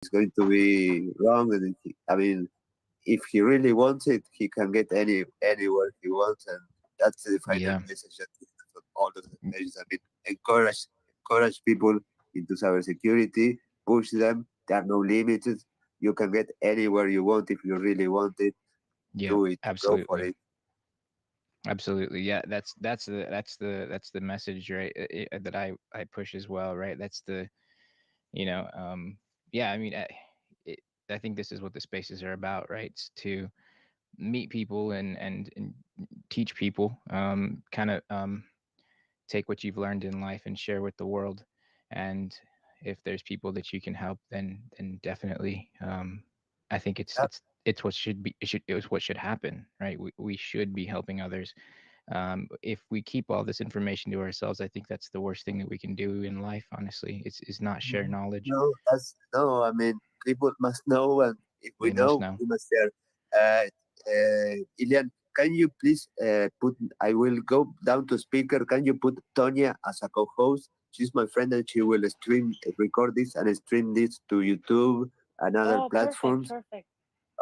it's going to be wrong. And I mean, if he really wants it, he can get anywhere he wants, and that's the final Yeah. message that we have on all of the pages. I mean, encourage people into cybersecurity, push them. There are no limits. You can get anywhere you want if you really want it. Yeah. Do it. Go for Absolutely. it. Absolutely. Yeah. That's the message, right? That I push as well, right? That's the, you know, yeah. I mean, it, I think this is what the spaces are about, right? It's to meet people and teach people, kind of take what you've learned in life and share with the world. And if there's people that you can help, then definitely, I think Yeah. it's what should be, it's what should happen, right? We should be helping others. If we keep all this information to ourselves, I think that's the worst thing that we can do in life. Honestly, it's is not share knowledge. No, that's no. I mean, people must know, and if we They must know, know. we must share. Ilian, can you please put? I will go down to speaker. Can you put Tonya as a co-host? She's my friend, and she will stream, record this, and stream this to YouTube and other Oh, perfect, platforms. perfect.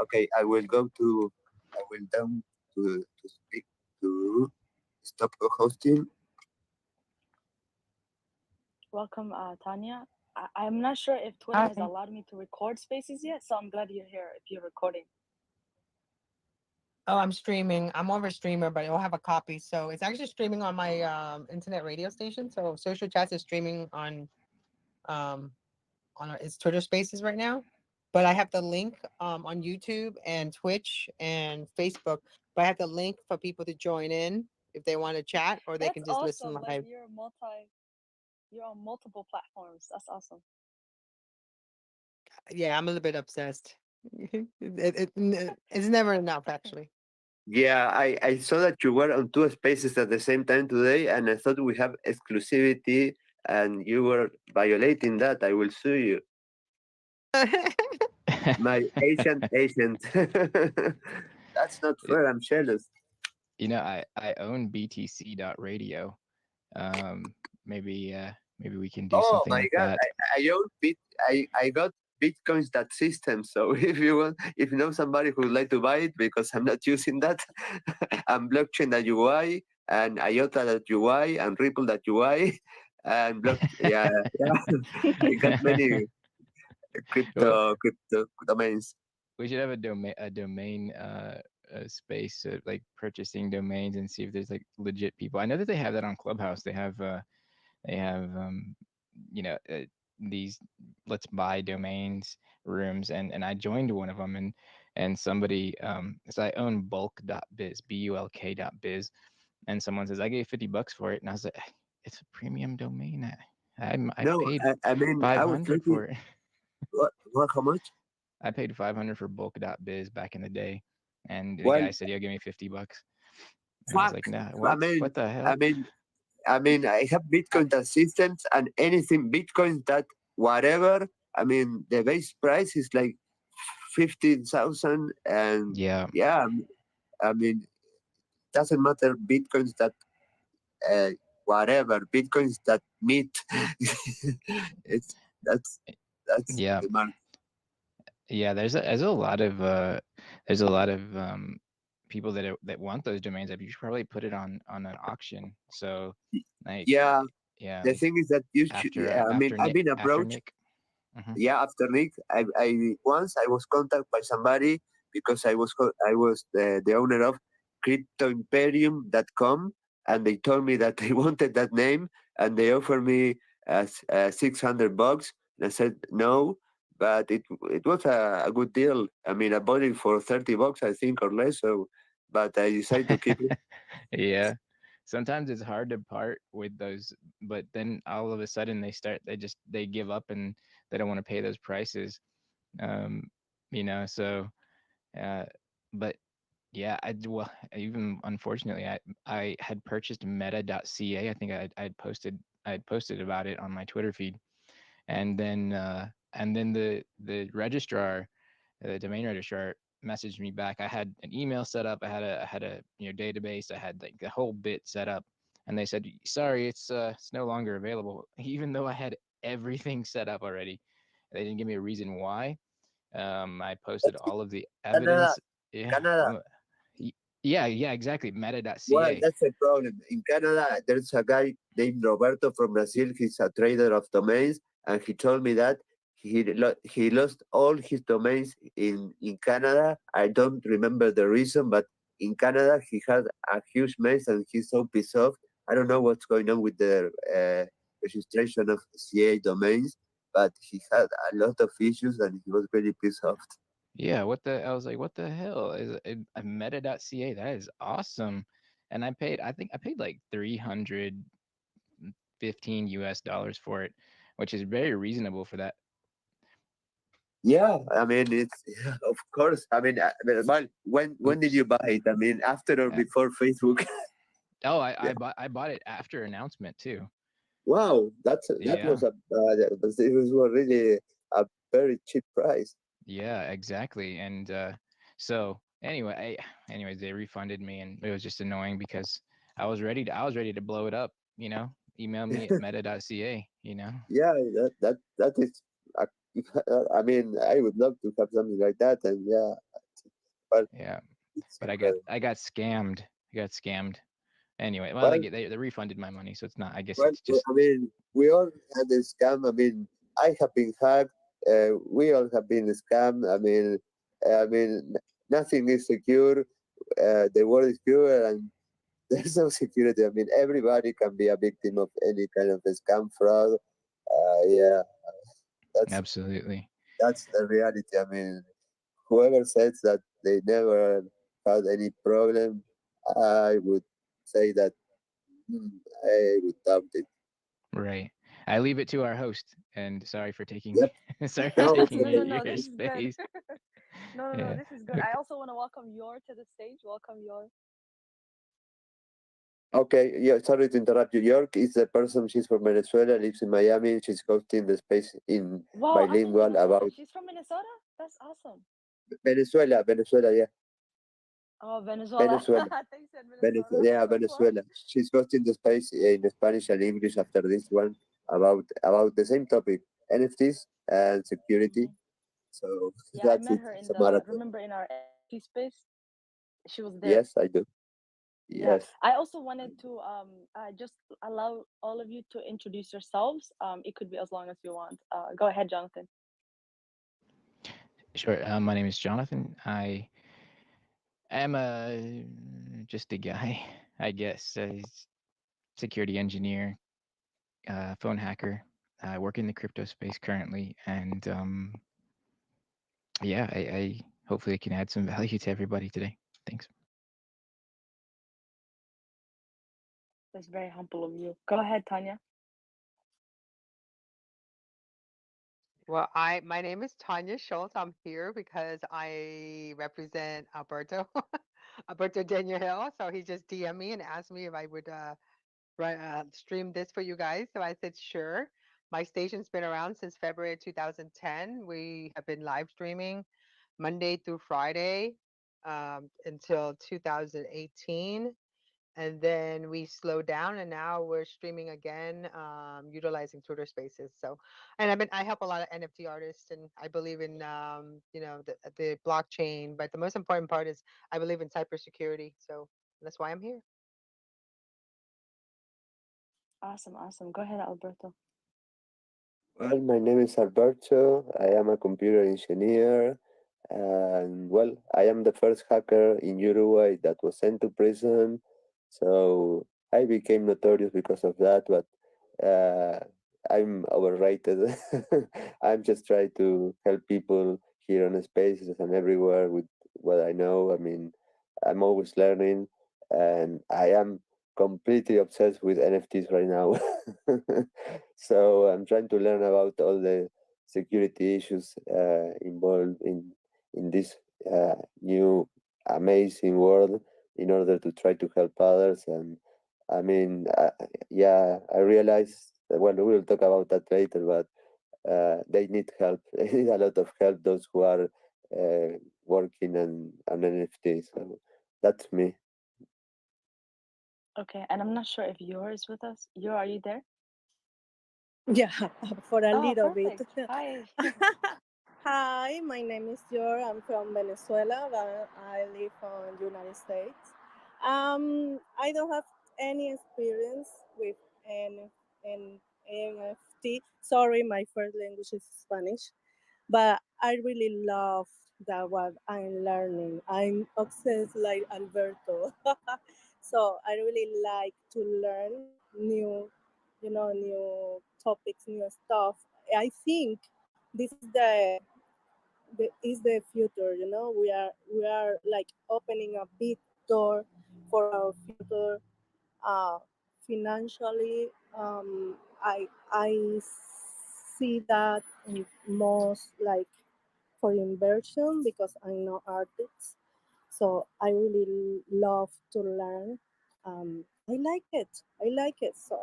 Okay, I will go to. I will down to speak to stop co-hosting. Welcome, Tanya. I'm not sure if Twitter has Okay. allowed me to record spaces yet, so I'm glad you're here if you're recording. Oh, I'm streaming. I'm more of a streamer, but it'll have a copy. So it's actually streaming on my internet radio station. So Social Chats is streaming um its Twitter Spaces right now. But I have the link on YouTube and Twitch and Facebook. But I have the link for people to join in if they want to chat, or they That's can just listen awesome. Like live. you're on multiple platforms. That's awesome. Yeah, I'm a little bit obsessed. It's never enough, actually. Yeah, I saw that you were on two spaces at the same time today, and I thought we have exclusivity, and you were violating that. I will sue you. My agent. That's not It- fair. I'm jealous. I own BTC.radio. Um, maybe we can do Oh something my with God, that. I own I got bitcoins that system. So if you want, if you know somebody who would like to buy it, because I'm not using that, I'm blockchain.ui and IOTA.ui and Ripple.ui and block. Yeah, yeah. I got many Well, crypto domains. we should have a domain space, like purchasing domains and see if there's like legit people. I know that they have that on Clubhouse. They have these let's buy domains rooms, and I joined one of them, and somebody, so I own bulk.biz, bulk.biz, and someone says I gave $50 for it, and I was like, it's a premium domain. I No, paid I mean I was 500 looking. for it. What? How much? I paid 500 for bulk.biz back in the day, and the Well, guy said, "Yeah, give me $50." And I was fuck. like, "Nah, I what? mean, What the I hell?" mean, I mean, I have Bitcoin assistance and anything Bitcoin that whatever. I mean, the base price is like 15,000, and Yeah, yeah, I mean, doesn't matter Bitcoins that uh, whatever Bitcoins that meet. it's that's that's yeah, the mark. yeah. There's a lot of people that want those domains. You should probably put it on an auction. So, like, Yeah, yeah, the like thing is that you should. after Yeah, I mean, I've been after approached. Nick. Hmm. Yeah, after Nick, I once I was contacted by somebody because I was the owner of cryptoimperium.com, and they told me that they wanted that name, and they offered me $600, and I said no, but it was a good deal. I mean, I bought it for $30, I think, or less. So, but I decided to keep it. Yeah. Sometimes it's hard to part with those, but then all of a sudden they give up and they don't want to pay those prices. Um, so uh but yeah, well, even unfortunately I had purchased meta.ca. I think I had posted about it on my Twitter feed, and then the registrar, the domain registrar, messaged me back. I had an email set up. I had a database. I had like the whole bit set up, and they said, sorry, it's no longer available, even though I had everything set up already. They didn't give me a reason why. I posted That's all of the Canada. evidence. Yeah. Canada. Y- yeah, yeah, exactly. Well, Meta.ca. that's a problem. In Canada, there's a guy named Roberto from Brazil. He's a trader of domains, and he told me that he lost all his domains in Canada. I don't remember the reason, but in Canada he had a huge mess, and he's so pissed off. I don't know what's going on with the registration of CA domains, but he had a lot of issues, and he was very pissed off. Yeah, I was like, what the hell is it? Meta.ca? That is awesome. And I think I paid like 315 US dollars for it, which is very reasonable for that. Yeah, I mean it's of course. Well, when did Oops. you buy it? I mean, after or Uh, before Facebook? oh, Yeah. I bought it after announcement too. Wow, that Yeah. was it was a really a very cheap price. Yeah, exactly. And so anyways, they refunded me, and it was just annoying because I was ready to blow it up, Email me at meta.ca, Yeah, that is. Uh, I mean, I would love to have something like that, and yeah, but Yeah. it's But incredible. I got scammed. I got scammed. Anyway, well, Well, they refunded my money, so it's not. I guess well, it's just I mean, we all had a scam. I mean, I have been hacked. We all have been scammed. I mean, nothing is secure. The world is cruel, and there's no security. I mean, everybody can be a victim of any kind of a scam fraud. Yeah, that's absolutely that's the reality. I mean, whoever says that they never had any problem, I would say that I would doubt it. right. I leave it to our host, and sorry for taking Yep. sorry for No, it's taking No, no, okay. no. your This is good. space. No, no, no. Yeah. This is good. I also want to welcome Yor to the stage. Welcome Yor. Okay, yeah, sorry to interrupt you. York is the person, she's from Venezuela, lives in Miami. She's hosting the space in Wow, I'm in bilingual about She's from Minnesota. That's awesome. Venezuela, yeah. Oh, Venezuela. Venezuela. I think you said Minnesota. Yeah, That's why. Venezuela. She's hosting the space in Spanish and English after this one about the same topic, NFTs and security. Hmm. So Yeah, I that's met it. her in It's a the. marathon. Remember in our NFT space, she was there. Yes, I do. Yeah. Yes. I also wanted to just allow all of you to introduce yourselves. It could be as long as you want. Go ahead, Jonathan. Sure. My name is Jonathan. I am just a guy, I guess, a security engineer, phone hacker. I work in the crypto space currently, and yeah, I hopefully can add some value to everybody today. Thanks. That's very humble of you. Go ahead, Tanya. Well, my name is Tanya Schultz. I'm here because I represent Alberto, Alberto Daniel. So he just DM'd me and asked me if I would stream this for you guys. So I said sure. My station's been around since February 2010. We have been live streaming Monday through Friday until 2018, and then we slowed down, and now we're streaming again, utilizing Twitter Spaces. So, and I help a lot of NFT artists, and I believe in the blockchain. But the most important part is I believe in cybersecurity. So that's why I'm here. Awesome, awesome. Go ahead, Alberto. Well, my name is Alberto. I am a computer engineer. And well, I am the first hacker in Uruguay that was sent to prison. So I became notorious because of that, but uh, I'm overrated. I'm just trying to help people here on the spaces and everywhere with what I know. I mean, I'm always learning, and I am completely obsessed with NFTs right now. So I'm trying to learn about all the security issues involved in this new amazing world in order to try to help others. And I mean, yeah, I realize that, well, we'll talk about that later, but they need help. They need a lot of help, those who are working on NFT. So that's me. Okay, and I'm not sure if Yor is with us. Yor, are you there? Yeah, for a Oh, little bit. perfect. Hi. Hi, my name is Yor. I'm from Venezuela, but I live in the United States. I don't have any experience with N- NFT. Sorry, my first language is Spanish, but I really love that what I'm learning. I'm obsessed like Alberto. So I really like to learn new, new topics, new stuff. I think this is the future. We are like opening a big door for our future. uh, Financially, I see that most like for inversion because I'm not artist. So I really love to learn. I like it. I like it. So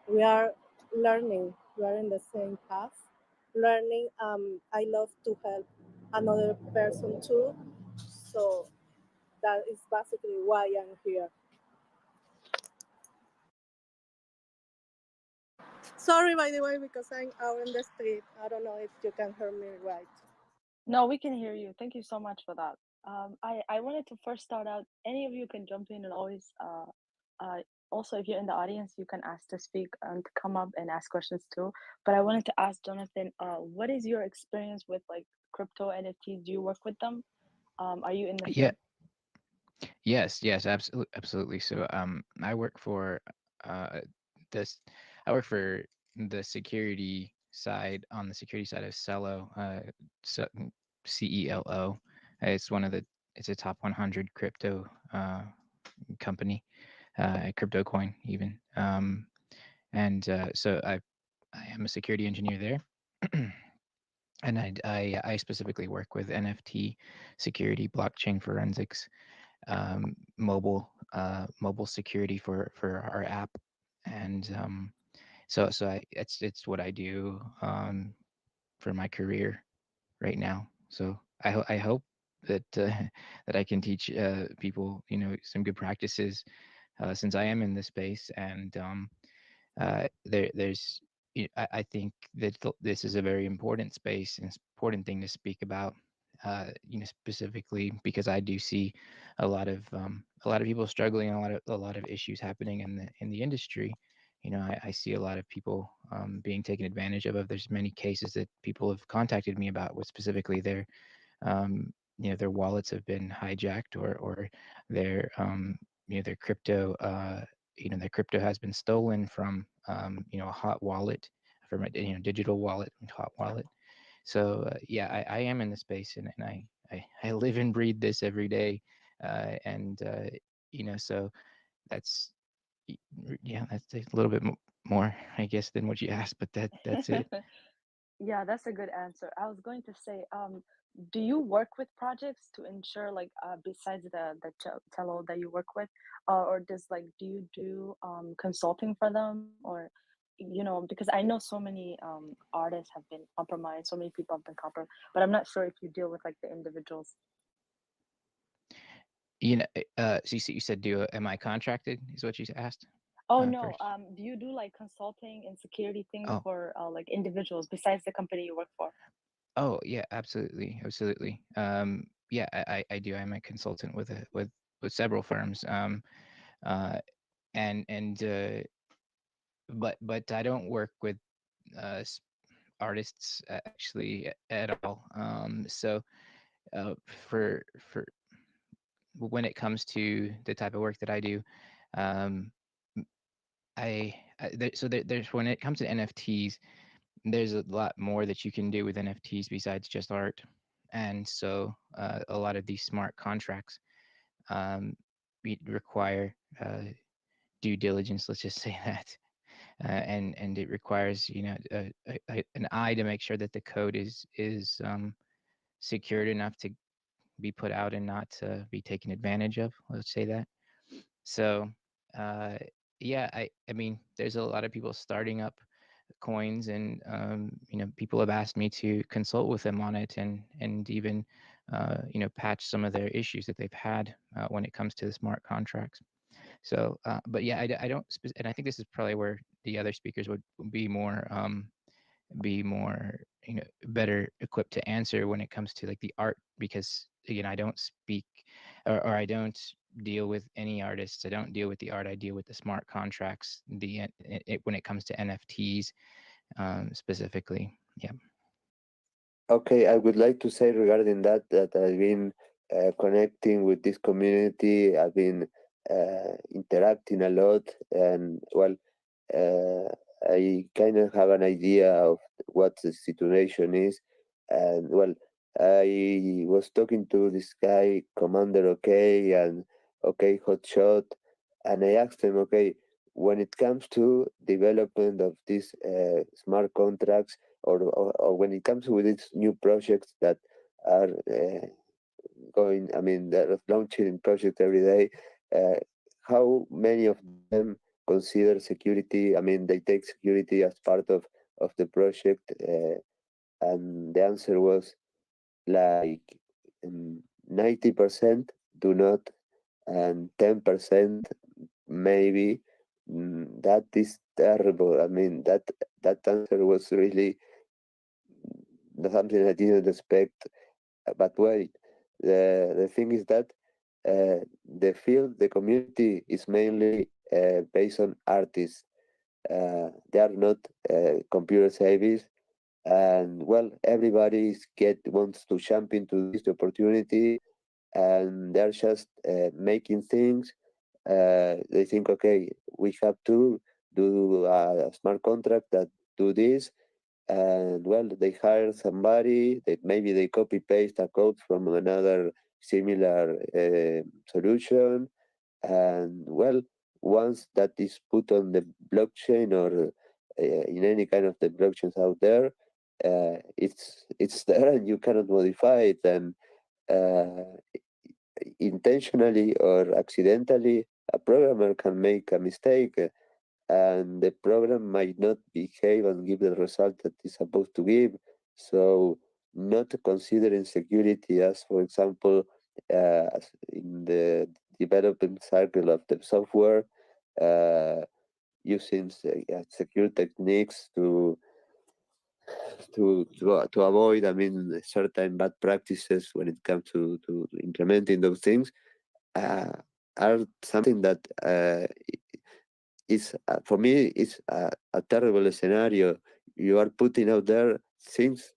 we are learning. We are in the same path. Learning. I love to help another person too. So that is basically why I'm here. Sorry, by the way, because I'm out in the street. I don't know if you can hear me right. No, we can hear you. Thank you so much for that. I wanted to first start out. Any of you can jump in and always also if you're in the audience, you can ask to speak and to come up and ask questions too. But I wanted to ask Jonathan, what is your experience with like crypto NFTs? Do you work with them? Are you in the Yeah. field? Yes, absolutely, absolutely. So, I work for uh this. I work for the security side on the security side of Celo, so, CELO. It's one of the. It's a top 100 crypto company, crypto coin even. And so I am a security engineer there. And I specifically work with NFT security, blockchain forensics, mobile security for our app, and it's what I do for my career right now. So I hope that that I can teach people, some good practices, since I am in this space. And there's I think that this is a very important space and important thing to speak about, specifically because I do see a lot of people struggling, a lot of issues happening in the industry. I see a lot of people being taken advantage of. There's many cases that people have contacted me about, with specifically um, their wallets have been hijacked, or their their crypto, their crypto has been stolen from a hot wallet, from a digital wallet, hot wallet. So yeah, I am in the space, and I live and breathe this every day, and so that's yeah, that's a little bit more, I guess, than what you asked, but that's it. Yeah, that's a good answer. I was going to say, do you work with projects to ensure, like, besides the tello that you work with, or does like do you do consulting for them, or because I know so many artists have been compromised, so many people have been compromised, but I'm not sure if you deal with like the individuals. So you said, am I contracted? Is what you asked Oh no, first. do you do like consulting and security things Oh, for like individuals besides the company you work for? oh yeah, absolutely, absolutely. Yeah, I do. I'm a consultant with several firms. Uh, and but I don't work with uh, s- artists, actually, at all. So uh, for when it comes to the type of work that I do, um, there's, when it comes to NFTs, there's a lot more that you can do with NFTs besides just art. And so a lot of these smart contracts um, require due diligence. Let's just say that, and it requires, an eye to make sure that the code is secured enough to be put out and not to be taken advantage of. Let's say that. So uh, yeah, I mean, there's a lot of people starting up coins, and people have asked me to consult with them on it, and even patch some of their issues that they've had when it comes to the smart contracts. So but yeah, I don't and I think this is probably where the other speakers would be more, better equipped to answer when it comes to like the art, because again, I don't speak, or I don't deal with any artists. I don't deal with the art. I deal with the smart contracts, when it comes to NFTs, specifically. Yeah. Okay, I would like to say regarding that I've been connecting with this community. I've been interacting a lot, and well, uh, I kind of have an idea of what the situation is. And well, I was talking to this guy, Commander OK and OK Hotshot, and I asked him, okay, when it comes to development of these smart contracts, or when it comes with these new projects that are I mean, they're launching projects every day, uh, how many of them consider security? I mean, they take security as part of the project, and the answer was like 90% do not, and 10% maybe. That is terrible. I mean, that answer was really something I didn't expect. But wait, the thing is that the field, the community is mainly based on artists. They are not computer savvy, and well, everybody wants to jump into this opportunity, and they're just making things. They think, okay, we have to do a smart contract that do this, and well, they hire somebody that maybe they copy paste a code from another similar solution, and well, once that is put on the blockchain, or in any kind of the blockchains out there, it's there and you cannot modify it. And uh, intentionally or accidentally, a programmer can make a mistake, and the program might not behave and give the result that it's supposed to give. So, not considering security as, for example, in the development cycle of the software, uh, using secure techniques to avoid, I mean, certain bad practices when it comes to implementing those things, uh, are something that is for me is a terrible scenario. You are putting out there things,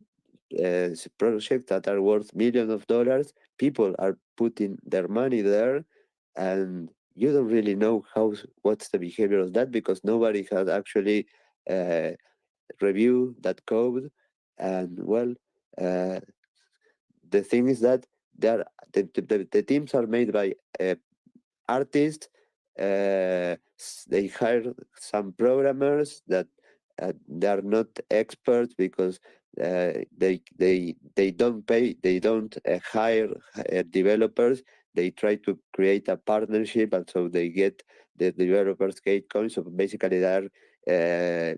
projects that are worth millions of dollars. People are putting their money there, and you don't really know what's the behavior of that, because nobody has actually uh, reviewed that code. And well, uh, the thing is that the teams are made by artists. They hire some programmers that they are not experts, because they don't pay, they don't hire developers. They try to create a partnership, and so they get the developers get coins. So basically, they are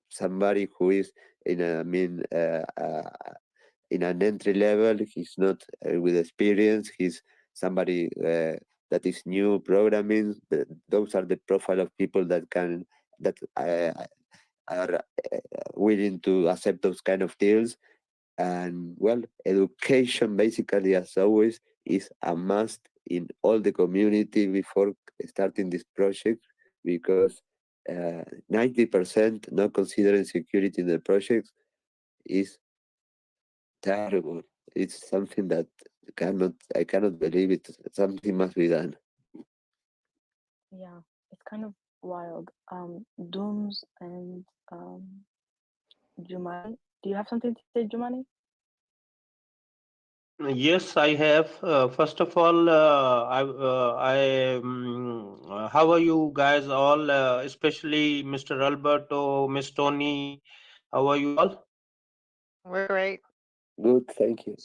somebody who is in a, I mean, in an entry level. He's not with experience. He's somebody that is new programming. Those are the profile of people that are willing to accept those kind of deals. And well, education basically, as always, is a must in all the community before starting this project, because 90% not considering security in the project is terrible. It's something that I cannot believe it. Something must be done. Yeah, it's kind of wild. Dooms and Jumani. Do you have something to say, Jumani? Yes, I have. First of all, how are you guys all, especially Mr. Alberto, Miss Tony? How are you all? We're great. Good, thank you.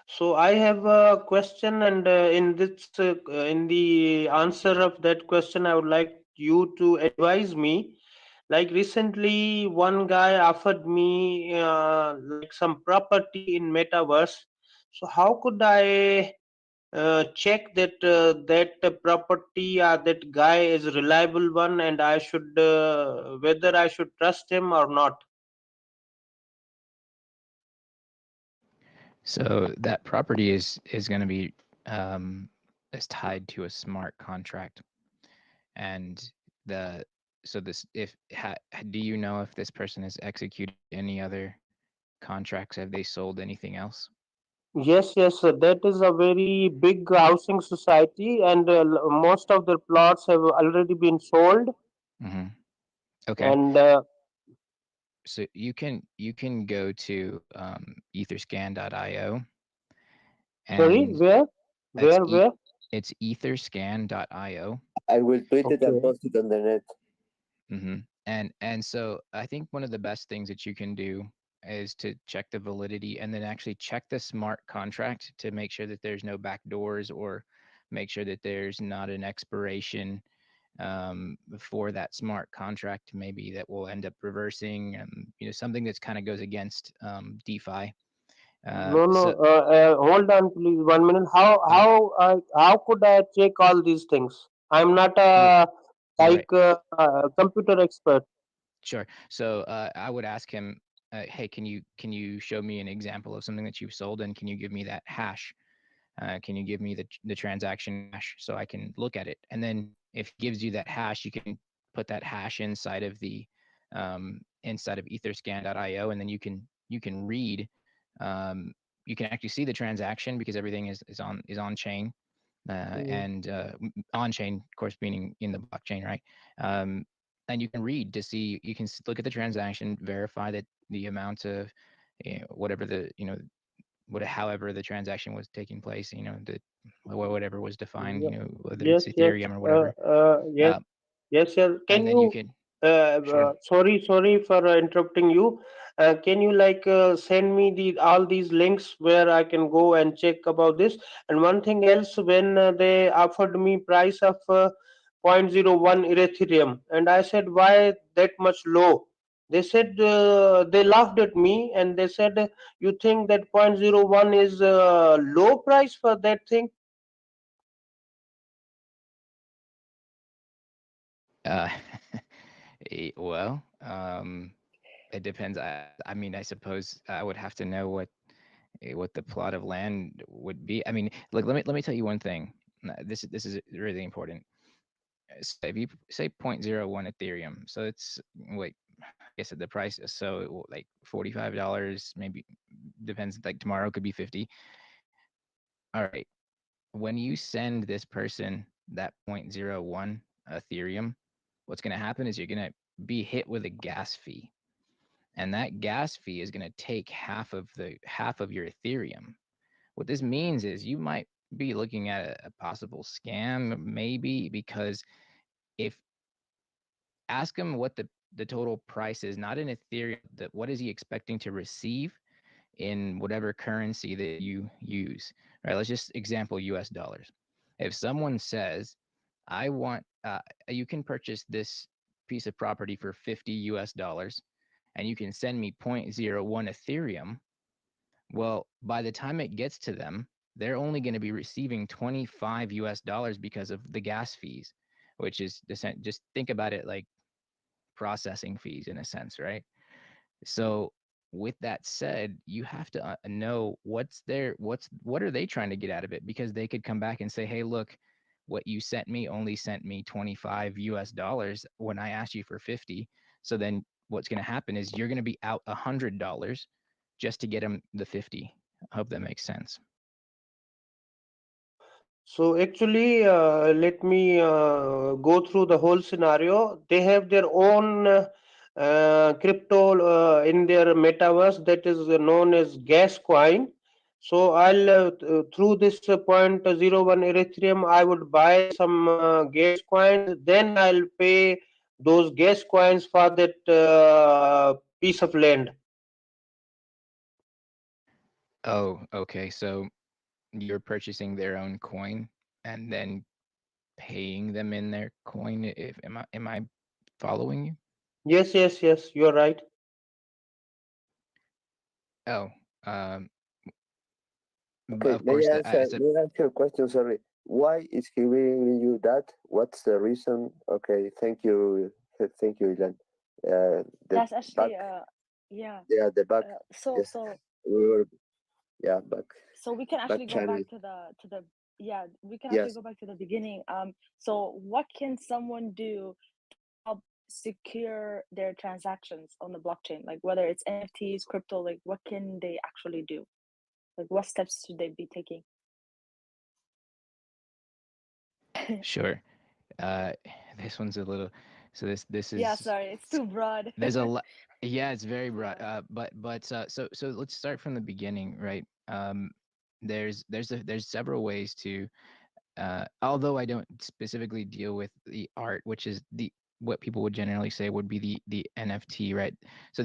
So I have a question, and in the answer of that question, I would like you to advise me. Like recently, one guy offered me like some property in metaverse. So how could I check that that property or that guy is reliable one, and I should whether I should trust him or not? So that property is going to be um, is tied to a smart contract, and the so this if do you know if this person has executed any other contracts? Have they sold anything else? Yes, yes, that is a very big housing society, and most of their plots have already been sold. Hmm. Okay, And so you can go to etherscan.io, sorry, and it's where? it's etherscan.io. I will tweet it and Okay. post it on the net. And so I think one of the best things that you can do is to check the validity and then actually check the smart contract to make sure that there's no back doors, or make sure that there's not an expiration for that smart contract, maybe that will end up reversing, something that's kind of goes against DeFi. No, no. So Hold on, please. 1 minute. uh, How could I check all these things? I'm not r- a right, computer expert. sure. So I would ask him, hey, can you show me an example of something that you've sold, and can you give me that hash? Can you give me the transaction hash so I can look at it? And then if it gives you that hash, you can put that hash inside of etherscan.io, and then you can read. Um, you can actually see the transaction because everything is on chain, Mm, and on chain, of course, meaning in the blockchain, right? Um, and you can read to see. You can look at the transaction, verify that the amount of whatever however the transaction was taking place, whatever was defined, yeah. whether it's Yes, yes. Ethereum or whatever. Yes, Uh, yes, yes. Can and then you you? can, sure. Sorry for interrupting you. Can you send me all these links where I can go and check about this? And one thing else, when they offered me price of zero point zero 0.01 Ethereum, and I said, why that much low? They said they laughed at me, and they said, you think that zero point zero 0.01 is low price for that thing? Uh, well, it depends. I mean, I suppose I would have to know what the plot of land would be. I mean, look, let me tell you one thing. This is really important. So if you say zero point zero 0.01 Ethereum, so it's wait, I guess the price is so like $45, maybe, depends. Like tomorrow could be 50. All right. When you send this person that zero point zero 0.01 Ethereum, what's going to happen is you're going to be hit with a gas fee, and that gas fee is going to take half of your Ethereum. What this means is you might be looking at a possible scam, maybe, because if ask him what the total price is, not in Ethereum, that what is he expecting to receive in whatever currency that you use. Right? Let's just example US dollars. If someone says, I want, you can purchase this piece of property for 50 US dollars, and you can send me zero point zero 0.01 Ethereum. Well, by the time it gets to them, they're only going to be receiving 25 US dollars because of the gas fees, which is just think about it like processing fees in a sense, right? So with that said, you have to know what are they trying to get out of it, because they could come back and say, "Hey, look, what you sent me only sent me 25 US dollars when I asked you for 50." So then what's going to happen is you're going to be out $100 just to get them the 50. I hope that makes sense. So actually, let me go through the whole scenario. They have their own crypto in their metaverse that is known as gas coin. So I'll through this point zero 0.01 Ethereum, I would buy some gas coins. Then I'll pay those gas coins for that piece of land. Oh, okay. So you're purchasing their own coin and then paying them in their coin. If am I following you? Yes, yes, yes. You're right. Oh, um, Okay, of course, that I said may I ask you a question? Sorry. Why is he giving you that? What's the reason? Okay, thank you, Ilan. The That's back, actually yeah. yeah, the back. Uh, so Yes, so we were, yeah, so we can back actually go channel. back to the yeah, we can actually Yes. go back to the beginning. So what can someone do help secure their transactions on the blockchain? Like whether it's NFTs, crypto, like what can they actually do? Like what steps should they be taking? sure. Uh, this one's a little. So this Yeah, is sorry, it's too broad. there's a lot. Yeah, it's very broad. Yeah. So let's start from the beginning, right? There's several ways to. Although I don't specifically deal with the art, which is the what people would generally say would be the NFT, right? So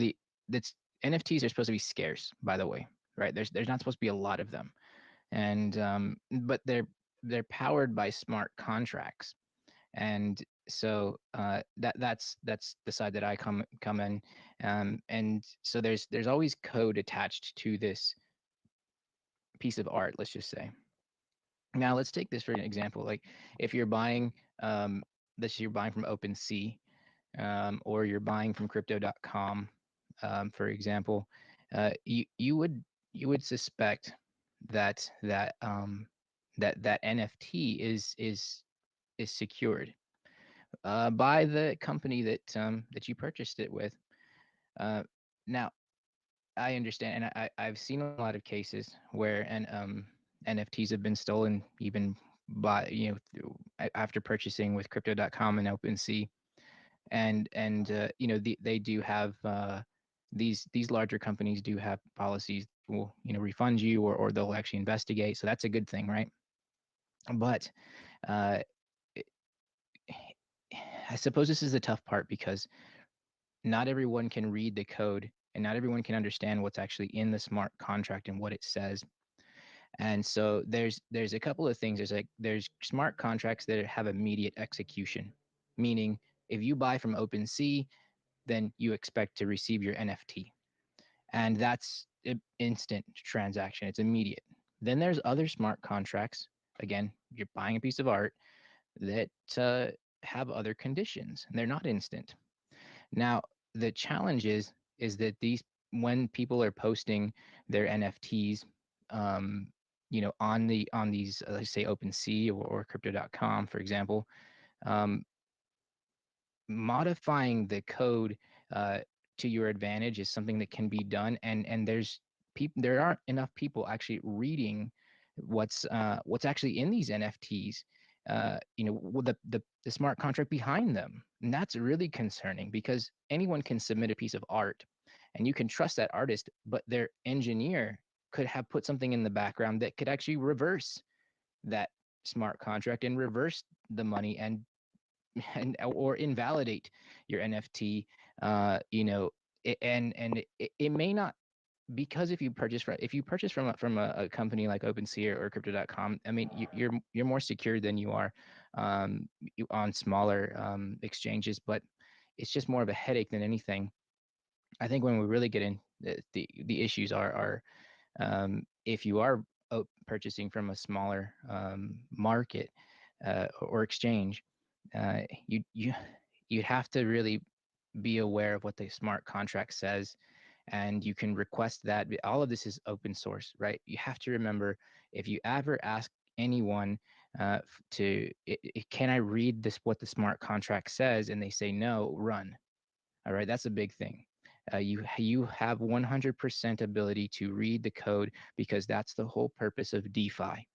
that's NFTs are supposed to be scarce, by the way, right? There's not supposed to be a lot of them, and but they're powered by smart contracts, and so that's the side that I come in, and so there's always code attached to this piece of art. Let's just say. Now let's take this for an example. Like if you're buying this, you're buying from OpenSea, or you're buying from crypto.com, for example, you would suspect that NFT is secured by the company that you purchased it with. Uh, Now I understand, and I've seen a lot of cases where NFTs have been stolen, even by after purchasing with Crypto.com and OpenSea, and they do have these larger companies do have policies that will refund you, or they'll actually investigate. So that's a good thing, right? But uh, I suppose this is the tough part because not everyone can read the code and not everyone can understand what's actually in the smart contract and what it says. And so there's a couple of things. There's smart contracts that have immediate execution, meaning if you buy from OpenSea, then you expect to receive your NFT, and that's instant transaction. It's immediate. Then there's other smart contracts. Again, you're buying a piece of art that have other conditions. They're not instant. Now, the challenge is that these when people are posting their NFTs, um, on these let's say OpenSea or Crypto.com, for example, um, modifying the code uh, to your advantage is something that can be done, and there aren't enough people actually reading what's actually in these NFTs. With the smart contract behind them, and that's really concerning because anyone can submit a piece of art, and you can trust that artist, but their engineer could have put something in the background that could actually reverse that smart contract and reverse the money and or invalidate your NFT. And it may not, because if you purchase from a company like OpenSea or Crypto.com, I mean you're more secure than you are on smaller exchanges, but it's just more of a headache than anything. I think when we really get in, the issues are if you are purchasing from a smaller market or exchange, uh, you you you have to really be aware of what the smart contract says, and you can request that. All of this is open source, right? You have to remember, if you ever ask anyone can I read this, what the smart contract says, and they say no, run. All right, that's a big thing. You have 100% ability to read the code, because that's the whole purpose of DeFi.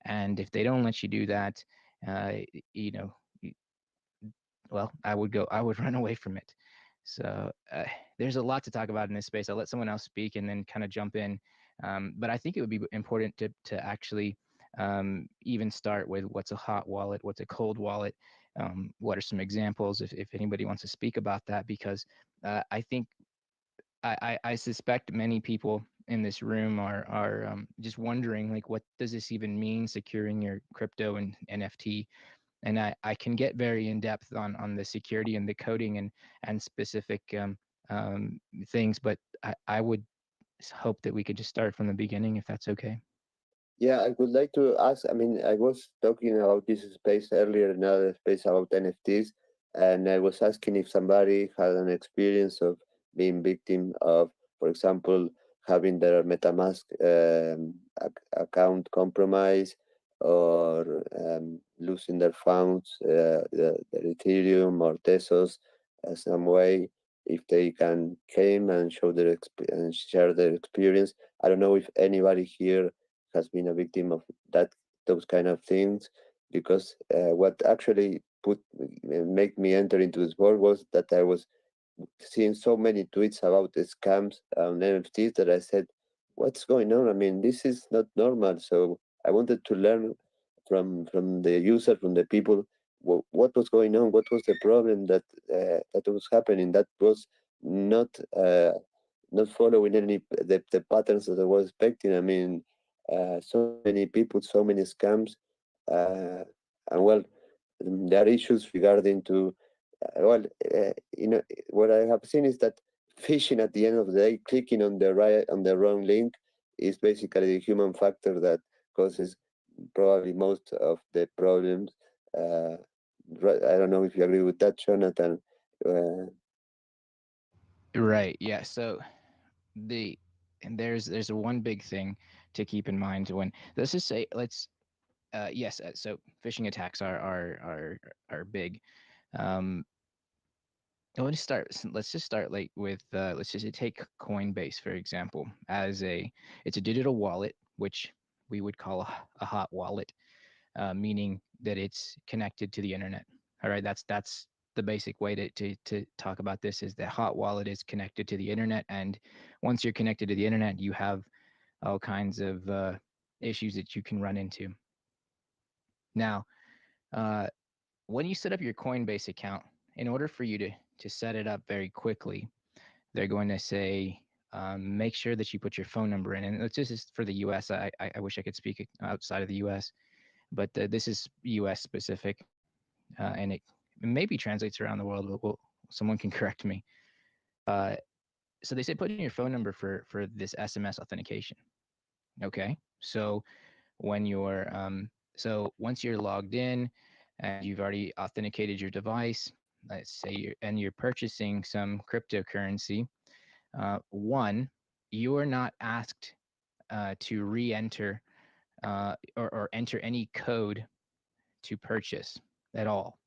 And if they don't let you do that, uh, you know, well, I would run away from it. So there's a lot to talk about in this space. I'll let someone else speak and then kind of jump in. But I think it would be important to actually even start with what's a hot wallet, what's a cold wallet, what are some examples, if anybody wants to speak about that, because I think I suspect many people in this room are just wondering, like, what does this even mean, securing your crypto and NFT? And I can get very in depth on the security and the coding and specific things, but I would hope that we could just start from the beginning, if that's okay. Yeah, I would like to ask. I mean, I was talking about this space earlier, another space about NFTs, and I was asking if somebody had an experience of being victim of, for example, having their MetaMask account compromised, or losing their funds, their Ethereum or Tesos, some way. If they can came and show their and share their experience. I don't know if anybody here has been a victim of that, those kind of things, because what actually put make me enter into this world was that I was seeing so many tweets about the scams on NFTs that I said, what's going on? I mean, this is not normal. So I wanted to learn from the user, from the people, what was going on, what was the problem that was happening, that was not not following any the patterns that I was expecting. I mean, so many people, so many scams, uh, and well, there are issues regarding to well, you know, what I have seen is that phishing at the end of the day, clicking on the right on the wrong link, is basically the human factor that causes probably most of the problems. Uh, I don't know if you agree with that, Jonathan. Uh, Right. Yeah. So the and there's a one big thing to keep in mind when, let's just say, let's yes, so phishing attacks are big. Um, let's just start like with let's just take Coinbase for example. As a It's a digital wallet, which we would call a hot wallet, meaning that it's connected to the internet. All right, that's the basic way to talk about this, is that hot wallet is connected to the internet, and once you're connected to the internet, you have all kinds of issues that you can run into. Now, uh, when you set up your Coinbase account, in order for you to set it up very quickly, they're going to say, make sure that you put your phone number in. And this is for the US. I wish I could speak outside of the US, but this is US specific, and it maybe translates around the world. Someone can correct me. Uh, so they say put in your phone number for this SMS authentication. Okay, so when you're once you're logged in and you've already authenticated your device, let's say you're purchasing some cryptocurrency. One, you are not asked to re-enter or enter any code to purchase at all.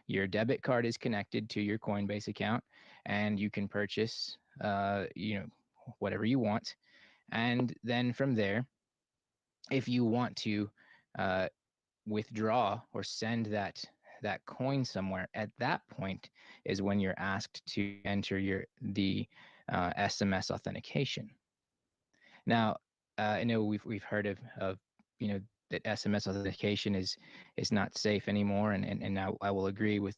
Your debit card is connected to your Coinbase account, and you can purchase, whatever you want. And then from there, if you want to uh, withdraw or send that coin somewhere, at that point is when you're asked to enter the SMS authentication. Now, I know we've heard of that SMS authentication is not safe anymore, and I will agree with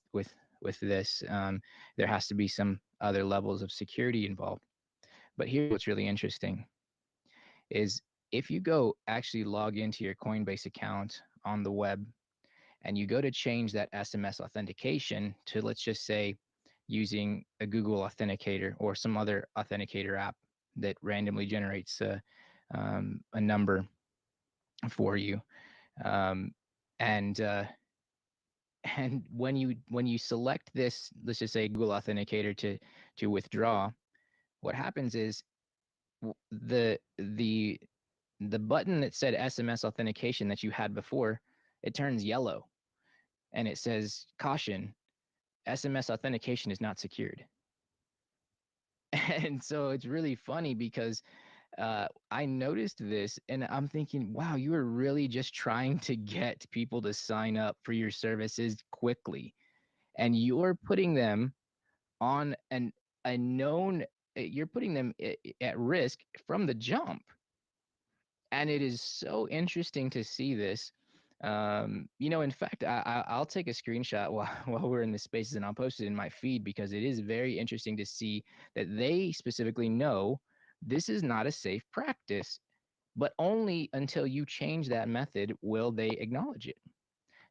this. There has to be some other levels of security involved. But here's what's really interesting: is if you go actually log into your Coinbase account on the web and you go to change that SMS authentication to, let's just say, using a Google Authenticator or some other authenticator app that randomly generates a number for you, um, and and when you select this, let's just say Google Authenticator to withdraw, what happens is the the button that said SMS authentication that you had before, it turns yellow and it says caution, SMS authentication is not secured. And so it's really funny because I noticed this and I'm thinking, wow, you are really just trying to get people to sign up for your services quickly. And you're putting them on a known, you're putting them at risk from the jump. And it is so interesting to see this. In fact, I'll take a screenshot while while we're in the spaces, and I'll post it in my feed because it is very interesting to see that they specifically know this is not a safe practice, but only until you change that method will they acknowledge it.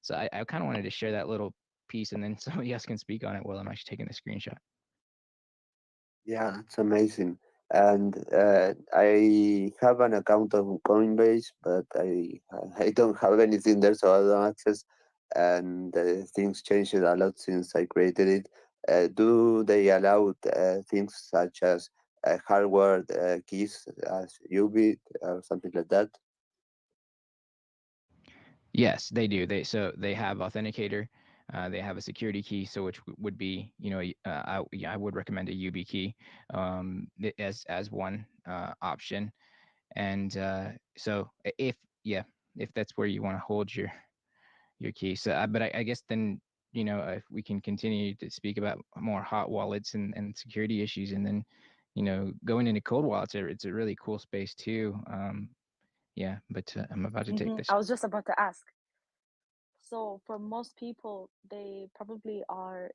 So I kind of wanted to share that little piece, and then somebody else can speak on it while I'm actually taking the screenshot. yeah, it's amazing. and I have an account on Coinbase, but I don't have anything there, so I don't access. And things changed a lot since I created it. Do they allow things such as hardware keys as UBIT or something like that? Yes, they do. They have authenticator. They have a security key, so which would be, yeah, I would recommend a UB key as one option. And so if yeah, if that's where you want to hold your key. So, but I guess then, if we can continue to speak about more hot wallets and security issues, and then, going into cold wallets, it's a really cool space too. Yeah, but I'm about to take this. I was just about to ask. So for most people, they probably are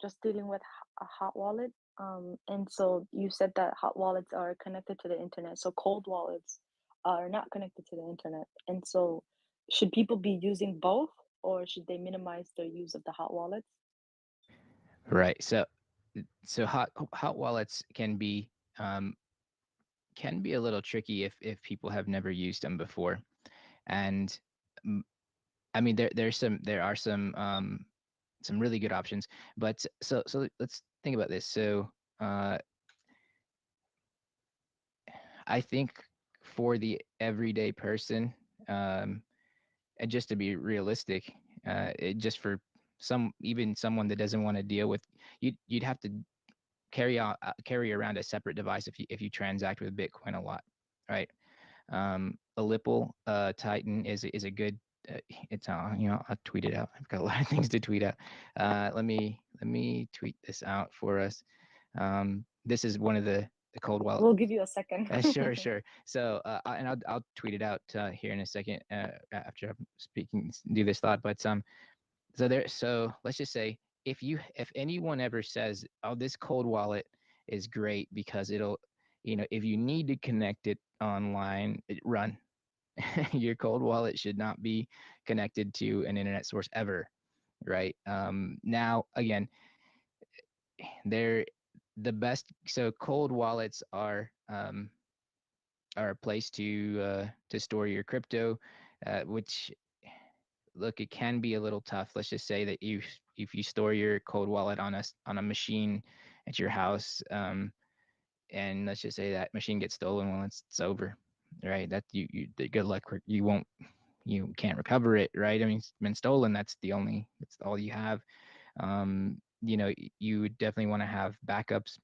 just dealing with a hot wallet. And so you said that hot wallets are connected to the internet. So cold wallets are not connected to the internet. And so should people be using both, or should they minimize their use of the hot wallets? Right. So hot wallets um, can be a little tricky if people have never used them before. And mm, I mean, there are some really good options. But so let's think about this. So uh, I think for the everyday person, um, and just to be realistic, just for even someone that doesn't want to deal with, you'd have to carry around a separate device if you transact with Bitcoin a lot, right? A Lipple Titan is a good. It's I'll tweet it out. I've got a lot of things to tweet out. Let me tweet this out for us. This is one of the cold wallet. We'll give you a second. Sure, sure. So, and I'll tweet it out here in a second after I'm speaking, do this thought. But so let's just say if anyone ever says, "Oh, this cold wallet is great because it'll, if you need to connect it online, run." Your cold wallet should not be connected to an internet source ever, right? Now, again, they're the best. So cold wallets are a place to store your crypto, which, look, it can be a little tough. Let's just say that if you store your cold wallet on a machine at your house, and let's just say that machine gets stolen, well, it's over, right? That the good luck. You can't recover it, right? I mean, it's been stolen. That's all you have. You would definitely want to have backups,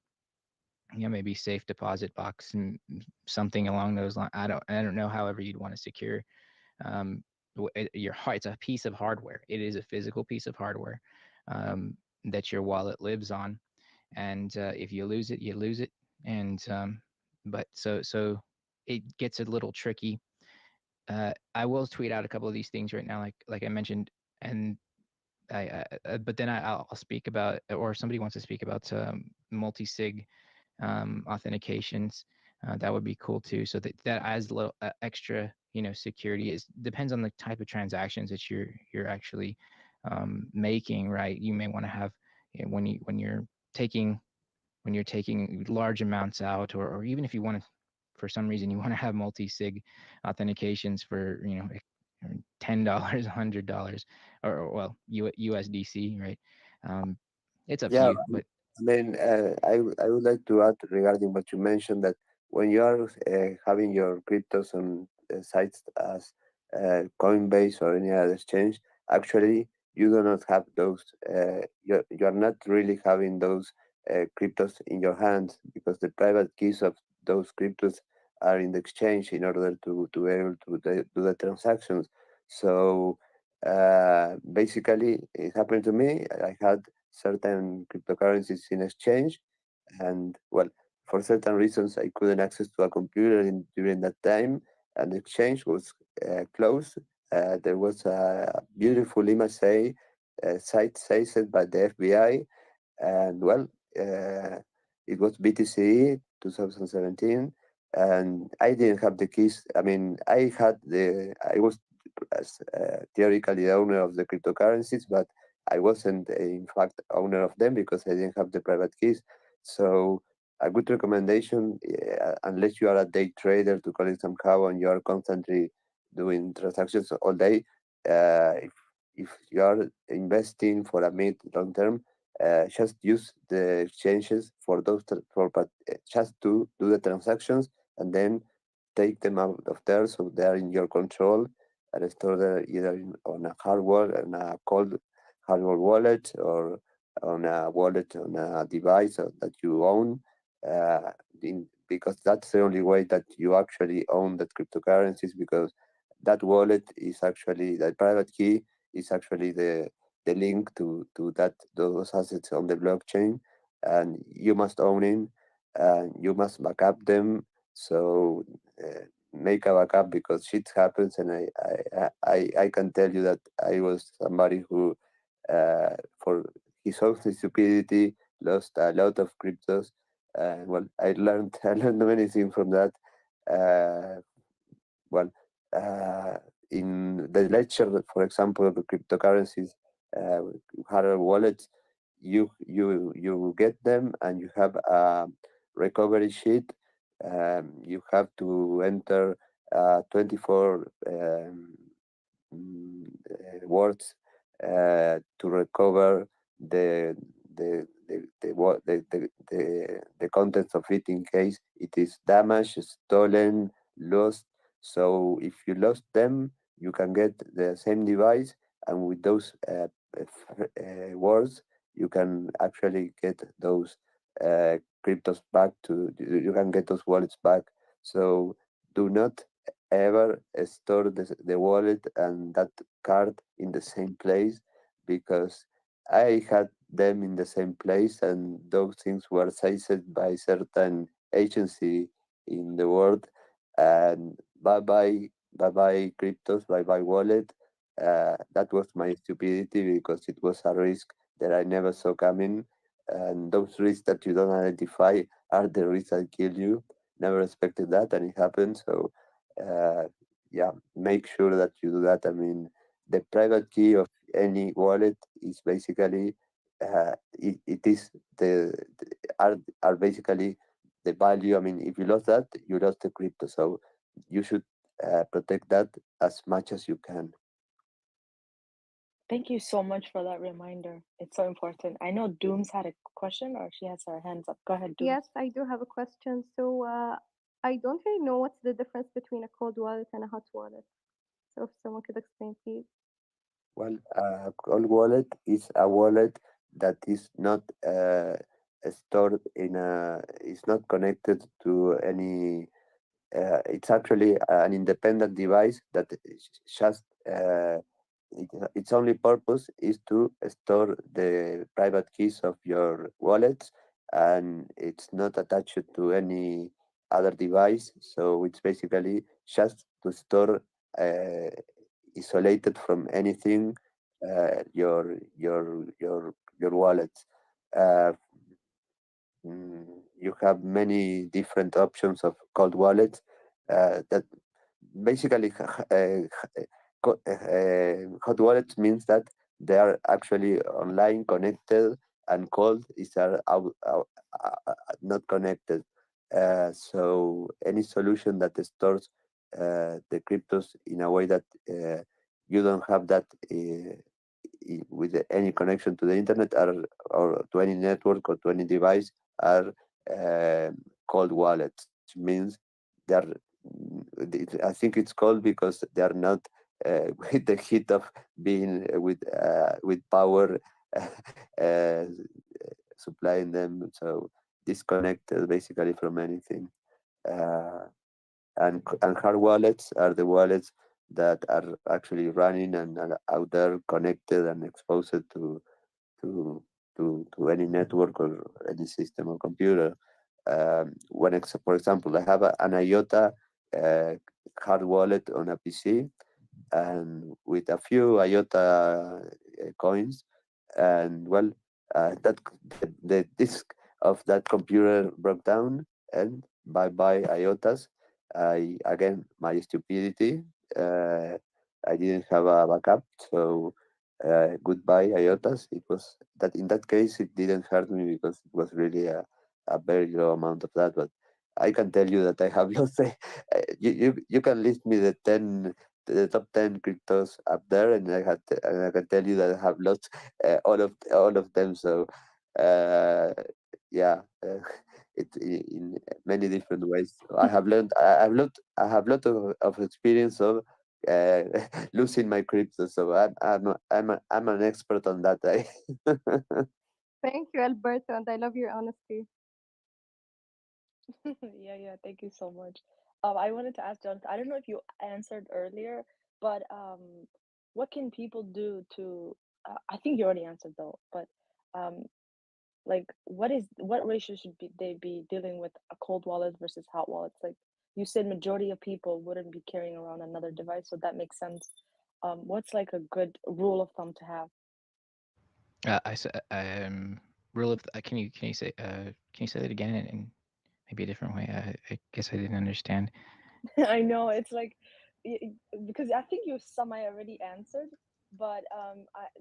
maybe safe deposit box and something along those lines. I don't know. However, you'd want to secure um, your heart. It's a piece of hardware. It is a physical piece of hardware that your wallet lives on, and if you lose it, you lose it. And but so it gets a little tricky. I will tweet out a couple of these things right now, like I mentioned, and but then I'll speak about, or somebody wants to speak about multi-sig authentications. That would be cool too. So that adds a little extra, security. It depends on the type of transactions that you're actually making, right? You may want to have, taking when you're taking large amounts out, or even if you want to, for some reason you want to have multi-sig authentications for, $10, $100, or well, USDC, right? Um, it's up to Yeah, you, but I mean, I would like to add regarding what you mentioned that when you are having your cryptos on sites as Coinbase or any other exchange, actually you do not have those. You are not really having those cryptos in your hands because the private keys of those cryptos are in the exchange in order to be able to do the transactions. So basically, it happened to me. I had certain cryptocurrencies in exchange, and well, for certain reasons I couldn't access to a computer during that time, and the exchange was closed. There was a beautiful MSA site seized by the FBI, and well, uh, it was BTC 2017, and I didn't have the keys. I mean, I was theoretically the owner of the cryptocurrencies, but I wasn't in fact owner of them because I didn't have the private keys. So a good recommendation, unless you are a day trader to call it somehow, and you are constantly doing transactions all day. If you are investing for a mid long term, just use the exchanges for just to do the transactions, and then take them out of there so they are in your control, and store them either on a hardware, on a cold hardware wallet, or on a wallet on a device that you own, uh, because that's the only way that you actually own that cryptocurrencies, because that wallet is actually, that private key is actually the link to those assets on the blockchain, and you must own it, and you must back up them. So make a backup, because shit happens, and I can tell you that I was somebody who, for his own stupidity, lost a lot of cryptos. Well, I learned I learned many things from that. Uh, well, uh, in the ledger, for example, of the cryptocurrencies, uh, hardware wallets, you get them, and you have a recovery sheet. You have to enter 24 words to recover the the contents of it, in case it is damaged, stolen, lost. So if you lost them, you can get the same device, and with those words, you can actually get those cryptos back to. You can get those wallets back. So do not ever store the wallet and that card in the same place, because I had them in the same place, and those things were seized by certain agency in the world. And bye bye cryptos, bye bye wallet. That was my stupidity, because it was a risk that I never saw coming. And those risks that you don't identify are the risks that kill you. Never expected that, and it happened. So uh, yeah, make sure that you do that. I mean, the private key of any wallet is basically, it is are basically the value. I mean, if you lost that, you lost the crypto. So you should protect that as much as you can. Thank you so much for that reminder. It's so important. I know Dooms had a question, or she has her hands up. Go ahead, Dooms. Yes, I do have a question. So I don't really know what's the difference between a cold wallet and a hot wallet. So if someone could explain, please. Well, a cold wallet is a wallet that is not stored in a, is not connected to any. It's actually an independent device that is just its only purpose is to store the private keys of your wallets, and it's not attached to any other device. So it's basically just to store, uh, isolated from anything, your wallets. Uh, you have many different options of cold wallets that basically hot wallets means that they are actually online connected, and cold is not connected. So any solution that stores the cryptos in a way that you don't have that with any connection to the internet, or to any network, or to any device, are cold wallets, which means they're, I think it's called because they are not with the heat of being with power uh, supplying them, so disconnected basically from anything. Uh, and hard wallets are the wallets that are actually running and are out there, connected and exposed to to any network or any system or computer. For example, I have an IOTA uh, hard wallet on a PC, and with a few IOTA coins, and well, the disk of that computer broke down, and bye bye IOTAs. I again, my stupidity. Uh, I didn't have a backup, so goodbye IOTAs. It was that, in that case, it didn't hurt me, because it was really a very low amount of that, but I can tell you that I have lost. You can list me the top 10 cryptos up there, and and I can tell you that I have lost all of them. So uh, yeah, in many different ways. I have learned. I have lot of experience of uh, losing my crypto. So I'm an expert on that. Thank you, Alberto, and I love your honesty. Yeah, yeah, thank you so much. I wanted to ask Jonathan, I don't know if you answered earlier, but what can people do to, I think you already answered though, but um, like what ratio should be they be dealing with a cold wallet versus hot wallets? Like you said, majority of people wouldn't be carrying around another device, so that makes sense. What's like a good rule of thumb to have? I said, rule of can you say that again in maybe a different way? I guess I didn't understand. I know it's like because I think you semi already answered, but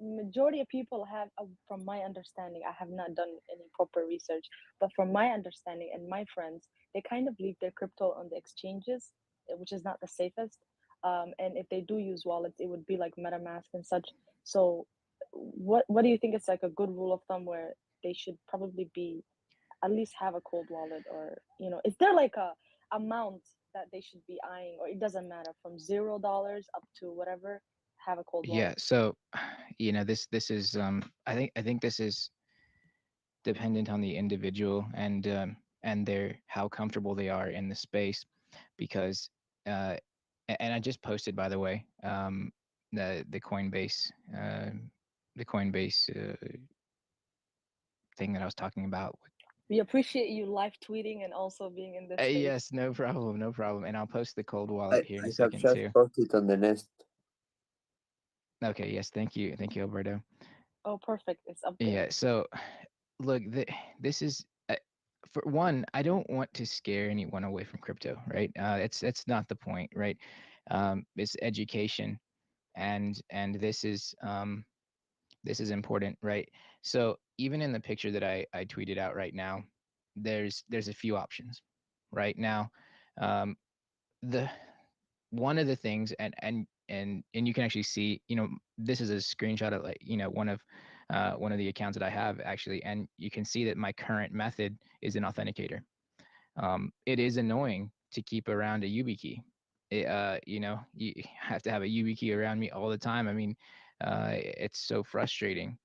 majority of people have, from my understanding, I have not done any proper research, but from my understanding and my friends, they kind of leave their crypto on the exchanges, which is not the safest. And if they do use wallets, it would be like MetaMask and such. So, what do you think is like a good rule of thumb where they should probably be at least have a cold wallet, or is there like a amount that they should be eyeing, or it doesn't matter from $0 up to whatever, have a cold Yeah. wallet? So, this is I think this is dependent on the individual and their how comfortable they are in the space, because uh, and I just posted, by the way, the Coinbase the Coinbase thing that I was talking about. We appreciate you live tweeting and also being in this space. Yes, no problem, no problem. And I'll post the cold wallet here in I a have second just too. posted on the nest. Okay, yes, thank you, Alberto. Oh, perfect, it's up there. Yeah, so look, this is for one, I don't want to scare anyone away from crypto, right? It's not the point, right? It's education, and this is important, right? So even in the picture that I tweeted out right now, there's a few options, right now. Um, the one of the things, and you can actually see, this is a screenshot of, like, one of the accounts that I have actually, and you can see that my current method is an authenticator. It is annoying to keep around a YubiKey. You have to have a YubiKey around me all the time. I mean, it's so frustrating.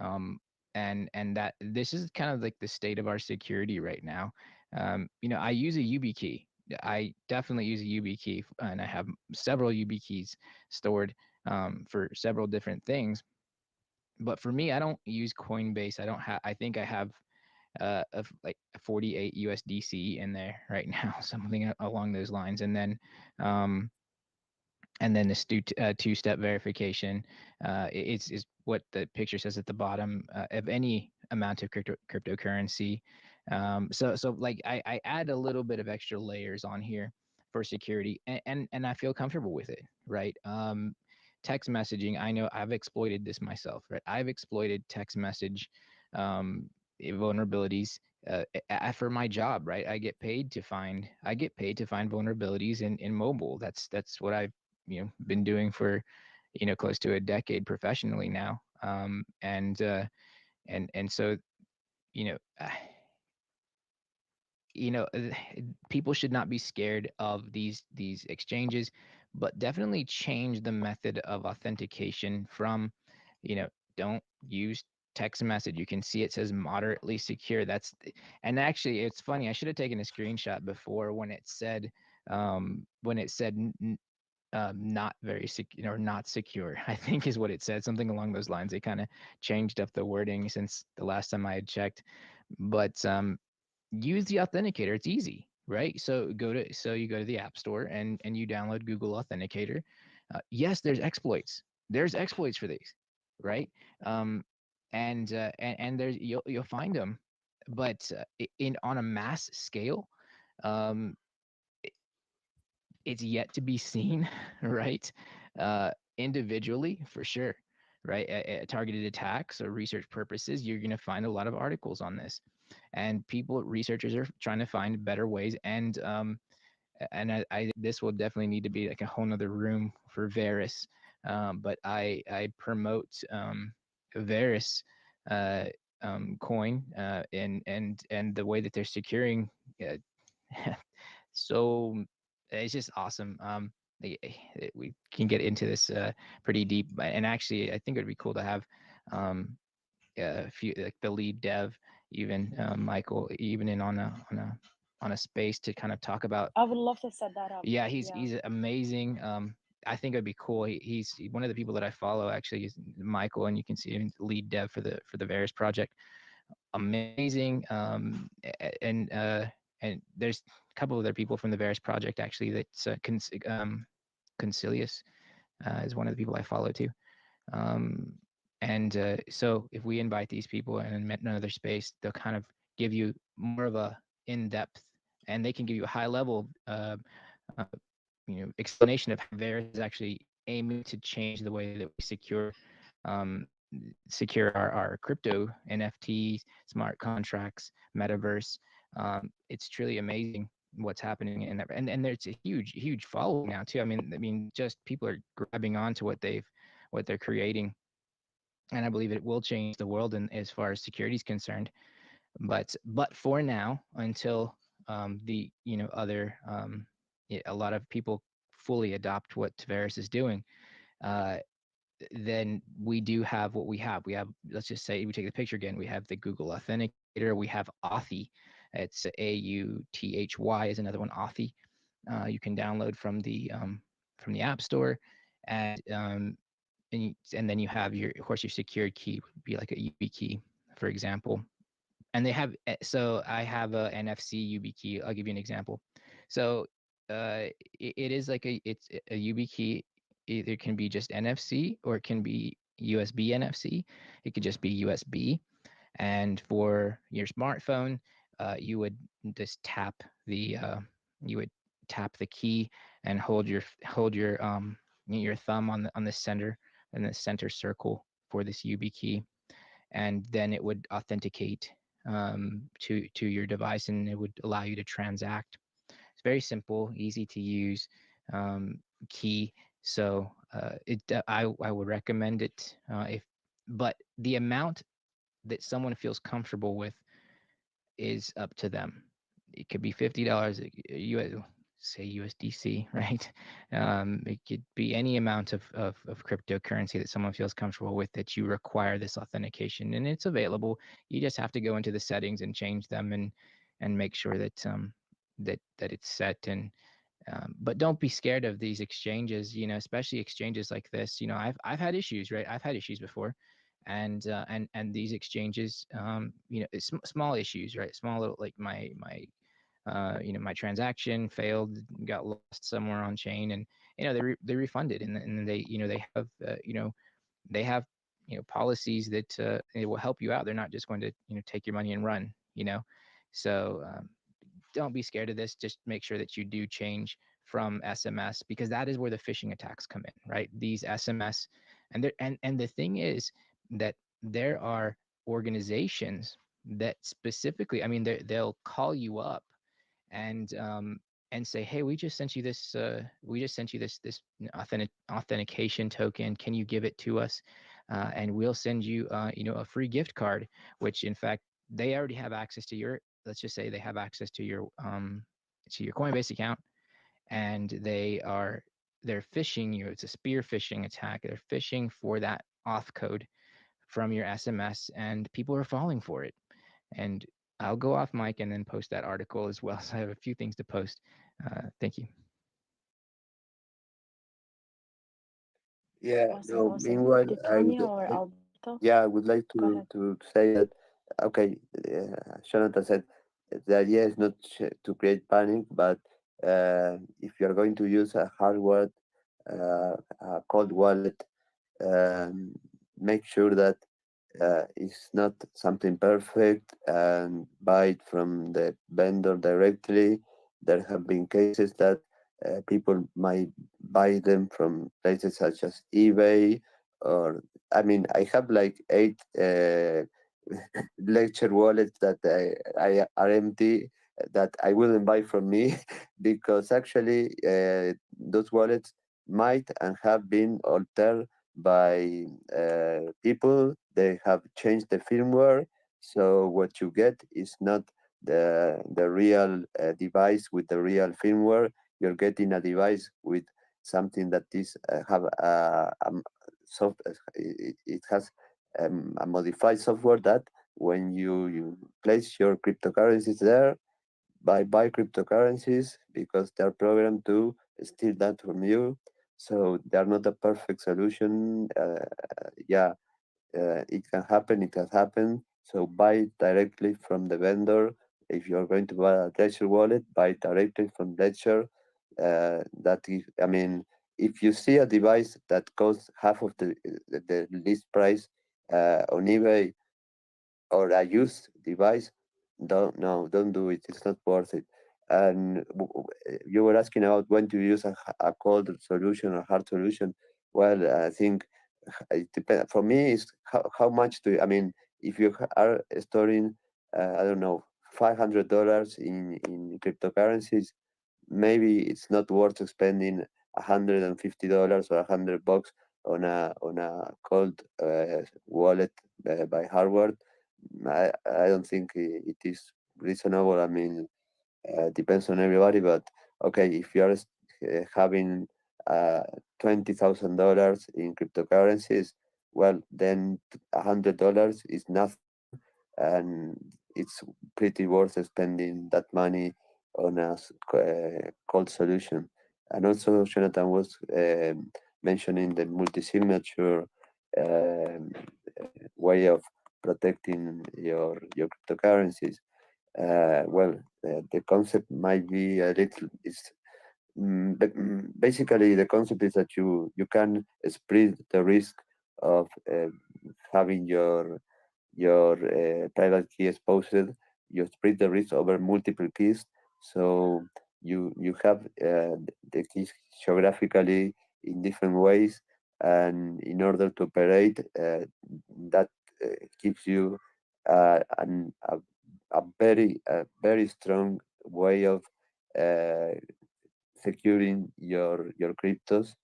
Um, and that this is kind of like the state of our security right now. I use a YubiKey. I definitely use a YubiKey, and I have several YubiKeys stored for several different things. But for me, I don't use Coinbase. I don't have. I think I have of like 48 USDC in there right now, something along those lines. Um, and then the two-step verification is what the picture says at the bottom of any amount of cryptocurrency. So like I add a little bit of extra layers on here for security, and I feel comfortable with it, right? Text messaging, I know I've exploited this myself, right? I've exploited text message um, vulnerabilities for my job, right? I get paid to find vulnerabilities in mobile. That's what I've been doing for close to a decade professionally now. And so you know uh, you know uh, people should not be scared of these exchanges, but definitely change the method of authentication from you know don't use text message. You can see it says moderately secure. And actually, it's funny, I should have taken a screenshot before when it said not very secure or not secure, I think is what it said, something along those lines. They kind of changed up the wording since the last time I had checked. But use the authenticator. It's easy, right? So you go to the App Store and you download Google Authenticator. Yes, there's exploits for these, right? um and there's you'll find them, but in on a mass scale, um it's yet to be seen, right? Individually, for sure. right? Targeted attacks or research purposes, you're going to find a lot of articles on this, and researchers are trying to find better ways. And this will definitely need to be like a whole nother room for Varus. But I promote Varus uh, coin, and the way that they're securing. Uh, so it's just awesome. We can get into this pretty deep, and actually, I think it would be cool to have um, a few, like the lead dev, even Michael, even in on a space to kind of talk about. I would love to set that up. Yeah, Yeah. he's amazing. I think it'd be cool. He's one of the people that I follow. Actually, is Michael, and you can see him lead dev for the Varus project. Amazing. And there's a couple other people from the Varus project actually. That's Concilius is one of the people I follow too. Um, and so if we invite these people and met another space, they'll kind of give you more of a in-depth, and they can give you a high level uh, explanation of how Varus is actually aiming to change the way that we um, secure our crypto NFTs, smart contracts, metaverse. It's truly amazing what's happening in that, and there's a huge following now too. I mean, just people are grabbing onto what they're creating, and I believe it will change the world in as far as security is concerned. But for now, until the other a lot of people fully adopt what Tavares is doing, uh, then we do have what we have. We have, let's just say, we take the picture again. We have the Google Authenticator. We have Authy. It's Authy is another one. Authy. You can download from the App Store, and then you have your, of course, your secured key would be like a UB key, for example. And they have, so I have a NFC UB key. I'll give you an example. So it is like it's a UB key. Either can be just NFC or it can be USB NFC. It could just be USB. And for your smartphone, you would just you would tap the key and hold your thumb on the center, in the center circle for this UB key, and then it would authenticate to your device, and it would allow you to transact. It's very simple, easy to use key. So I would recommend it if, but the amount that someone feels comfortable with is up to them. It could be $50, US, say USDC, right? It could be any amount of cryptocurrency that someone feels comfortable with that you require this authentication, and it's available. You just have to go into the settings and change them, and make sure that that it's set. And but don't be scared of these exchanges, especially exchanges like this. I've had issues, right? I've had issues before, and these exchanges, it's small issues, right? Small little, like my transaction failed, got lost somewhere on chain, and they refunded, and they have they have policies that it will help you out. They're not just going to take your money and run. So don't be scared of this. Just make sure that you do change from SMS, because that is where the phishing attacks come in, right? These SMS, and the thing is that there are organizations that specifically, they'll call you up and say, hey, we just sent you this authentication token. Can you give it to us? And we'll send you a free gift card, which in fact they already have access to your, let's just say they have access to your Coinbase account, and they're phishing you. It's a spear phishing attack. They're phishing for that auth code from your SMS, and people are falling for it. And I'll go off mic and then post that article as well. So I have a few things to post. Thank you. Yeah. Awesome, No. awesome. Meanwhile, Did I would. Tanya or Alberto? Yeah, I would like Go ahead. to say that. Okay, Jonathan said the idea is not to create panic, but if you are going to use a hardware, a cold wallet, um, make sure that it's not something perfect and buy it from the vendor directly. There have been cases that people might buy them from places such as eBay or I mean, I have like eight lecture wallets that I are empty that I wouldn't buy from me because actually those wallets might and have been altered by people. They have changed the firmware, so what you get is not the real device with the real firmware. You're getting a device with something that is have soft. It has a modified software that when you place your cryptocurrencies there, buy cryptocurrencies because they're programmed to steal that from you. So they're not a perfect solution. Yeah, it can happen. It has happened. So buy directly from the vendor. If you're going to buy a Ledger wallet, buy directly from Ledger. That is, I mean, if you see a device that costs half of the list price on eBay or a used device, don't do it. It's not worth it. And you were asking about when to use a cold solution or hard solution. Well, I think it depends. For me, is how much do you, I mean, if you are storing, I don't know, $500 in cryptocurrencies, maybe it's not worth spending $150 or $100 on a cold wallet by hardware. I don't think it is reasonable. I mean, depends on everybody, but okay, if you are having uh, $20,000 in cryptocurrencies, well, then $100 is nothing, and it's pretty worth spending that money on a cold solution. And also, Jonathan was mentioning the multi-signature um, way of protecting your cryptocurrencies. Well, the concept might be a little. Basically, the concept is that you can spread the risk of having your private key exposed. You spread the risk over multiple keys, so you have the keys geographically in different ways, and in order to operate, that gives you a very strong way of uh, securing your cryptos.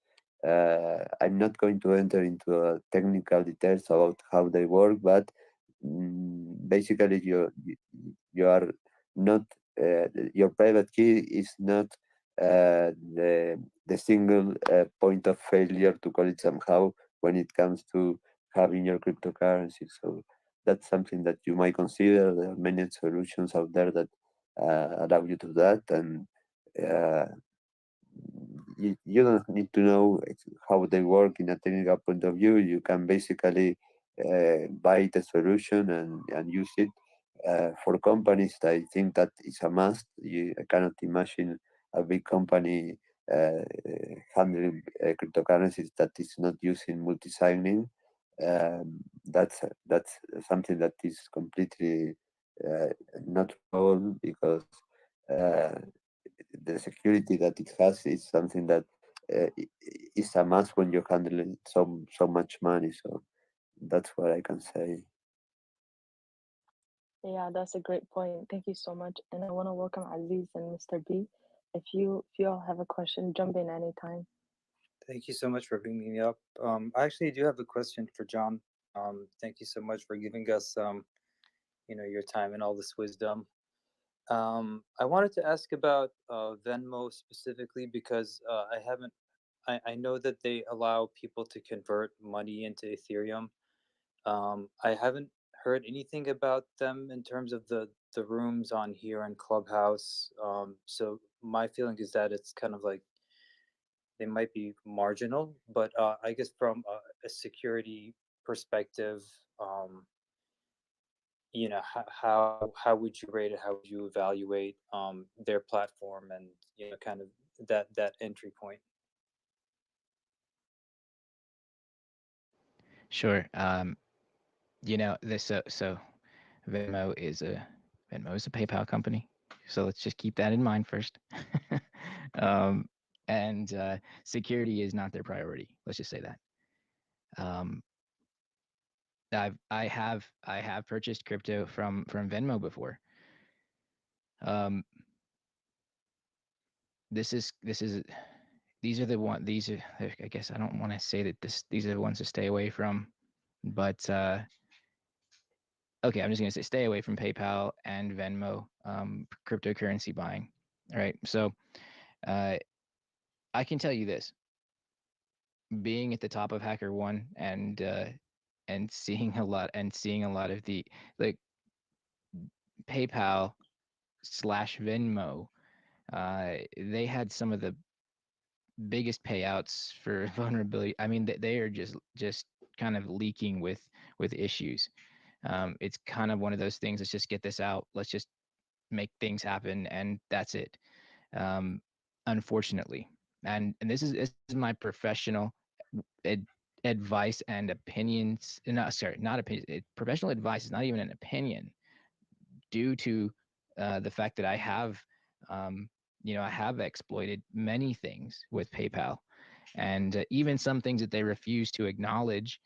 I'm not going to enter into technical details about how they work, but basically you are not your private key is not the single point of failure, to call it somehow, when it comes to having your cryptocurrency. So that's something that you might consider. There are many solutions out there that allow you to do that, and uh, you don't need to know how they work in a technical point of view. You can basically buy the solution and use it. For companies, I think that is a must. I cannot imagine a big company handling cryptocurrencies that is not using multi-signing. That's something that is completely uh, not probable because uh, the security that it has is something that is a must when you're handling so much money. So that's what I can say. Yeah, that's a great point. Thank you so much. And I want to welcome Aziz and Mr. B. If you all have a question, jump in anytime. Thank you so much for bringing me up. I actually do have a question for John. Thank you so much for giving us, your time and all this wisdom. I wanted to ask about Venmo specifically because I haven't. I know that they allow people to convert money into Ethereum. I haven't heard anything about them in terms of the rooms on here on Clubhouse. So my feeling is that it's kind of like they might be marginal, but I guess from a security perspective, um, how would you rate it? How would you evaluate their platform and kind of that entry point? Sure. This so Venmo is a Venmo is a PayPal company. So let's just keep that in mind first. um, and security is not their priority. Let's just say that. Um, I have purchased crypto from Venmo before. Um, this is these are the one these are I guess I don't want to say that these are the ones to stay away from, but okay, I'm just gonna say stay away from PayPal and Venmo cryptocurrency buying. All right, so uh, I can tell you this: being at the top of HackerOne and seeing a lot of the like PayPal slash Venmo, they had some of the biggest payouts for vulnerability. I mean, they are just kind of leaking with issues. It's kind of one of those things. Let's just get this out. Let's just make things happen, and that's it. Um, Unfortunately, and this is my professional ad, advice and opinions. No, sorry, not opinion. Professional advice is not even an opinion due to the fact that I have, I have exploited many things with PayPal, and even some things that they refuse to acknowledge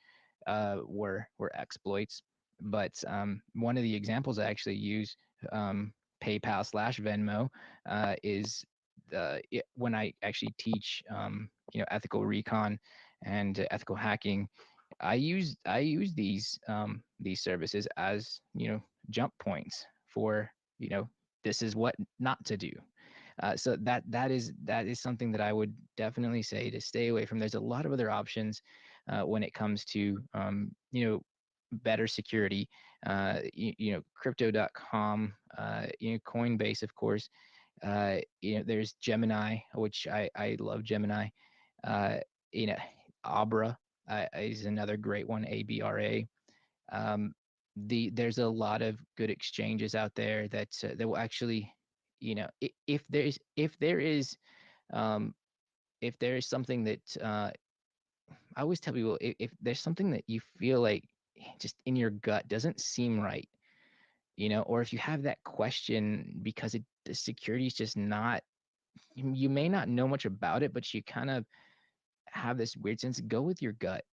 were exploits. But one of the examples I actually use, PayPal slash Venmo, is when I actually teach, ethical recon and ethical hacking. I use these services as jump points for this is what not to do. So that is something that I would definitely say to stay away from. There's a lot of other options when it comes to better security. Crypto.com, Coinbase, of course. There's Gemini, which I love Gemini. Uh, you know, Abra is another great one. ABRA. Um, there's a lot of good exchanges out there that will actually, um, if there is something that I always tell people, if there's something that you feel like just in your gut doesn't seem right, or if you have that question because the security is just not, you may not know much about it, but you kind of have this weird sense, go with your gut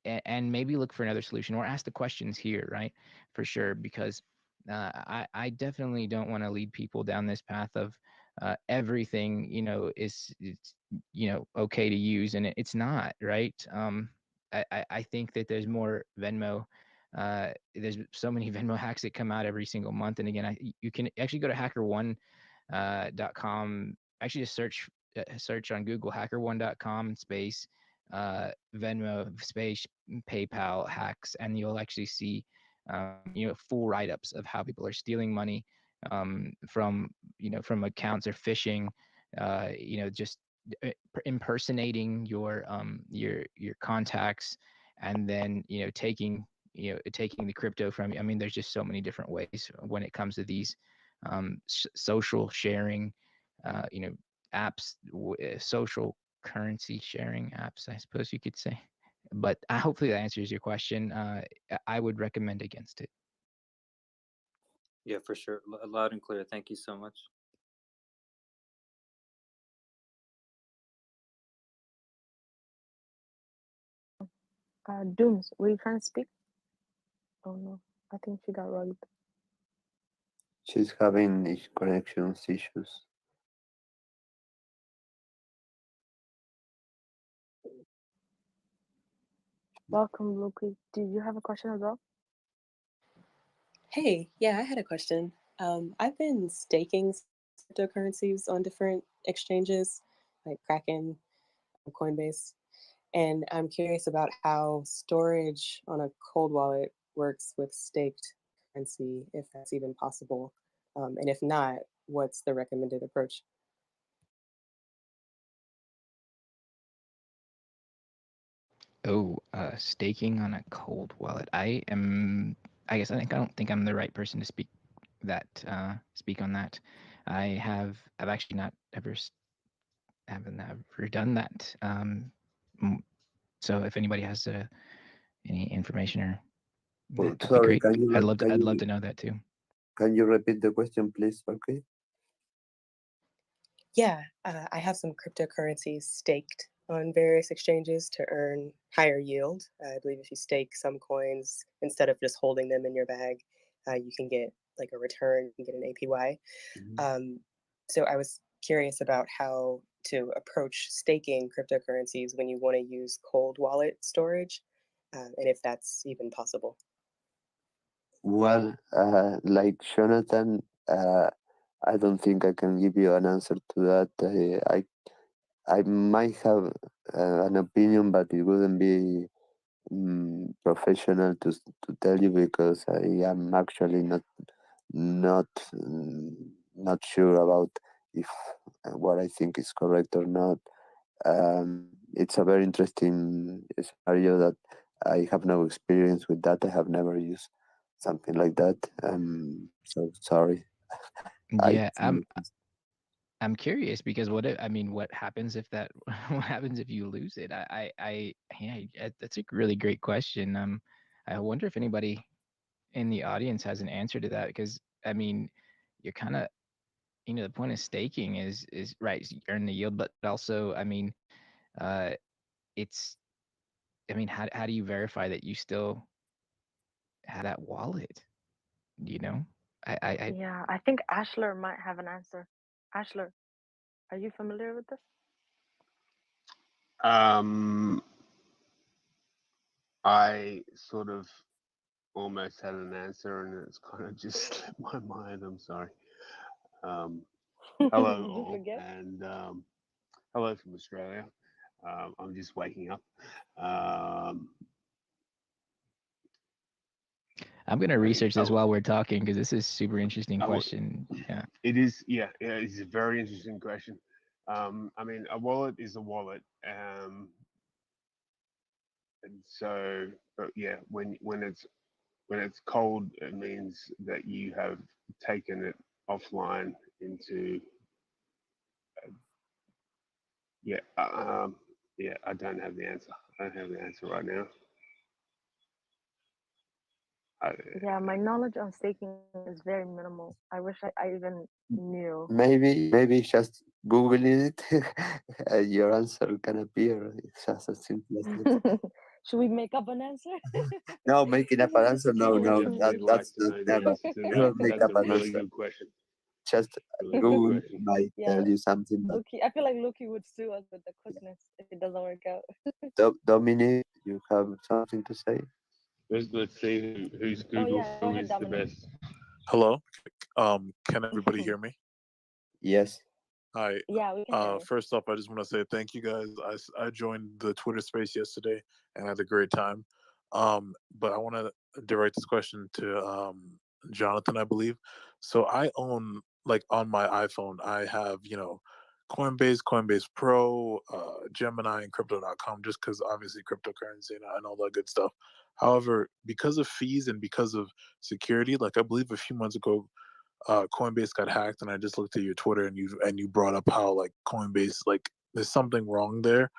and maybe look for another solution or ask the questions here, right? For sure, because I definitely don't want to lead people down this path of everything, is it's, okay to use, and it's not, right? I think that there's more Venmo. There's so many Venmo hacks that come out every single month, and again, you can actually go to HackerOne.com. Actually, just search on Google HackerOne.com space Venmo space PayPal hacks, and you'll actually see full write-ups of how people are stealing money from accounts or phishing, just impersonating your contacts, and then taking the crypto from you. I mean, there's just so many different ways when it comes to these social sharing, apps, social currency sharing apps, I suppose you could say. But hopefully that answers your question. I would recommend against it. Yeah, for sure. Loud and clear. Thank you so much. Dooms, were you trying to speak? Oh no, I think she got rugged. She's having connection issues. Welcome, Luke. Did you have a question as well? Hey, yeah, I had a question. I've been staking some cryptocurrencies on different exchanges like Kraken, Coinbase, and I'm curious about how storage on a cold wallet works with staked currency, if that's even possible. And if not, what's the recommended approach? Oh, staking on a cold wallet. I guess I don't think I'm the right person to speak on that. I've actually not ever haven't ever done that. m- so if anybody has any information, or Well, that'd be sorry, great. I'd love to know that too. can you repeat the question, please? Okay. Yeah, I have some cryptocurrencies staked on various exchanges to earn higher yield. I believe if you stake some coins instead of just holding them in your bag, you can get like a return, you can get an APY. Um, so I was curious about how to approach staking cryptocurrencies when you want to use cold wallet storage, and if that's even possible. Well, like Jonathan, I don't think I can give you an answer to that. I might have an opinion, but it wouldn't be professional to tell you because I am actually not not sure about if what I think is correct or not. It's a very interesting scenario that I have no experience with that. I have never used something like that. So sorry. I Yeah, I'm curious because I mean, what happens if that? What happens if you lose it? Yeah, that's a really great question. I wonder if anybody in the audience has an answer to that because I mean, you're kind of, the point of staking is right, is you earn the yield, but also, I mean, uh, it's, I mean, how do you verify that you still have that wallet? You know, I Yeah, I think Ashler might have an answer. Ashler, are you familiar with this? Um, I sort of almost had an answer and it's kind of just slipped my mind. I'm sorry. Um, hello Did you all, forget? and hello from Australia. I'm just waking up. Um, I'm gonna research I, this while we're talking because this is super interesting I, question. Yeah. it is, yeah, it's a very interesting question. I mean, a wallet is a wallet, and so, but yeah, when it's cold, it means that you have taken it offline into, yeah, yeah. I don't have the answer. I don't have the answer right now. I, Yeah, my knowledge on staking is very minimal. I wish I even knew. maybe just googling it, your answer can appear. It's just as simple as that. Should we make up an answer? No, making up This an is answer. I No, would no, definitely like that's to not know the never. answer to Never that. make That's up a an really answer. good question. Just Really good Google question. might Yeah, tell you something. But Luki. I feel like Luki would sue us with the quickness if it doesn't work out. Dominic, you have something to say? Let's see whose Oh Google yeah, go Phone ahead, is the Dominic. best. Hello. Can everybody hear me? Yes. Hi. Yeah, we can hear you. First off, I just want to say thank you guys. I joined the Twitter space yesterday and had a great time. But I want to direct this question to Jonathan, I believe. So I own, like, on my iPhone, I have, Coinbase, Coinbase Pro, Gemini, and Crypto.com, just because obviously cryptocurrency and all that good stuff. However, because of fees and because of security, like I believe a few months ago, Coinbase got hacked, and I just looked at your Twitter, and you brought up how, like, Coinbase, like, there's something wrong there.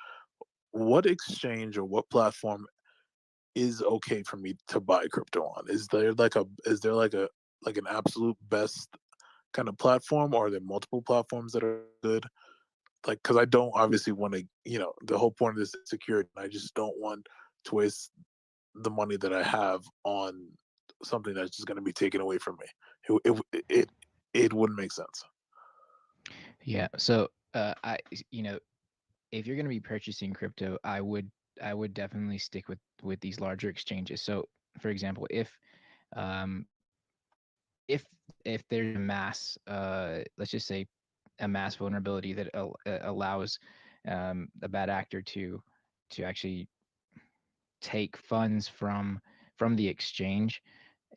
What exchange or what platform is okay for me to buy crypto on? Is there like an absolute best kind of platform, or are there multiple platforms that are good? Like, because I don't obviously want to, the whole point of this is security, and I just don't want to waste the money that I have on something that's just going to be taken away from me. It wouldn't make sense. Yeah. So, if you're going to be purchasing crypto, I would definitely stick with these larger exchanges. So, for example, um, if there's a mass, let's just say, a mass vulnerability that allows a bad actor to actually take funds from the exchange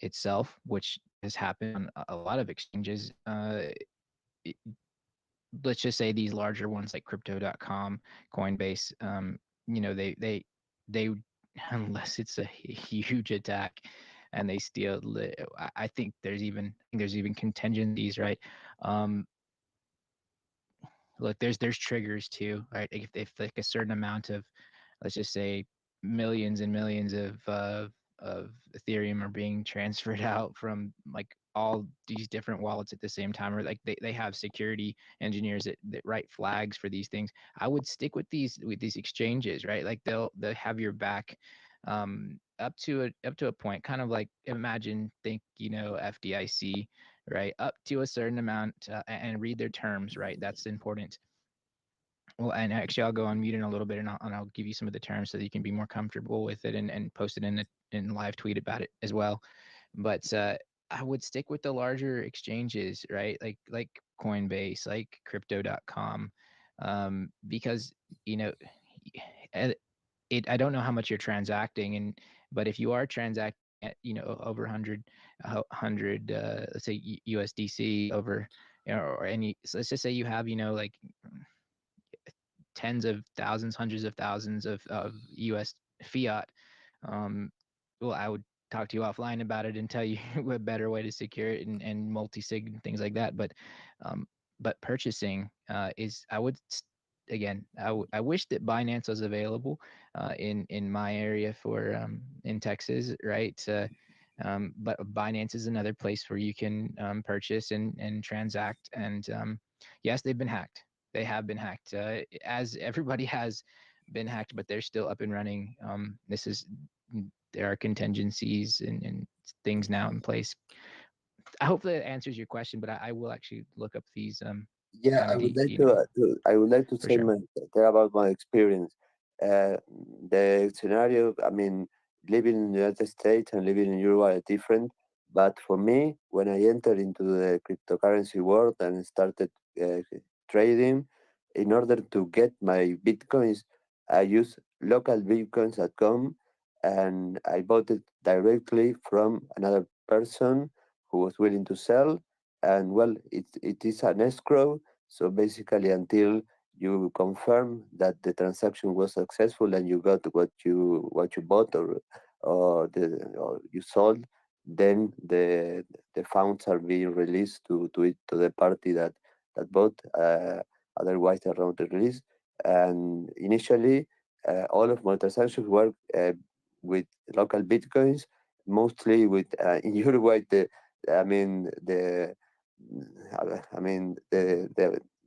itself, which has happened on a lot of exchanges. It- let's just say these larger ones like crypto.com, Coinbase, they unless it's a huge attack and they steal, I think there's even contingencies, right? Um, look, there's triggers too, right? If like a certain amount of, let's just say, millions and millions of Ethereum are being transferred out from, like, all these different wallets at the same time, or like they have security engineers that write flags for these things. I would stick with these exchanges, right? Like they'll have your back up to a point, kind of like imagine, think, FDIC, right? Up to a certain amount, and read their terms, right? That's important. Well, and actually, I'll go on mute in a little bit, and I'll give you some of the terms so that you can be more comfortable with it, and post it in live tweet about it as well. But I would stick with the larger exchanges, right? Like Coinbase, like Crypto.com, because you know, uh, I don't know how much you're transacting, but if you are transacting at over 100, let's say USDC over, or any, so let's just say you have like tens of thousands, hundreds of thousands of US fiat, um, well, I would talk to you offline about it and tell you a better way to secure it, and multi-sig and things like that. Um, but purchasing is, again, I wish that Binance was available in my area for in Texas, right? But Binance is another place where you can purchase and transact. And yes, they've been hacked. They have been hacked, as everybody has been hacked, but they're still up and running. There are contingencies and things now in place. I hope that answers your question, but I will actually look up these Yeah, I would like I would like to for say sure. tell about my experience. Uh, the scenario, I mean, living in the United States and living in Europe are different. But for me, when I entered into the cryptocurrency world and started uh, trading, in order to get my bitcoins, I use localbitcoins.com, and I bought it directly from another person who was willing to sell. And well, it is an escrow, so basically, until you confirm that the transaction was successful and you got what you bought, or you sold, then the funds are being released to the party that bought. Otherwise, they're not released. And initially, all of my transactions were with local bitcoins, mostly with in Uruguay. I mean the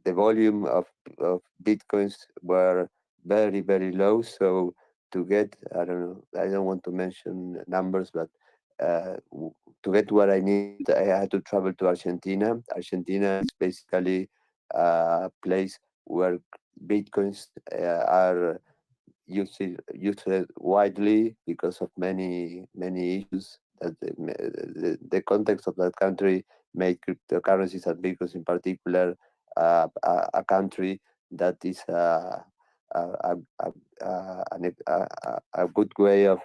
the volume of bitcoins were very, very low. So to get, I don't know, I don't want to mention numbers, but to get what I needed, I had to travel to Argentina. Argentina is basically a place where bitcoins are used widely because of many issues that the context of that country made cryptocurrencies and bitcoins in particular a country that is a, a, a, a good way of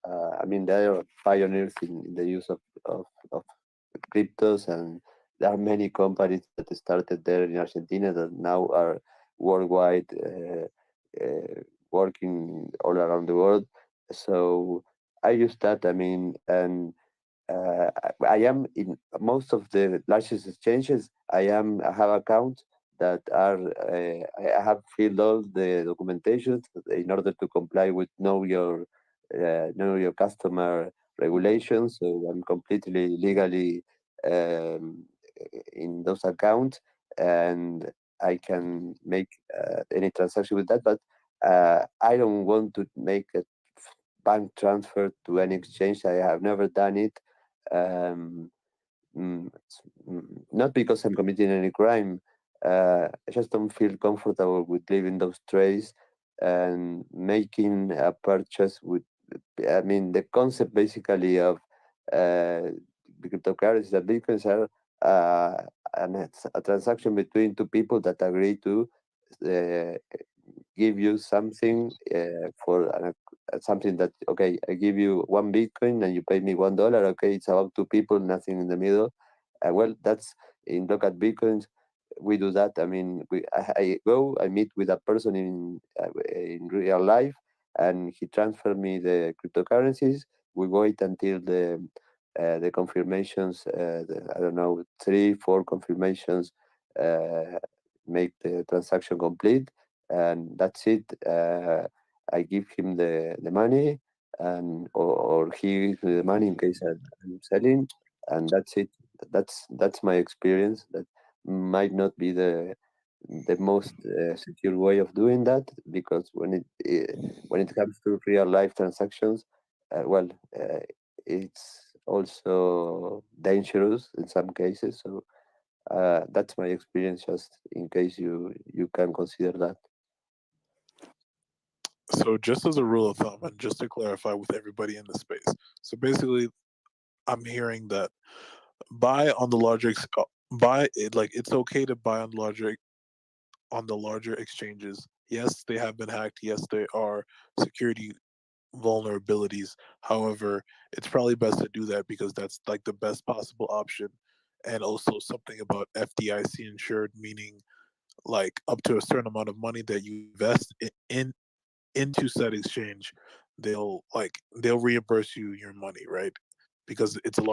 I mean, they are pioneers in the use of cryptos, and there are many companies that started there in Argentina that now are worldwide, working all around the world. So I use that. I mean, and I am in most of the largest exchanges. I have accounts that are I have filled all the documentation in order to comply with know your customer regulations. So I'm completely legally um, in those accounts, and I can make any transaction with that. But I don't want to make a bank transfer to any exchange. I have never done it. Um, Not because I'm committing any crime. I just don't feel comfortable with leaving those trays and making a purchase with. I mean, the concept basically of uh, cryptocurrencies that bitcoins are a transaction between two people that agree to uh, give you something for something that, okay, I give you one bitcoin and you pay me $1. Okay, it's about two people, nothing in the middle. Well, that's in local bitcoins. We do that. I mean, I meet with a person in real life, and he transfer me the cryptocurrencies. We wait until the confirmations. I don't know, 3 4 confirmations uh, make the transaction complete, and that's it. I give him the money, and or he gives me the money in case I'm selling, and that's it. That's my experience. That might not be the most secure way of doing that, because when it comes to real life transactions, well, it's also dangerous in some cases. So that's my experience, just in case you can consider that. So just as a rule of thumb, and just to clarify with everybody in the space, so basically, I'm hearing that buy on the larger buy it, like it's okay to buy on the larger exchanges. Yes, they have been hacked. Yes, there are security vulnerabilities. However, it's probably best to do that because that's like the best possible option. And also something about FDIC insured, meaning like up to a certain amount of money that you invest into said exchange, they'll reimburse you your money, right? Because it's a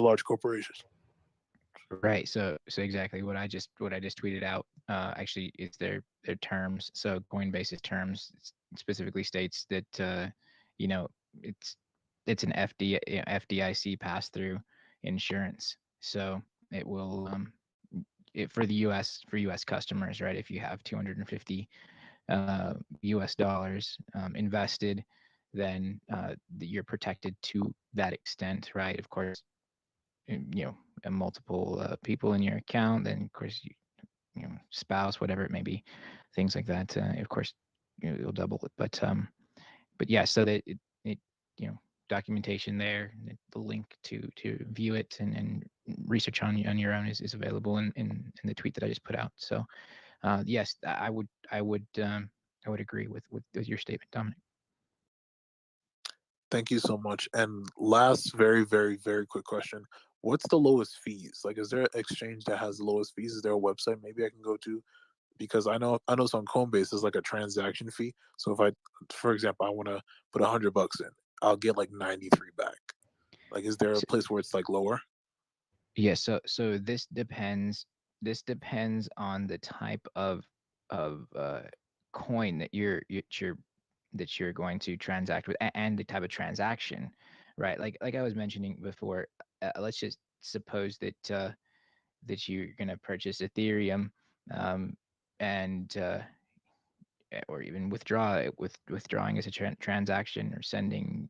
large corporation. Right. So exactly what I just tweeted out. Actually, it's their terms. So Coinbase's terms specifically states that you know it's it's an FDIC pass through insurance. So it will for the U.S. customers, right? If you have 250 U.S. dollars invested, then you're protected to that extent, right? Of course, multiple people in your account, then of course spouse, whatever it may be, things like that. Of course, you'll double it, but yeah, so that it you know documentation there, the link to view it and research on your own is available in the tweet that I just put out. So yes, I would agree with your statement, Dominic. Thank you so much. And last, very, very, very quick question. What's the lowest fees? Like, is there an exchange that has the lowest fees? Is there a website maybe I can go to? Because I know some Coinbase is like a transaction fee. So if I, for example, I want to put $100 in, I'll get like 93 back. Like, is there a So, place where it's like lower? yeah, so this depends on the type of coin that you're going to transact with, and the type of transaction, right? Like I was mentioning before, let's just suppose that you're going to purchase Ethereum, um, and or even withdrawing as a transaction, or sending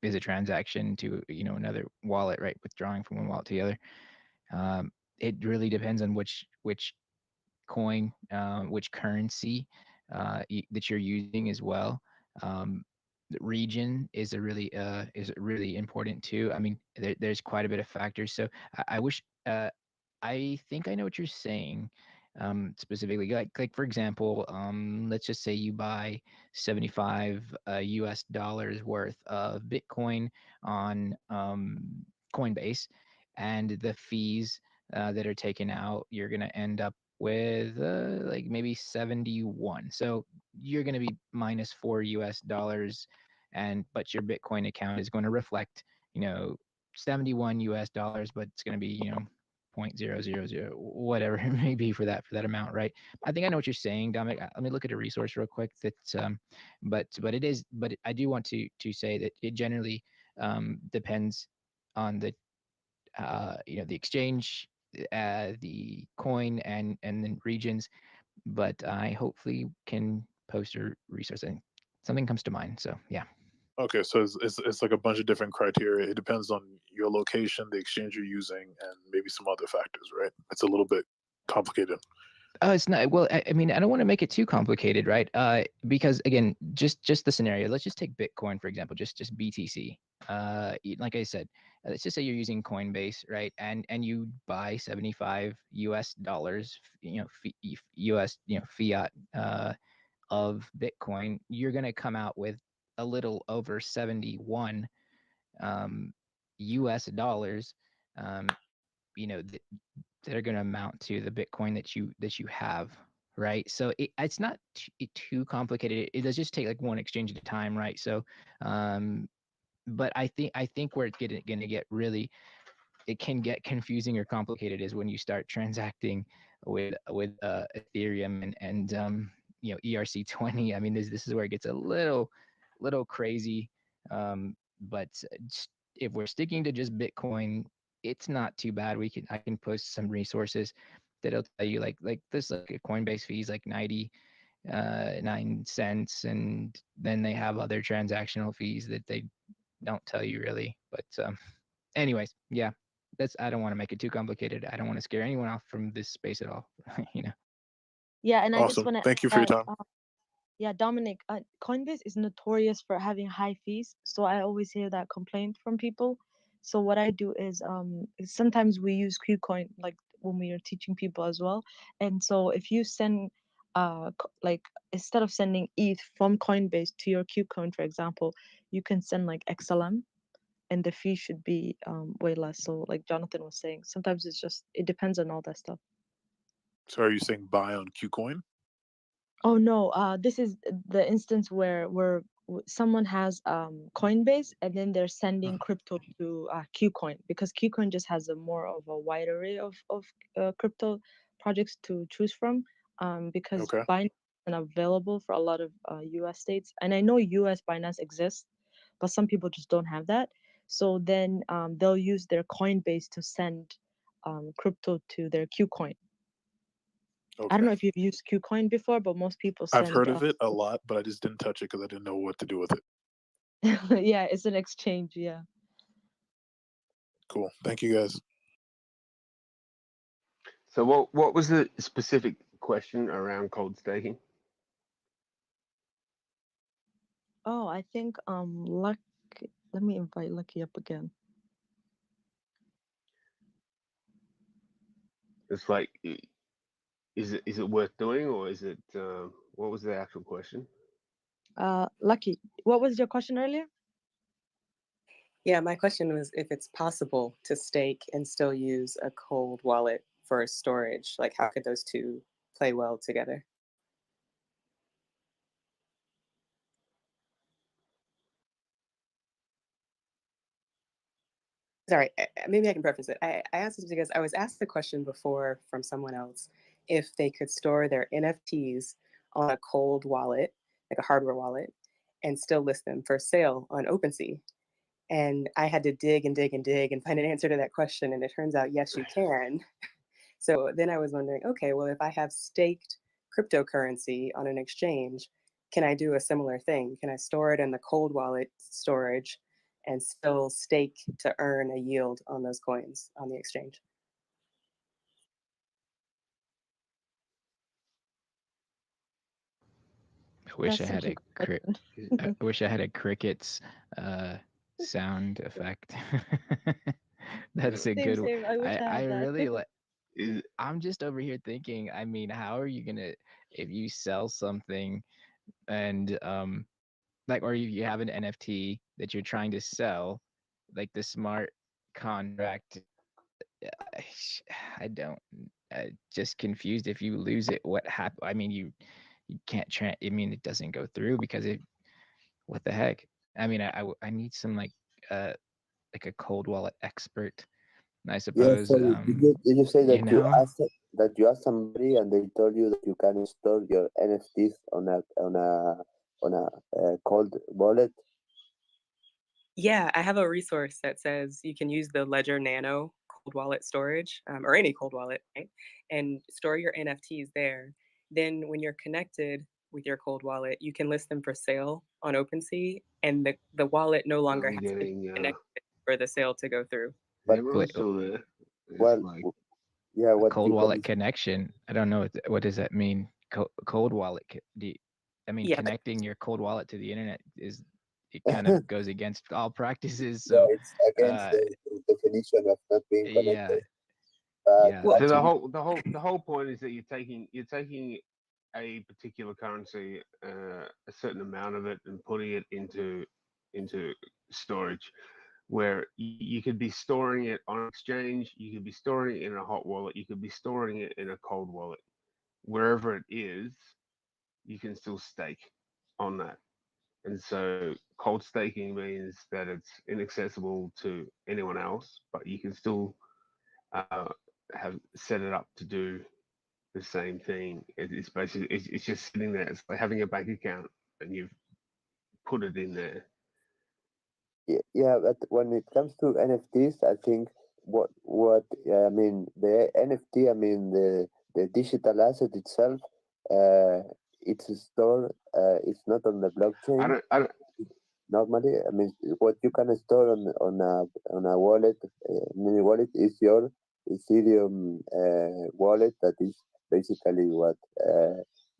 is a transaction to another wallet, right? Withdrawing from one wallet to the other. It really depends on which coin, which currency that you're using as well. Um, the region is really important too. I mean, there's quite a bit of factors. So I wish I think I know what you're saying. Specifically, like for example, let's just say you buy 75 US dollars worth of Bitcoin on Coinbase, and the fees that are taken out, you're gonna end up with like maybe 71. So you're gonna be minus $4 US, and but your Bitcoin account is going to reflect, you know, 71 US dollars, but it's going to be, 0.000 whatever it may be for that amount, right? I think I know what you're saying, Dominic. Let me look at a resource real quick. But I do want to say that it generally depends on the exchange, the coin, and then regions. But I hopefully can post a resource and something comes to mind. So yeah. Okay, so it's like a bunch of different criteria. It depends on your location, the exchange you're using, and maybe some other factors, right? It's a little bit complicated. It's not. Well, I mean, I don't want to make it too complicated, right? Because again, just the scenario. Let's just take Bitcoin for example. Just BTC. Like I said, let's just say you're using Coinbase, right? And you buy 75 US dollars, US, fiat of Bitcoin. You're gonna come out with a little over 71 um, US dollars. Um, you know, that are going to amount to the Bitcoin that you have, right? So it's not too complicated. It does just take like one exchange at a time, right? So, um, but I think where it's going to get really, it can get confusing or complicated is when you start transacting with Ethereum and ERC20. I mean, this is where it gets a little crazy. But if we're sticking to just Bitcoin, it's not too bad. I can post some resources that'll tell you like this, like a Coinbase fees like 99 cents, and then they have other transactional fees that they don't tell you really. But anyways, yeah, that's, I don't want to make it too complicated. I don't want to scare anyone off from this space at all. you know. Yeah, and I just Awesome. want to Thank you for your add, time. yeah, Dominic, Coinbase is notorious for having high fees. So I always hear that complaint from people. So what I do is sometimes we use KuCoin like when we are teaching people as well. And so if you send like instead of sending ETH from Coinbase to your KuCoin, for example, you can send like XLM, and the fee should be way less. So like Jonathan was saying, sometimes it depends on all that stuff. So are you saying buy on KuCoin? Oh no, this is the instance where someone has Coinbase and then they're sending crypto to KuCoin, because KuCoin just has a more of a wide array of crypto projects to choose from, because Okay. Binance isn't available for a lot of US states, and I know US Binance exists, but some people just don't have that. So then they'll use their Coinbase to send crypto to their KuCoin. I don't Okay. know if you've used KuCoin before, but most people I've send. heard of it a lot, but I just didn't touch it because I didn't know what to do with it. Yeah, it's an exchange. Yeah. Cool. Thank you guys. So what was the specific question around cold staking? Oh, I think Luck. Let me invite Lucky up again. It's like, is it worth doing, or is it what was the actual question? Lucky, what was your question earlier? Yeah, my question was if it's possible to stake and still use a cold wallet for storage. Like, how could those two play well together? Sorry, maybe I can preface it. I asked this because I was asked the question before from someone else if they could store their NFTs on a cold wallet, like a hardware wallet, and still list them for sale on OpenSea. And I had to dig and dig and dig and find an answer to that question. And it turns out, yes, you can. So then I was wondering, okay, well, if I have staked cryptocurrency on an exchange, can I do a similar thing? Can I store it in the cold wallet storage and still stake to earn a yield on those coins on the exchange? I wish That's I had such a a good question. I wish I had a crickets sound effect. That's a Same, good one. same. I wish I I had that. really like. I'm just over here thinking. I mean, how are you gonna, if you sell something and like, or you have an NFT that you're trying to sell, like the smart contract. I, I don't. Just confused. If you lose it, what happen? I mean, you can't. I mean, it doesn't go through because it. What the heck? I mean, I need some uh like a cold wallet expert. I Yeah, suppose. sorry. Did you say You that you know. asked somebody and they told you that you can store your NFTs on a cold wallet? Yeah, I have a resource that says you can use the Ledger Nano cold wallet storage, or any cold wallet, right? And store your NFTs there. Then when you're connected with your cold wallet, you can list them for sale on OpenSea, and the wallet no longer I'm has to be getting connected for the sale to go through. But everyone's Wait, still there. It's well, like, yeah, a what cold you can. wallet connection. I don't know what does that mean. Cold wallet. I mean, Yeah, connecting your cold wallet to the internet is, it kind of goes against all practices. Yeah, So, it's against uh, the definition of not being yeah, connected. But yeah. well, so To the whole point is that you're taking a particular currency, a certain amount of it, and putting it into storage, where you could be storing it on exchange, you could be storing it in a hot wallet, you could be storing it in a cold wallet. Wherever it is, you can still stake on that. And so cold staking means that it's inaccessible to anyone else, but you can still uh, have set it up to do the same thing. It's basically it's just sitting there. It's like having a bank account and you've put it in there. yeah, but when it comes to NFTs, I think what I mean, the NFT, I mean the digital asset itself, uh, it's a store. It's not on the I blockchain don't. I don't. normally. I mean, what you can store on a wallet, mini wallet, is your Ethereum wallet. That is basically what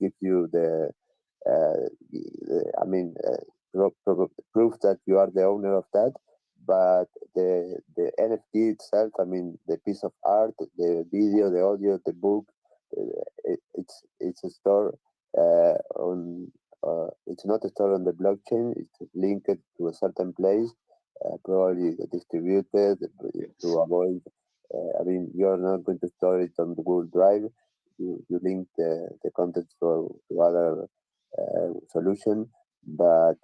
gives you I mean, proof that you are the owner of that. But the NFT itself, I mean, the piece of art, the video, the audio, the book, it's a store on. It's not a store on the blockchain. It's linked to a certain place, probably distributed to Yes. avoid. I mean, you're not going to store it on the Google Drive. You link the content to other solution, but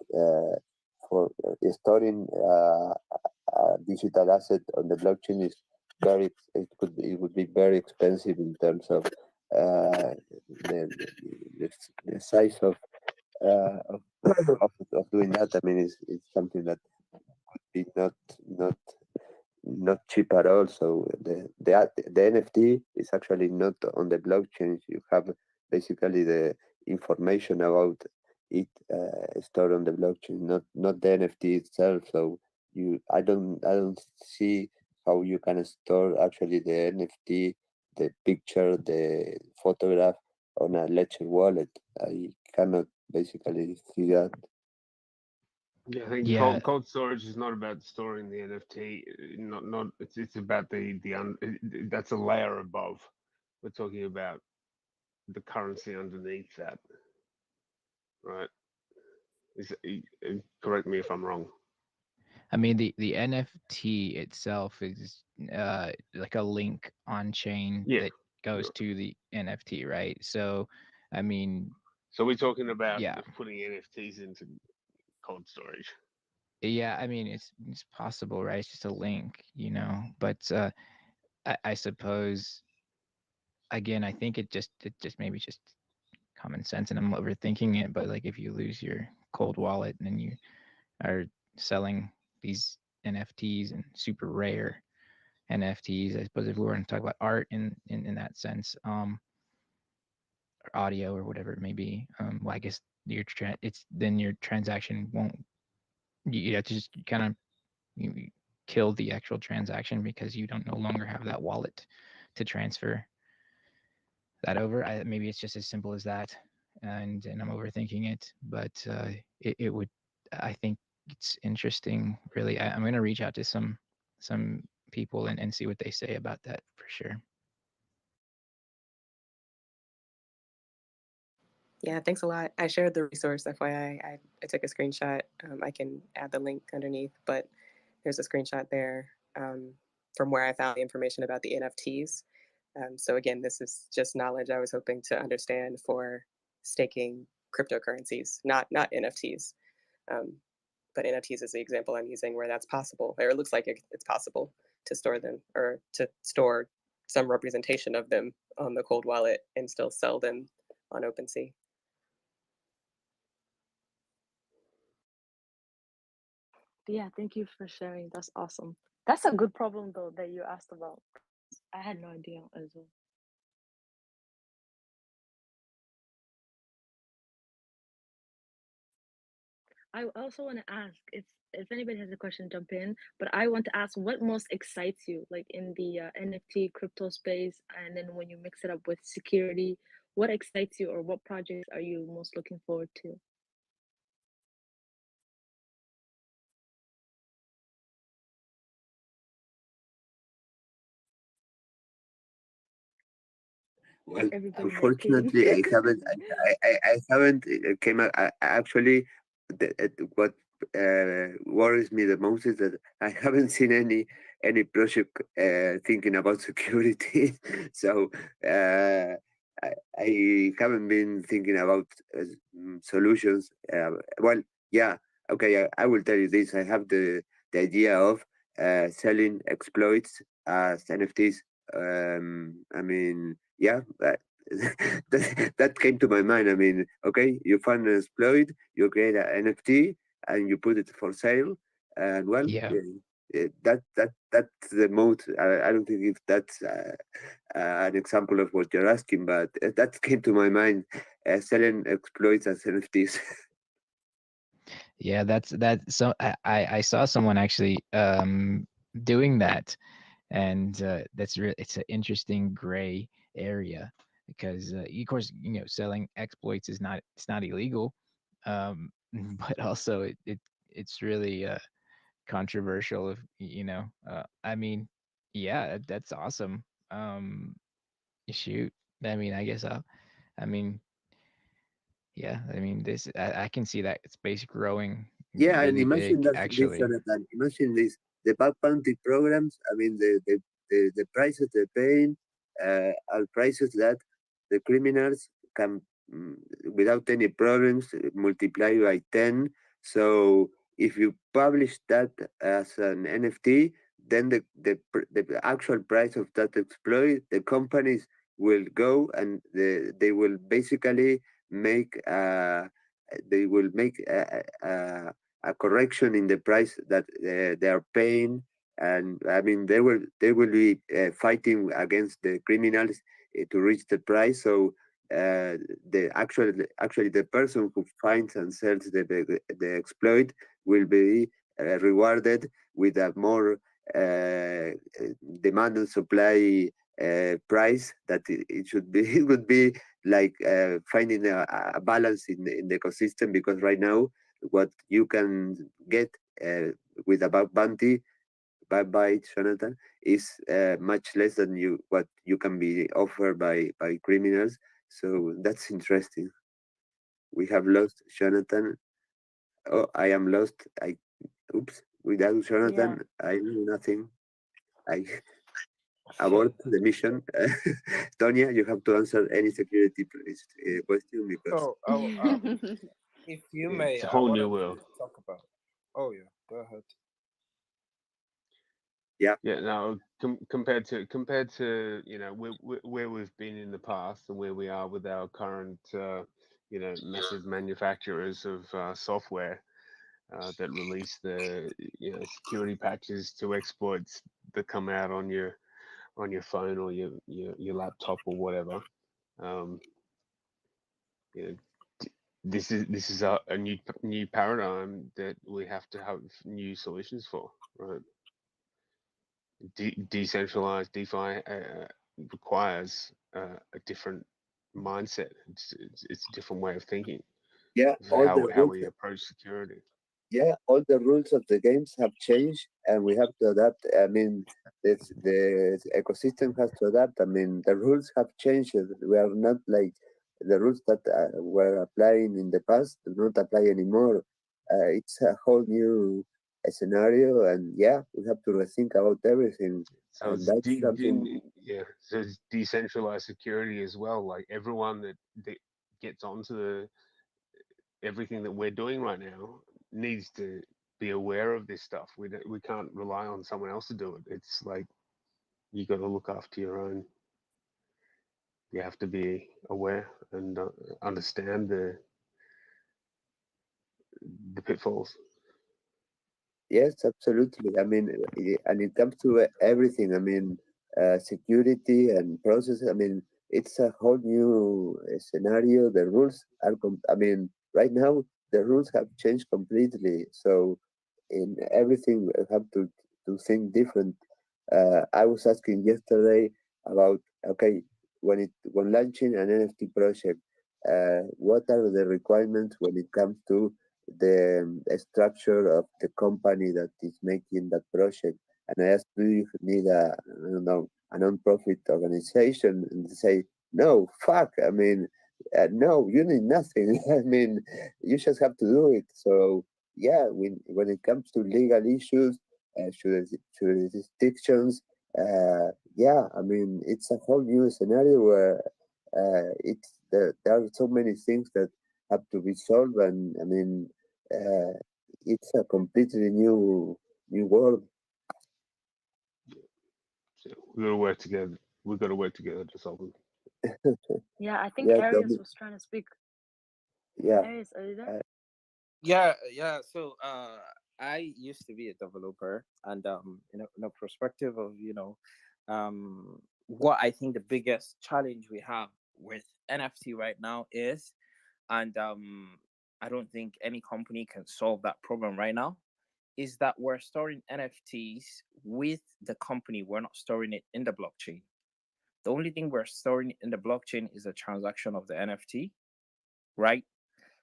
for storing a digital asset on the blockchain is it would be very expensive in terms of the, the size of, of doing that. I mean, it's something that would be not not cheap at all. So the NFT is actually not on the blockchain. You have basically the information about it stored on the blockchain, not the NFT itself. So I don't see how you can store actually the NFT, the picture, the photograph on a ledger wallet. I cannot basically see that. Yeah, I think Yeah, cold storage is not about storing the NFT. Not. It's about that's a layer above. We're talking about the currency underneath that, right? Correct me if I'm wrong. I mean the NFT itself is like a link on chain Yeah. that goes to the NFT, right? So, I mean, So we're talking about yeah, putting NFTs into cold storage. yeah. I mean, it's possible, right? It's just a link, you know. But I suppose again, I think it just maybe just common sense, and I'm overthinking it. But like, if you lose your cold wallet and then you are selling these NFTs and super rare NFTs. I suppose if we were to talk about art in that sense, or audio or whatever it may be, well, I guess it's then your transaction won't. You have to just kind of you kill the actual transaction because you don't no longer have that wallet to transfer that over. Maybe it's just as simple as that, and I'm overthinking it, but it would. I think it's interesting. Really, I'm going to reach out to some people and see what they say about that for sure. Yeah, thanks a lot. I shared the resource, FYI. I took a screenshot. I can add the link underneath, but there's a screenshot there from where I found the information about the NFTs. So again, this is just knowledge I was hoping to understand for staking cryptocurrencies, not NFTs. Um, but NFTs is the example I'm using where that's possible, or it looks like it's possible to store them or to store some representation of them on the cold wallet and still sell them on OpenSea. Yeah, thank you for sharing. That's awesome. That's a good problem though that you asked about. I had no idea as well. I also want to ask if anybody has a question, jump in. But I want to ask, what most excites you, like in the NFT crypto space, and then when you mix it up with security, what excites you, or what projects are you most looking forward to? Well, Everybody meditating. unfortunately, I haven't came. Actually, what worries me the most is that I haven't seen any project thinking about security. So I haven't been thinking about solutions. Well, yeah, okay. I will tell you this. I have the idea of selling exploits as NFTs. I mean, yeah, that came to my mind. I mean, okay, you find an exploit, you create an NFT, and you put it for sale, and well, Yeah, That's the mode. I don't think if that's an example of what you're asking, but that came to my mind. Selling exploits as NFTs. Yeah, that. So I saw someone actually doing that, and it's an interesting gray area because of course selling exploits is not, it's not illegal, um, but also it's really controversial if I mean, yeah, that's awesome. Shoot, I mean, I guess I mean, yeah, I mean, I can see that space growing Yeah, and really imagine big that this, actually. Jonathan. Imagine this: the bug bounty programs. I mean, the prices they're paying are prices that the criminals can, mm, without any problems, multiply by 10. So if you publish that as an NFT, then the actual price of that exploit, the companies will go and they will basically make they will make a correction in the price that they are paying, and I mean they will be fighting against the criminals to reach the price. So the actually the person who finds and sells the exploit will be rewarded with a more uh, demand and supply price that it should be. It would be like finding a balance in the ecosystem, because right now what you can get with a bug bounty by Jonathan is much less than what you can be offered by criminals. So that's interesting. We have lost Jonathan. Oh, I am lost. I oops. Without Yeah. Jonathan, I know nothing. I abort the mission. Tonya, you have to answer any security question because So, if you Yeah, may, it's a I whole wanted new to world. talk about. Oh yeah, go ahead. yeah, Yeah, no, compared to where we've been in the past and where we are with our current massive manufacturers of software that release the security patches to exploits that come out on your phone or your laptop or whatever. Um, you know, this is a new paradigm that we have to have new solutions for, right? Decentralized DeFi requires a different mindset. It's a different way of thinking yeah, for how we approach security. all the rules of the games have changed, and we have to adapt. I mean, the ecosystem has to adapt. I mean, the rules have changed. We are not like the rules that were applying in the past do not apply anymore. It's a whole new scenario, and yeah, we have to rethink about everything. So And it's that's something. so it's decentralized security as well. Like everyone that gets onto everything that we're doing right now needs to be aware of this stuff. We can't rely on someone else to do it. It's like you got to look after your own. You have to be aware and understand the pitfalls. Yes, absolutely. I mean, and it comes to everything. I mean, security and process. I mean, it's a whole new scenario. The rules are. I mean, right now the rules have changed completely. So in everything, we have to think different. I was asking yesterday about, okay, when launching an NFT project, what are the requirements when it comes to the structure of the company that is making that project? And I asked, do you need I don't know, a non-profit organization? And they say, no, fuck. I mean, no, you need nothing. I mean, you just have to do it. So yeah, when it comes to legal issues, jurisdictions, yeah, I mean, it's a whole new scenario where there are so many things that have to be solved, and I mean, uh, it's a completely new world. So we got to work together. We got to work together to solve them. Yeah, I think Yeah, Arias Dominic, was trying to speak. yeah, Arias, are you there? uh, Yeah, yeah. So, I used to be a developer, and in a perspective of what I think the biggest challenge we have with NFT right now is, and I don't think any company can solve that problem right now, is that we're storing NFTs with the company. We're not storing it in the blockchain. The only thing we're storing in the blockchain is the transaction of the NFT, right?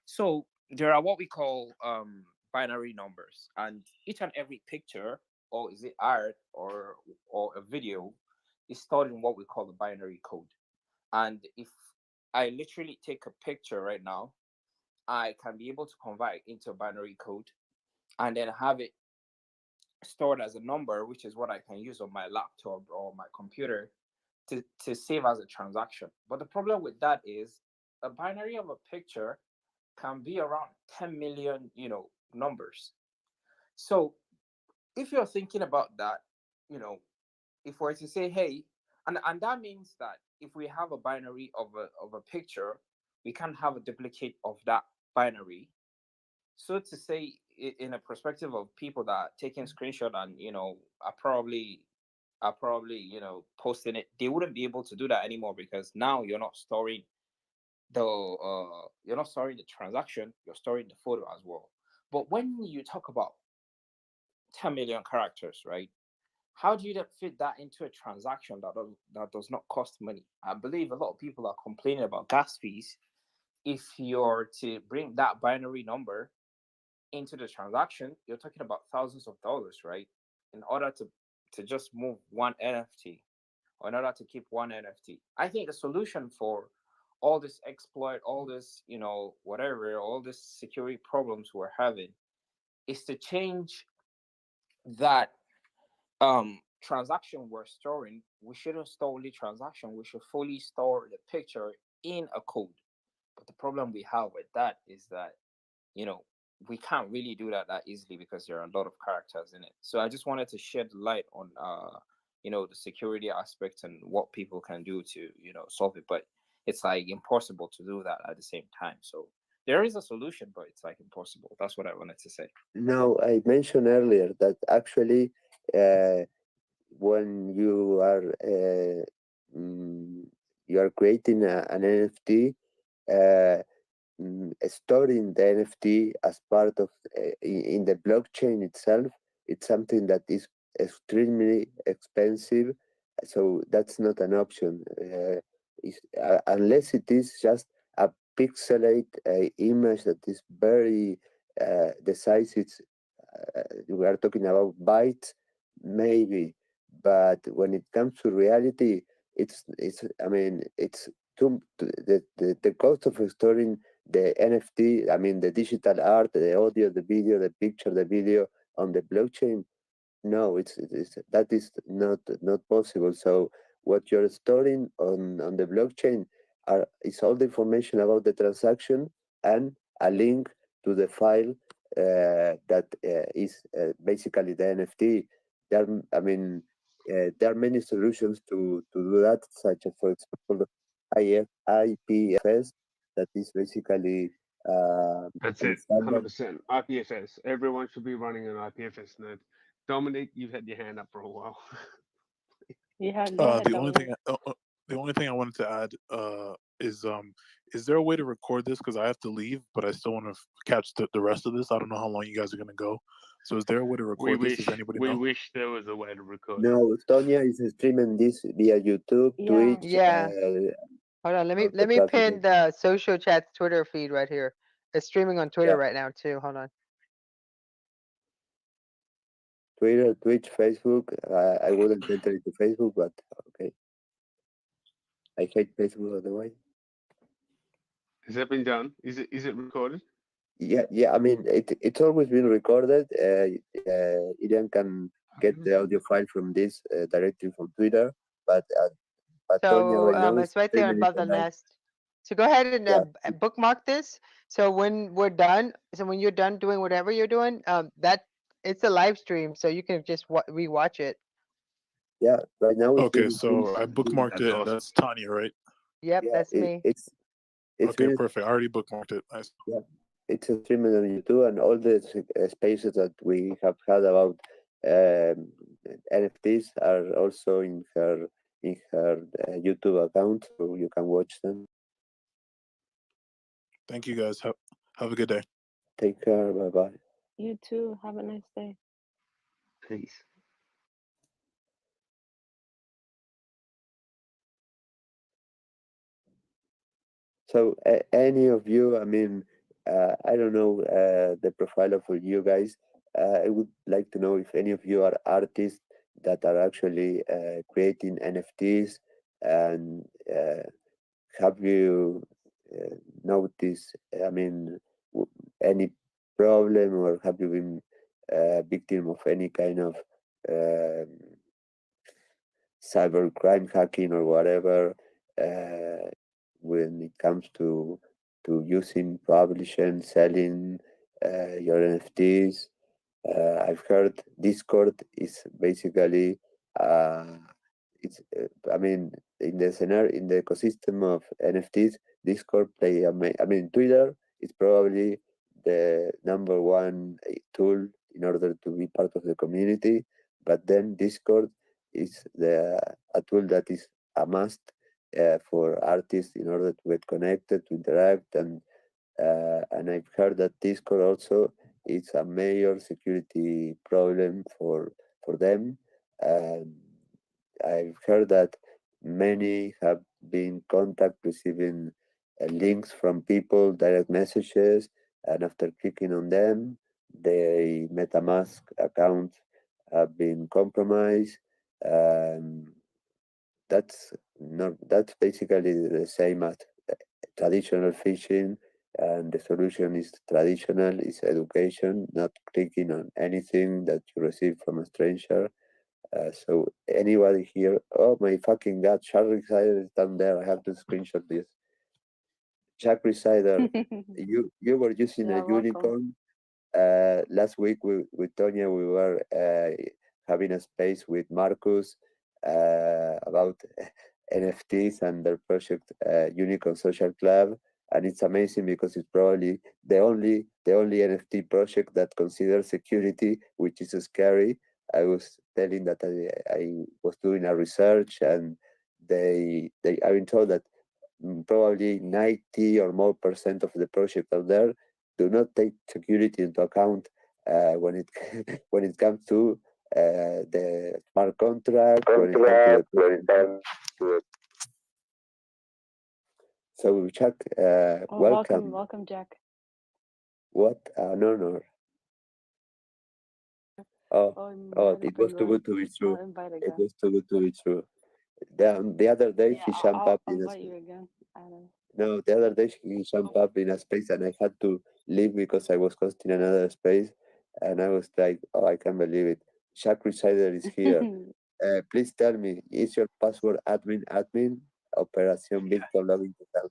So there are what we call binary numbers, and each and every picture, or is it art or a video, is stored in what we call the binary code. And if I literally take a picture right now, I can be able to convert it into a binary code and then have it stored as a number, which is what I can use on my laptop or my computer to save as a transaction. But the problem with that is a binary of a picture can be around 10 million, numbers. So if you're thinking about that, you know, if we're to say, hey, and that means that if we have a binary of a picture, we can have a duplicate of that binary. So to say, in a perspective of people that are taking screenshot and are probably posting it, they wouldn't be able to do that anymore, because now you're not storing the transaction, you're storing the photo as well. But when you talk about 10 million characters, right? How do you then fit that into a transaction that does not cost money? I believe a lot of people are complaining about gas fees. If you're to bring that binary number into the transaction, you're talking about thousands of dollars, right? In order to just move one NFT, or in order to keep one NFT. I think the solution for all this exploit, all this, whatever, all this security problems we're having is to change that transaction we're storing. We shouldn't store only transaction, we should fully store the picture in a code. But the problem we have with that is that, you know, we can't really do that easily because there are a lot of characters in it. So I just wanted to shed light on the security aspect and what people can do to, solve it. But it's like impossible to do that at the same time. So there is a solution, but it's like impossible. That's what I wanted to say. No, I mentioned earlier that actually, when mm, you are creating an NFT, uh, storing the NFT as part of in the blockchain itself, it's something that is extremely expensive. So that's not an option, unless it is just a pixelate image that is very the size it's we are talking about bytes, maybe. But when it comes to reality, it's I mean it's the cost of storing the NFT, I mean the digital art, the audio, the video, the picture, the video on the blockchain. No, it's that is not possible. So what you're storing on the blockchain is all the information about the transaction and a link to the file that is basically the NFT. I mean, there are many solutions to do that, such as, for example, IPFS, that is basically That's an it, standard. 100%. IPFS. Everyone should be running an IPFS node. Dominic, you've had your hand up for a while. Yeah, go ahead, The only Dominic. thing the only thing I wanted to add is there a way to record this, because I have to leave, but I still want to catch the rest of this. I don't know how long you guys are gonna go. So is there a way to We record this? Does wish anybody we know? wish there was a way to record it. No, Tonya is streaming this via YouTube, Yeah. Twitch, Yeah. Hold on. Let me the let me pin platform. the social chat's Twitter feed right here. It's streaming on Twitter Yeah, right now too. Hold on. Twitter, Twitch, Facebook. I wouldn't enter into Facebook, but okay. I hate Facebook otherwise. Has that been done? Is it recorded? Yeah. I mean, it's always been recorded. Irian can get the audio file from this directly from Twitter, but Tonya So right now is it's right there streaming it above the online. nest. So go ahead and Yeah, bookmark this. So when we're done, so when you're done doing whatever you're doing, that it's a live stream, so you can just rewatch it. yeah. Right now it's Okay, being so I streamed. bookmarked That's it, and awesome. that's Tanya, right? Yep, Yeah, that's me. it's Okay, been perfect. I already bookmarked it. Nice. yeah. it's streaming on YouTube, and all the spaces that we have had about NFTs are also in her YouTube account, so you can watch them. Thank you guys. Have a good day. Take care. Bye bye. You too. Have a nice day. Peace. So, any of you, I mean, I don't know the profile of you guys. I would like to know if any of you are artists that are actually creating NFTs, and have you noticed, I mean, any problem, or have you been victim of any kind of um cyber crime, hacking, or whatever, uh, when it comes to using, publishing, selling your NFTs? I've heard Discord is basically uh, I mean, in the scenario, in the ecosystem of NFTs, Discord play I mean, Twitter is probably the number one tool in order to be part of the community, but then Discord is a tool that is a must for artists in order to get connected, to interact, and I've heard that Discord also is a major security problem for them. And I've heard that many have been contact receiving links from people, direct messages, and after clicking on them, their MetaMask accounts have been compromised. Um, that's basically the same as traditional phishing, and the solution is traditional, is education, not clicking on anything that you receive from a stranger. So anybody here? Oh my fucking god! Shark Resider is down there. I have to screenshot this. Jack Resider, you were using a Yeah, welcome. unicorn. Last week with Tonya, we were having a space with Marcus about NFTs and their project Unicorn Social Club, and it's amazing because it's probably the only NFT project that considers security, which is scary. I was telling that I was doing a research, and they I've been told that probably 90 or more percent of the projects out there do not take security into account when it when it comes to the smart contract, when it comes to the so Chuck, Oh, welcome, welcome. welcome, Jack. What an honor. Oh, Oh, I'm oh, ready it for was you. too good to be I'll true. invite It again. was too good to be true. The other day Yeah, he jumped up I'll in a invite you again. I don't. no, the other day he jumped up in a space, and I had to leave because I was hosting another space, and I was like, oh, I can't believe it. Jack Resider is here. Please tell me, is your password admin? Operación Víctor Login Total.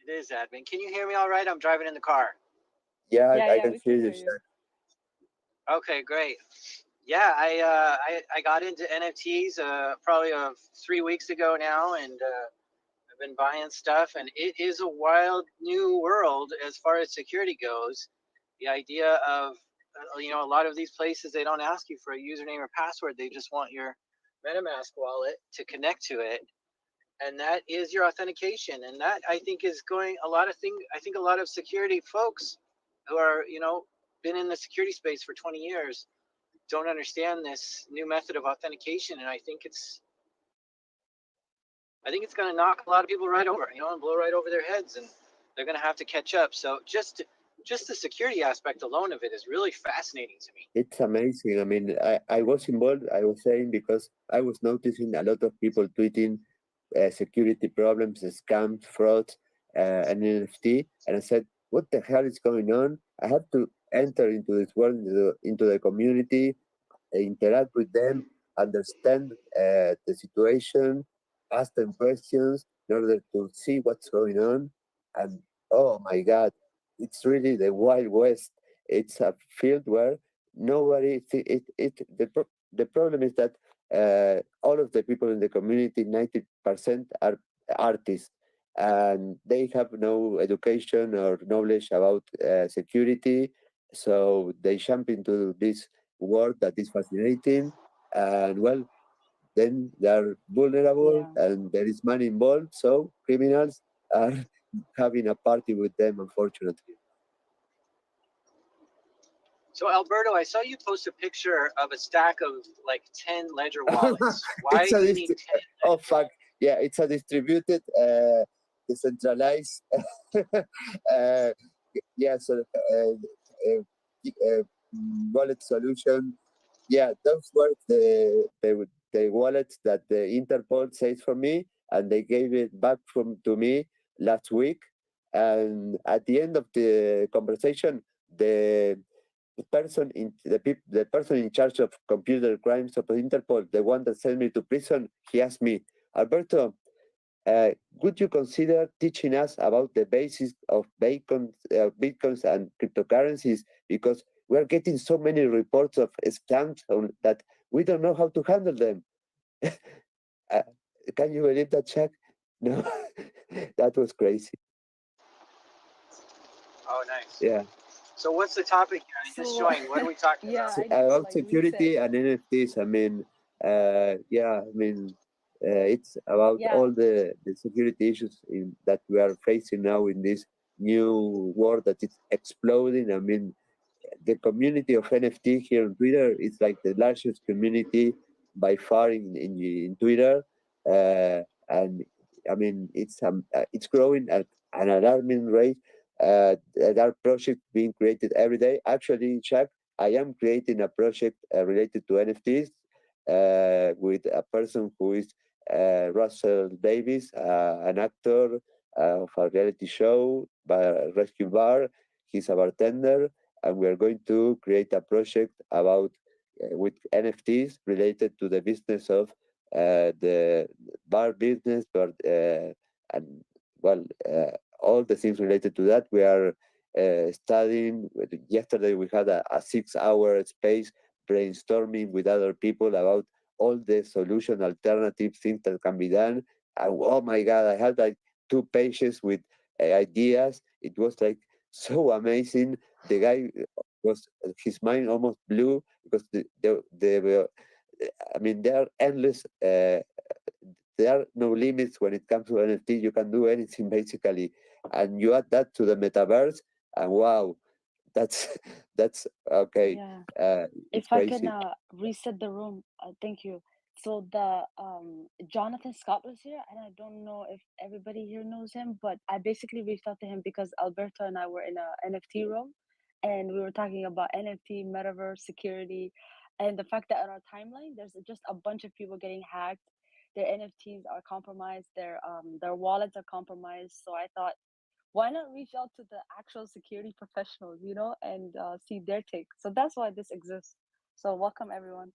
It is admin. Can you hear me all right? I'm driving in the car. Yeah, Yeah, I yeah, can we hear can you, hear you. Jack. Okay, great. Yeah, I got into NFTs probably 3 weeks ago now, and I've been buying stuff, and it is a wild new world as far as security goes. The idea of a lot of these places, they don't ask you for a username or password; they just want your MetaMask wallet to connect to it, and that is your authentication. And that, I think, is going a lot of things. I think a lot of security folks who are been in the security space for 20 years don't understand this new method of authentication, and I think it's going to knock a lot of people right over, and blow right over their heads, and they're going to have to catch up. So just the security aspect alone of it is really fascinating to me. It's amazing. I mean, I was involved, I was saying, because I was noticing a lot of people tweeting security problems, scams, frauds, and NFT. And I said, what the hell is going on? I have to enter into this world, into the community, interact with them, understand the situation, ask them questions in order to see what's going on. And oh my God, it's really the Wild West. It's a field where nobody, the problem is that all of the people in the community, 90% are artists. and they have no education or knowledge about security. So they jump into this world that is fascinating, and well, then they are vulnerable Yeah. and there is money involved. So criminals are having a party with them, unfortunately. So Alberto, I saw you post a picture of a stack of like 10 Ledger wallets. Why It's a do you need 10? oh fuck, yeah, it's a distributed, decentralized, uh, yeah, so wallet solution. Yeah, those were the wallets that the Interpol says for me, and they gave it back to me last week. And at the end of the conversation, the the person in charge of computer crimes of Interpol, the one that sent me to prison, he asked me, Alberto, would you consider teaching us about the basics of bitcoins and cryptocurrencies? Because we are getting so many reports of scams that we don't know how to handle them. uh, can you believe that, Chuck? No, that was crazy. Oh, nice. Yeah. So what's the topic here? I just So joined. What are we talking yeah, about? I need to About like reset. security and NFTs. I mean, yeah, I mean, it's about Yeah. all the security issues that we are facing now in this new world that is exploding. I mean, the community of NFT here on Twitter is like the largest community by far in Twitter, and I mean it's growing at an alarming rate. There are projects being created every day. Actually, Chuck, I am creating a project related to NFTs with a person who is Russell Davis, an actor of a reality show, Rescue Bar. He's a bartender, and we are going to create a project about with NFTs related to the business of the bar business, but and well, all the things related to that. We are studying. Yesterday, we had a 6 hour space brainstorming with other people about all the solution alternative things that can be done. And, oh my God, I had like 2 pages with ideas. It was like so amazing. The guy was his mind almost blew because I mean there are endless. There are no limits when it comes to NFT. You can do anything basically, and you add that to the metaverse, and wow, that's that's okay. Yeah. It's If I can crazy. reset the room, thank you. So the Jonathan Scott was here, and I don't know if everybody here knows him, but I basically reached out to him because Alberto and I were in a NFT room, and we were talking about NFT, metaverse, security, and the fact that on our timeline there's just a bunch of people getting hacked. Their NFTs are compromised, their wallets are compromised. So I thought, why not reach out to the actual security professionals, and see their take. So that's why this exists. So welcome everyone.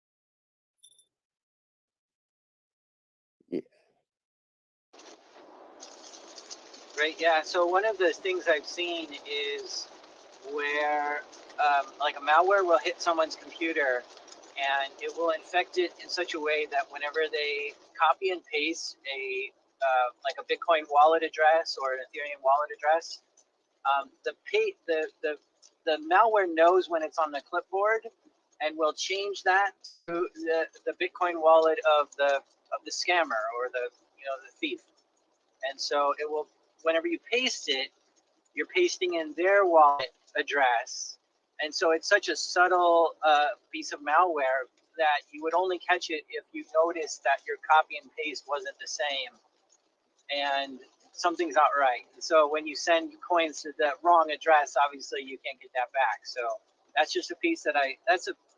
Yeah. Right. Yeah. So one of the things I've seen is where like a malware will hit someone's computer and it will infect it in such a way that whenever they copy and paste like a Bitcoin wallet address or an Ethereum wallet address, the malware knows when it's on the clipboard and will change that to the Bitcoin wallet of the scammer or the thief. And so it will, whenever you paste it, you're pasting in their wallet address. And so it's such a subtle piece of malware that you would only catch it if you noticed that your copy and paste wasn't the same and something's not right. And so when you send coins to the wrong address, obviously you can't get that back. So that's just a piece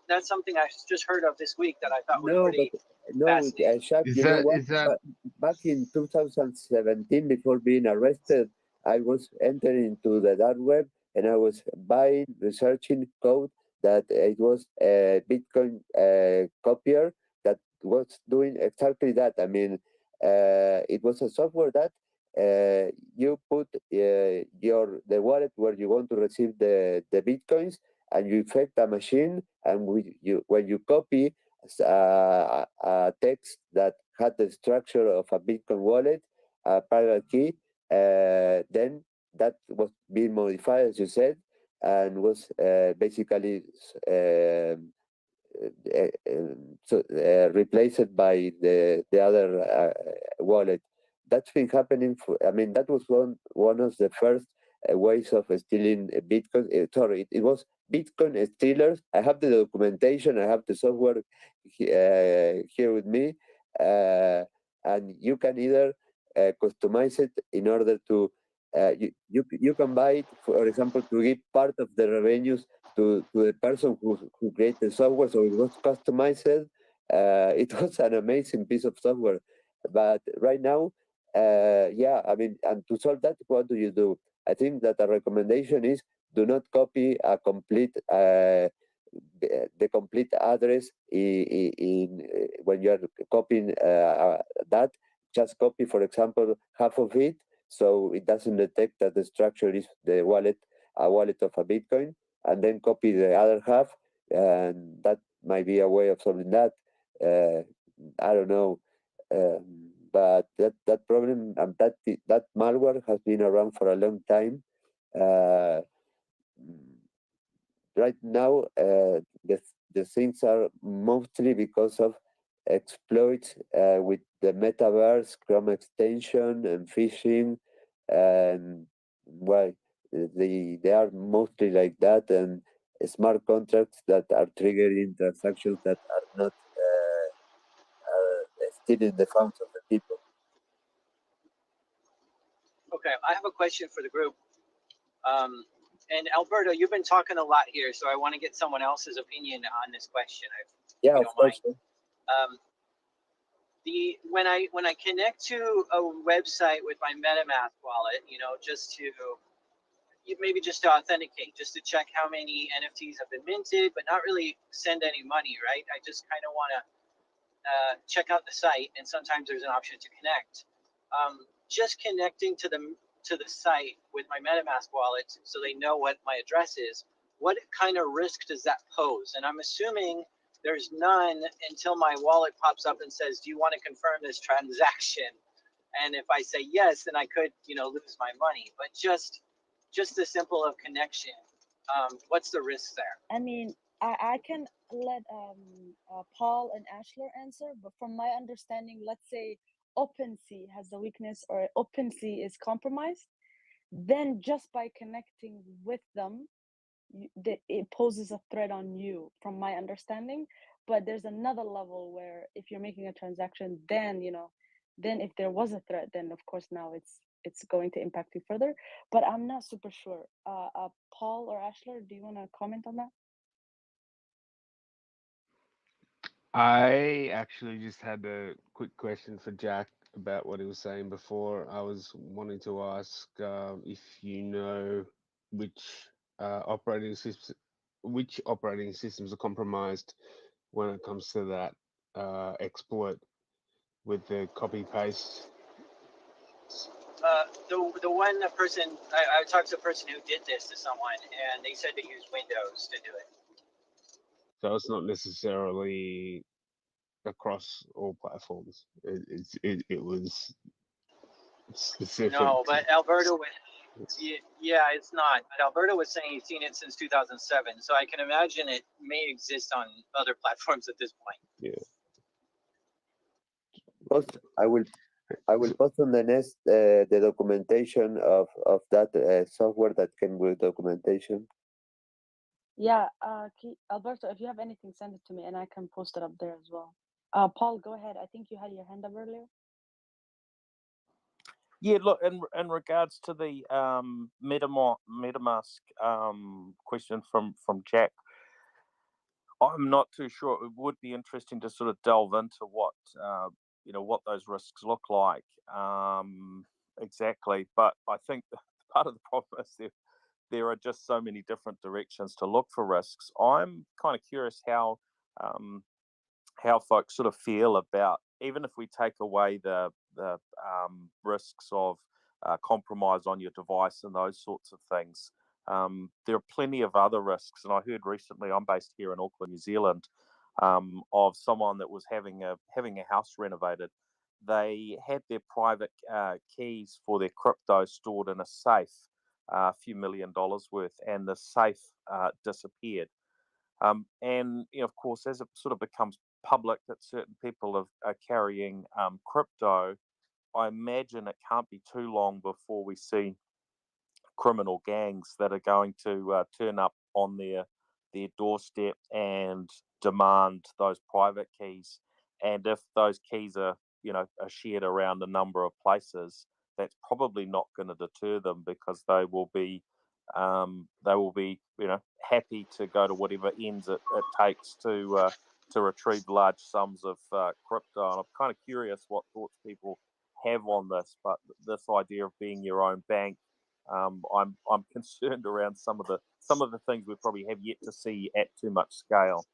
that's something I just heard of this week that I thought was No, but pretty no, fascinating. Shaq, Is you know that what? is that Back in 2017, before being arrested, I was entering into the dark web and I was buying, researching code that it was a Bitcoin copier that was doing exactly that. I mean, it was a software that you put the wallet where you want to receive the Bitcoins, and you infect a machine, and when you copy a text that had the structure of a Bitcoin wallet, a parallel key, then that was being modified, as you said, and was basically replaced by the other wallet. That's been happening for. I mean, that was one of the first ways of stealing Bitcoin. Sorry, it was Bitcoin stealers. I have the documentation. I have the software here with me, and you can either customize it in order to. You can buy it, for example, to give part of the revenues to the person who created the software, so it was customized. It was an amazing piece of software. But right now, yeah, I mean, and to solve that, what do you do? I think that a recommendation is do not copy a complete the complete address when you are copying that. Just copy, for example, half of it, so it doesn't detect that the structure is the wallet, a wallet of a Bitcoin, and then copy the other half, and that might be a way of solving that. I don't know, but that problem and that malware has been around for a long time. Uh, right now, the things are mostly because of exploits with the metaverse, Chrome extension, and phishing, and well, they are mostly like that, and smart contracts that are triggering transactions that are not stealing the funds of the people. Okay, I have a question for the group. And Alberto, you've been talking a lot here, so I want to get someone else's opinion on this question, if Yeah, you of don't course. mind. When I connect to a website with my MetaMask wallet, just to maybe just to authenticate, just to check how many NFTs have been minted, but not really send any money, right? I just kind of want to check out the site, and sometimes there's an option to connect. Just connecting to the site with my MetaMask wallet, so they know what my address is. What kind of risk does that pose? And I'm assuming there's none until my wallet pops up and says, "Do you want to confirm this transaction?" And if I say yes, then I could, lose my money. But just the simple of connection, what's the risk there? I mean, I can let Paul and Ashler answer, but from my understanding, let's say OpenSea has a weakness or OpenSea is compromised, then just by connecting with them, it poses a threat on you, from my understanding. But there's another level where if you're making a transaction, then then if there was a threat, then of course now it's going to impact you further. But I'm not super sure. Paul or Ashler, do you want to comment on that? I actually just had a quick question for Jack about what he was saying before. I was wanting to ask if you know which operating systems are compromised when it comes to that exploit with the copy paste. The one person I talked to a person who did this to someone, and they said to use Windows to do it. So it's not necessarily across all platforms. It was specific. No, but Alberto yeah, it's not. But Alberto was saying he's seen it since 2007, so I can imagine it may exist on other platforms at this point. Yeah. Post, I will post on the next the documentation of that software that came with documentation. Yeah, Alberto, if you have anything, send it to me and I can post it up there as well. Paul, go ahead. I think you had your hand up earlier. Yeah, look, in regards to the MetaMask question from Jack, I'm not too sure. It would be interesting to sort of delve into what what those risks look like exactly. But I think part of the problem is there are just so many different directions to look for risks. I'm kind of curious how folks sort of feel about, even if we take away the risks of compromise on your device and those sorts of things. There are plenty of other risks, and I heard recently, I'm based here in Auckland, New Zealand, of someone that was having a house renovated, they had their private keys for their crypto stored in a safe, a few $1 million worth, and the safe disappeared. And of course, as it sort of becomes public that certain people are carrying crypto, I imagine it can't be too long before we see criminal gangs that are going to turn up on their doorstep and demand those private keys. And if those keys are are shared around a number of places, that's probably not going to deter them, because they will be happy to go to whatever ends it takes to retrieve large sums of crypto. And I'm kind of curious what thoughts people have on this, but this idea of being your own bank, I'm concerned around some of the things we probably have yet to see at too much scale.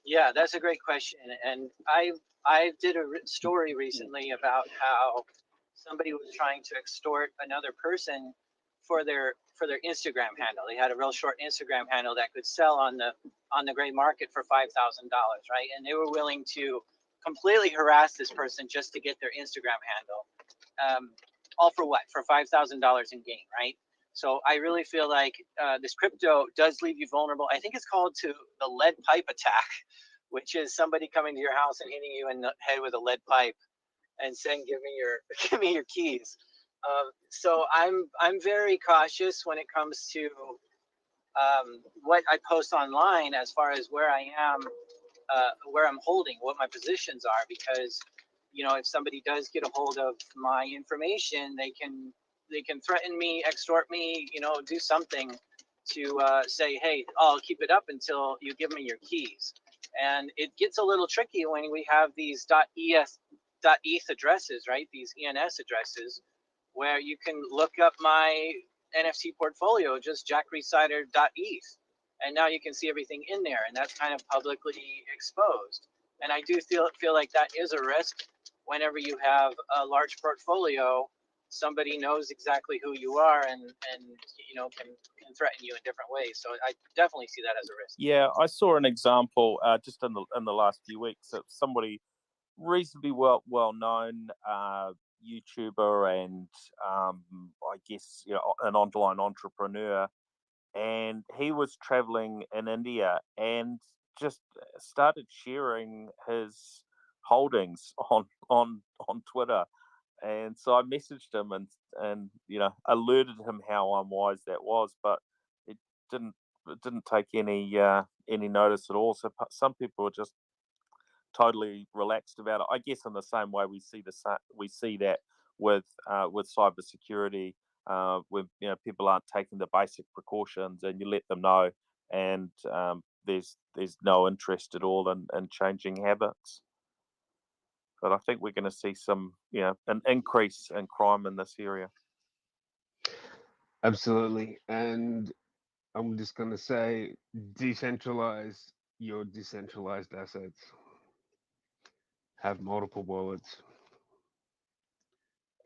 Yeah, that's a great question, and I did a story recently about how somebody was trying to extort another person for their Instagram handle. They had a real short Instagram handle that could sell on the gray market for $5,000, right? And they were willing to completely harass this person just to get their Instagram handle. All for what? For $5,000 in gain, right? So I really feel like this crypto does leave you vulnerable. I think it's called to the lead pipe attack, which is somebody coming to your house and hitting you in the head with a lead pipe and saying, give me your keys. So I'm very cautious when it comes to what I post online, as far as where I am, where I'm holding, what my positions are, because if somebody does get a hold of my information, they can threaten me, extort me, do something to say, hey, I'll keep it up until you give me your keys. And it gets a little tricky when we have these .eth addresses, right? These ENS addresses, where you can look up my NFT portfolio, just jackresider.eth, and now you can see everything in there, and that's kind of publicly exposed. And I do feel like that is a risk whenever you have a large portfolio. Somebody knows exactly who you are and can threaten you in different ways. So I definitely see that as a risk. Yeah, I saw an example just in the last few weeks of somebody reasonably well known YouTuber and I guess an online entrepreneur, and he was traveling in India and just started sharing his holdings on Twitter. And so I messaged him and alerted him how unwise that was, but it didn't take any notice at all. So some people are just totally relaxed about it. I guess in the same way we see that with cybersecurity, when people aren't taking the basic precautions, and you let them know, and there's no interest at all in changing habits. But I think we're going to see an increase in crime in this area. Absolutely. And I'm just going to say, decentralize your decentralized assets. Have multiple wallets.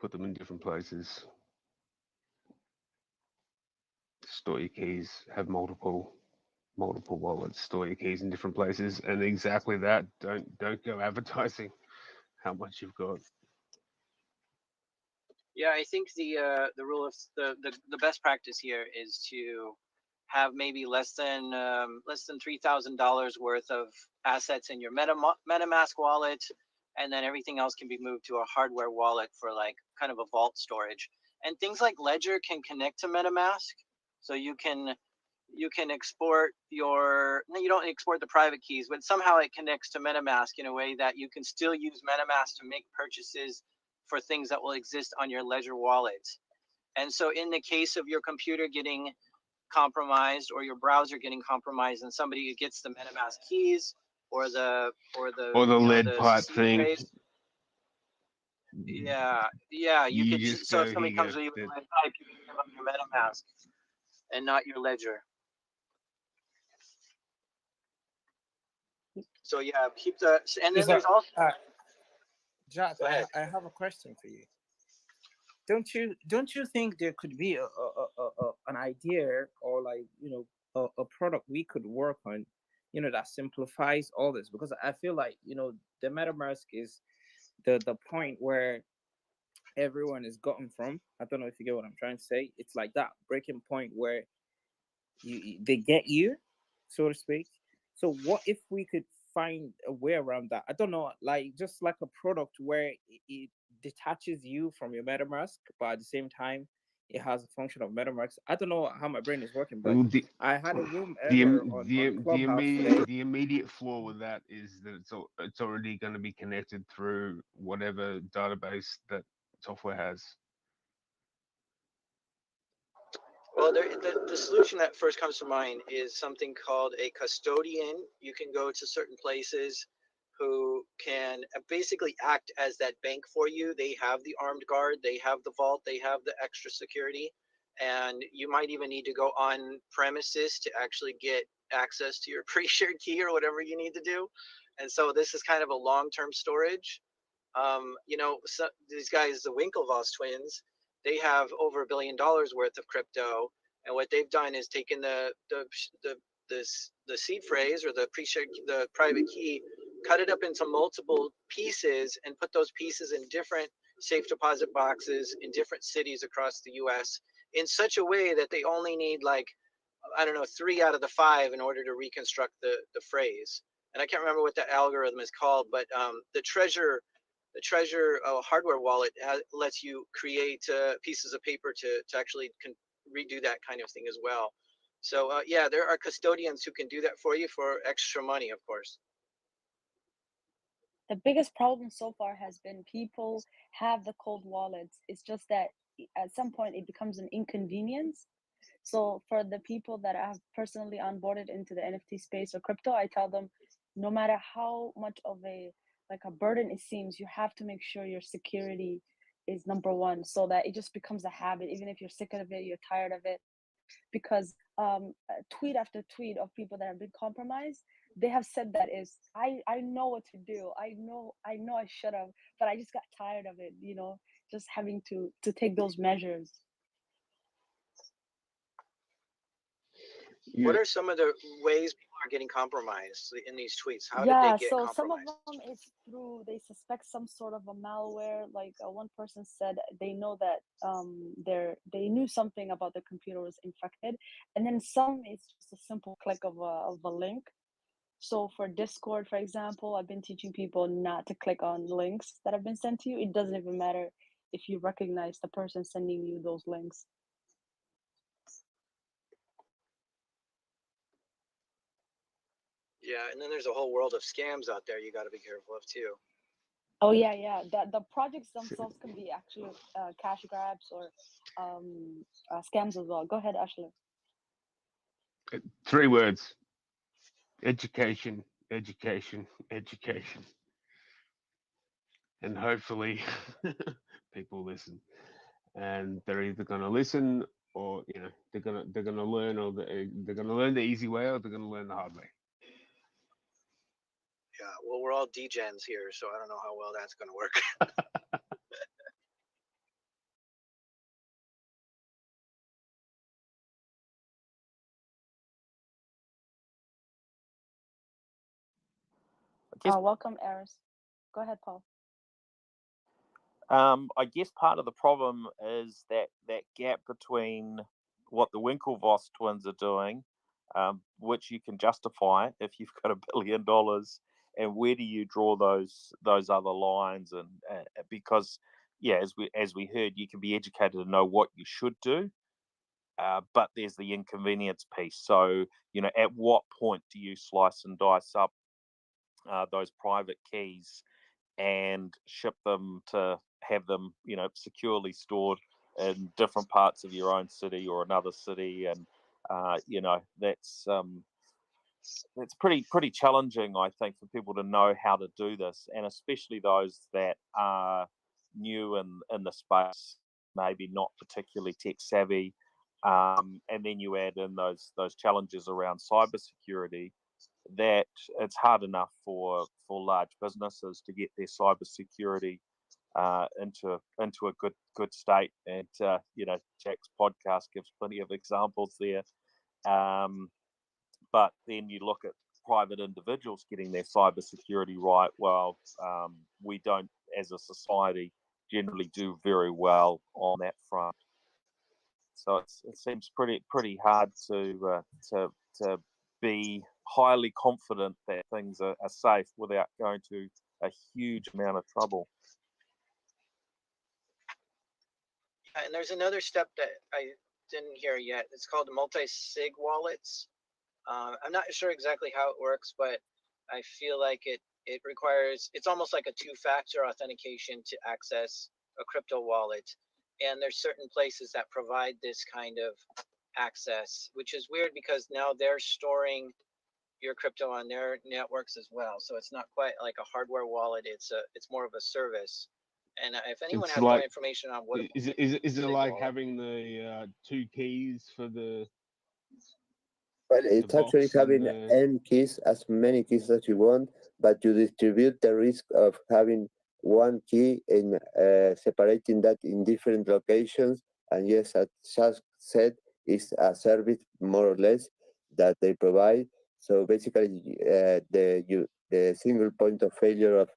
Put them in different places. Store your keys. Have multiple wallets. Store your keys in different places. And exactly that. Don't go advertising how much you've got. Yeah, I think the rule of the best practice here is to have maybe less than $3,000 worth of assets in your MetaMask wallet, and then everything else can be moved to a hardware wallet for like kind of a vault storage. And things like Ledger can connect to MetaMask, so you can export you don't export the private keys, but somehow it connects to MetaMask in a way that you can still use MetaMask to make purchases for things that will exist on your Ledger wallet. And so in the case of your computer getting compromised or your browser getting compromised, and somebody gets the MetaMask keys or the lead pipe thing. trace, yeah, you could just so go, if somebody here comes you with you go. with a lead pipe, you can give them your MetaMask and not your Ledger. So yeah, keep the, and then there's also Jack, go ahead. I have a question for you. Don't you think there could be an idea, or like a product we could work on, that simplifies all this, because I feel like the metaverse is the point where everyone is gotten from. I don't know if you get what I'm trying to say. It's like that breaking point where they get you, so to speak. So what if we could find a way around that? I don't know, like just like a product where it detaches you from your MetaMask, but at the same time it has a function of MetaMask. I don't know how my brain is working, but Well, I had a room earlier on Clubhouse today. the immediate flaw with that is that it's already going to be connected through whatever database that software has. Well, the solution that first comes to mind is something called a custodian. You can go to certain places who can basically act as that bank for you. They have the armed guard, they have the vault, they have the extra security, and you might even need to go on premises to actually get access to your pre-shared key or whatever you need to do. And so this is kind of a long-term storage. So these guys, the Winklevoss twins, they have over $1 billion worth of crypto, and what they've done is taken the seed phrase or the private key, cut it up into multiple pieces, and put those pieces in different safe deposit boxes in different cities across the U.S. in such a way that they only need, like, I don't know, 3 out of the 5 in order to reconstruct the phrase. And I can't remember what that algorithm is called, but the treasure hardware wallet lets you create pieces of paper to actually redo that kind of thing as well. So yeah, there are custodians who can do that for you for extra money, of course. The biggest problem so far has been people have the cold wallets. It's just that at some point it becomes an inconvenience. So for the people that I have personally onboarded into the NFT space or crypto, I tell them, no matter how much of a burden it seems, you have to make sure your security is number one, so that it just becomes a habit. Even if you're sick of it, you're tired of it, because tweet after tweet of people that have been compromised, they have said that is, I know what to do. I know I should have, but I just got tired of it. Just having to take those measures. What are some of the ways people are getting compromised in these tweets? How did they Yeah, get so some of compromised? them it's through, they suspect some sort of a malware. Like one person said they know that they knew something about their computer was infected, and then some it's just a simple click of a link. So for Discord, for example, I've been teaching people not to click on links that have been sent to you. It doesn't even matter if you recognize the person sending you those links. Yeah, and then there's a whole world of scams out there you got to be careful of too. Oh yeah. The projects themselves can be actually cash grabs or scams as well. Go ahead, Ashley. 3 words: education, education, education, and hopefully people listen. And they're either going to listen, or they're going to learn, or they're going to learn the easy way, or they're going to learn the hard way. Yeah, well, we're all degens here, so I don't know how well that's going to work. Welcome, Eris. Go ahead, Paul. I guess part of the problem is that gap between what the Winklevoss twins are doing, which you can justify if you've got $1 billion, and where do you draw those other lines? And because as we heard, you can be educated to know what you should do, but there's the inconvenience piece. So at what point do you slice and dice up those private keys and ship them to have them, securely stored in different parts of your own city or another city? And that's pretty challenging, I think, for people to know how to do this, and especially those that are new in the space, maybe not particularly tech savvy. And then you add in those challenges around cybersecurity, that it's hard enough for large businesses to get their cybersecurity into a good state. And Jack's podcast gives plenty of examples there. But then you look at private individuals getting their cybersecurity right, well, we don't, as a society, generally do very well on that front. So it seems pretty hard to be highly confident that things are safe without going to a huge amount of trouble. Yeah, and there's another step that I didn't hear yet. It's called multi-sig wallets. I'm not sure exactly how it works, but I feel like it requires, it's almost like a two-factor authentication to access a crypto wallet. And there's certain places that provide this kind of access, which is weird because now they're storing your crypto on their networks as well. So it's not quite like a hardware wallet. It's more of a service. And if anyone It's has more like, information on what is it SIG like wallet, having the two keys for the Well, it's actually box and having the n keys, as many keys as you want, but you distribute the risk of having one key in separating that in different locations. And yes, as just said, it's a service more or less that they provide. So basically, the single point of failure of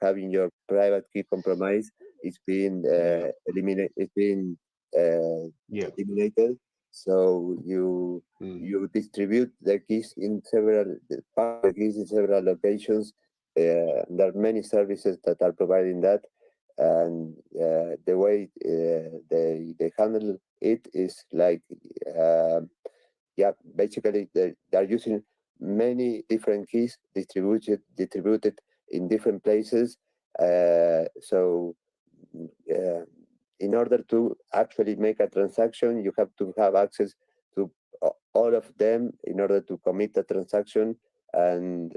having your private key compromised is being eliminated. It's being eliminated. So you distribute the keys in several the keys in several locations. There are many services that are providing that, and the way they handle it is like basically they are using many different keys distributed in different places. So uh, in order to actually make a transaction, you have to have access to all of them in order to commit a transaction and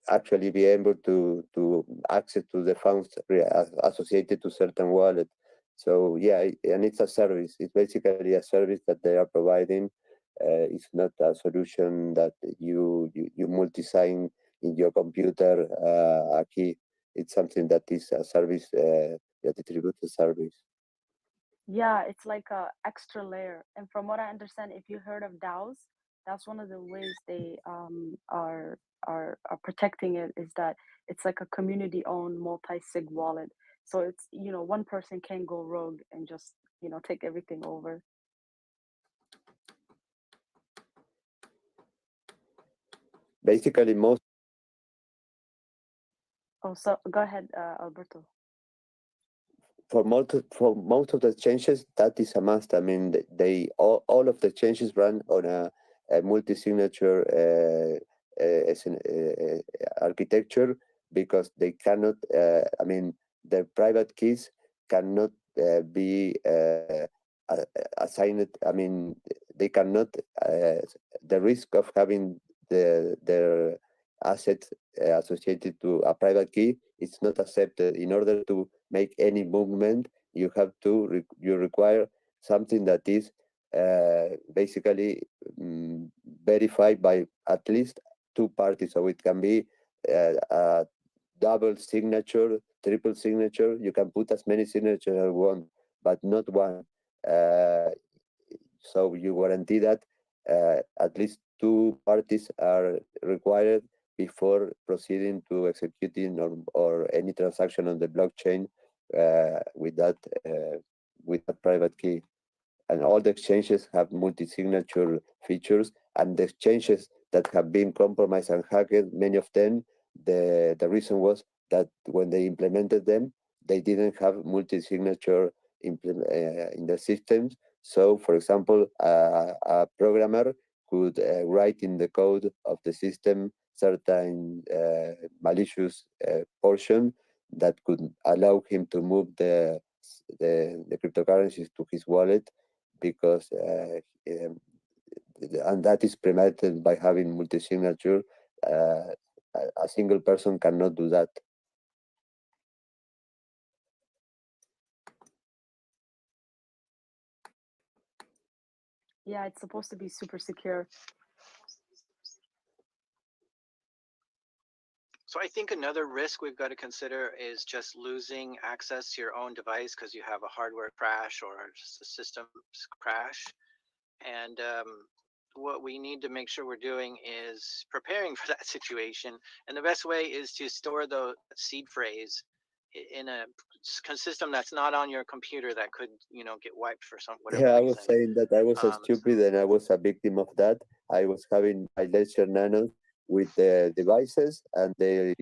actually be able to access to the funds associated to certain wallet. So yeah, and it's a service. It's basically a service that they are providing. It's not a solution that you multi-sign in your computer a key. It's something that is a service, a distributed service. Yeah, it's like a extra layer. And from what I understand, if you heard of DAOs, that's one of the ways they are protecting it is that it's like a community-owned multi-sig wallet. So it's, one person can go rogue and just, take everything over. Basically, Oh, so go ahead, Alberto. for most of the changes, that is a must. I mean, all of the changes run on a multi-signature architecture because they cannot. I mean, the private keys cannot be assigned. I mean, they cannot. The risk of having their assets associated to a private key is not accepted. In order to make any movement, you have to you require something that is basically verified by at least two parties. So it can be a double signature, triple signature. You can put as many signatures as you want, but not one. So you guarantee that at least two parties are required before proceeding to executing or any transaction on the blockchain with that private key. And all the exchanges have multi-signature features, and the exchanges that have been compromised and hacked, many of them, the reason was that when they implemented them, they didn't have multi-signature in the systems. So, for example, a programmer could write in the code of the system certain malicious portion that could allow him to move the cryptocurrencies to his wallet because and that is prevented by having multi-signature. A single person cannot do that. Yeah, it's supposed to be super secure. So I think another risk we've got to consider is just losing access to your own device because you have a hardware crash or just a system crash. And what we need to make sure we're doing is preparing for that situation. And the best way is to store the seed phrase in a system that's not on your computer that could, get wiped for some whatever Yeah, I was reason. saying that I was a So stupid and I was a victim of that. I was having my ledger nanos with the devices and the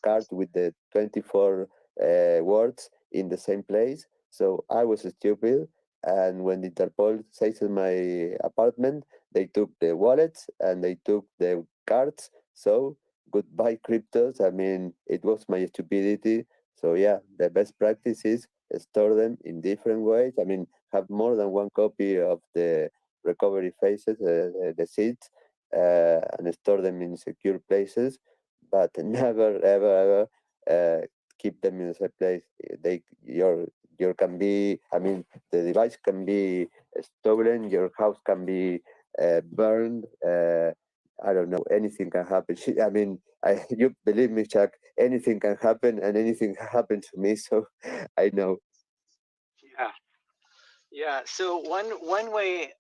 card with the 24 words in the same place. So I was stupid. And when Interpol seized my apartment, they took the wallets and they took the cards. So goodbye cryptos. I mean, it was my stupidity. So yeah, the best practice is store them in different ways. I mean, have more than one copy of the recovery phases, the seeds, and store them in secure places, but never, ever, ever keep them in the same place. Your can be. I mean, the device can be stolen. Your house can be burned. I don't know. Anything can happen. I mean, you believe me, Chuck. Anything can happen, and anything can happen to me. So I know. yeah. Yeah. So one way,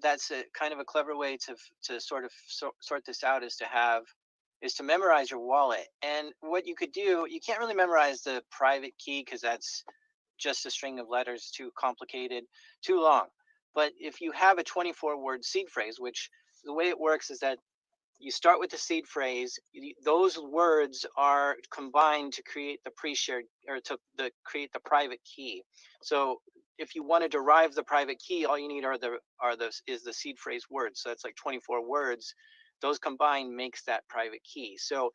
that's a kind of a clever way to sort of sort this out is to memorize your wallet. And what you could do, you can't really memorize the private key because that's just a string of letters, too complicated, too long. But if you have a 24-word seed phrase, which the way it works is that you start with the seed phrase. Those words are combined to create the pre-shared, or create the private key. So if you want to derive the private key, all you need is the seed phrase words. So that's like 24 words. Those combined makes that private key. So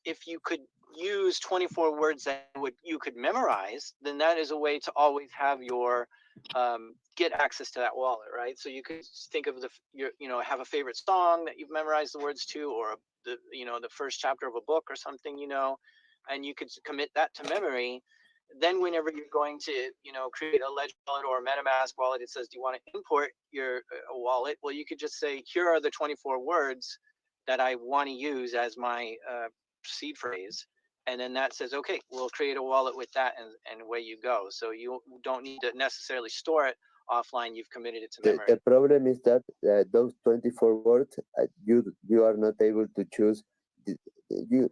if you could use 24 words that you could memorize, then that is a way to always have your get access to that wallet, right? So you could think of have a favorite song that you've memorized the words to, or the first chapter of a book or something, and you could commit that to memory. Then whenever you're going to create a Ledger wallet or a MetaMask wallet, it says, do you want to import your wallet? Well, you could just say, here are the 24 words that I want to use as my seed phrase, and then that says, okay, we'll create a wallet with that, and away you go. So you don't need to necessarily store it offline. You've committed it to memory. The problem is that those 24 words, you are not able to choose. You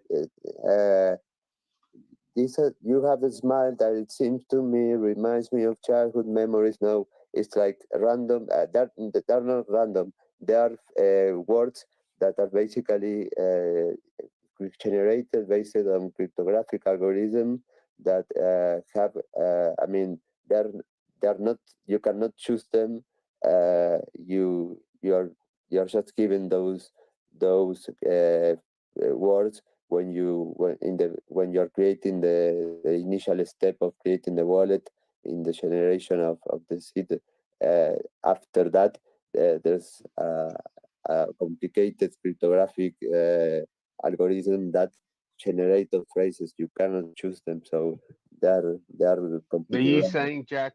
you have a smile that it seems to me reminds me of childhood memories. No, it's like random. They're not random. They are words that are basically generated based on cryptographic algorithm that have. I mean, they're they're not. You cannot choose them. You are just given those words when you're creating the initial step of creating the wallet in the generation of the seed. After that, there's a complicated cryptographic algorithm that generate those phrases. You cannot choose them, so they are Are completely you random. saying, Jack,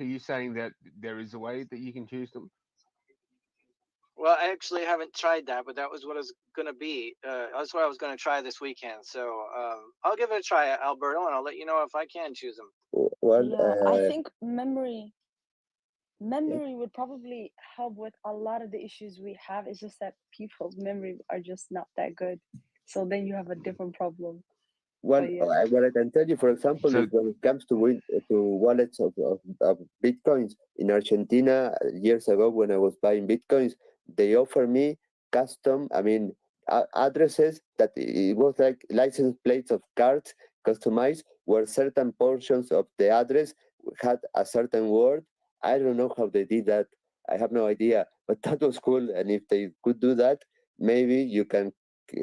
are you saying that there is a way that you can choose them? Well, I actually haven't tried that, but that was what I was going to be. That's what I was going to try this weekend. So I'll give it a try, Alberto, and I'll let you know if I can choose them. Well, Yeah, I think memory would probably help with a lot of the issues we have. It's just that people's memory are just not that good. So then you have a different problem. well, But yeah. what I can tell you, for example, So is when it comes to wallets of bitcoins in Argentina years ago when I was buying bitcoins, they offer me custom. I mean, addresses that it was like license plates of cards customized, where certain portions of the address had a certain word. I don't know how they did that. I have no idea, but that was cool. And if they could do that, maybe you can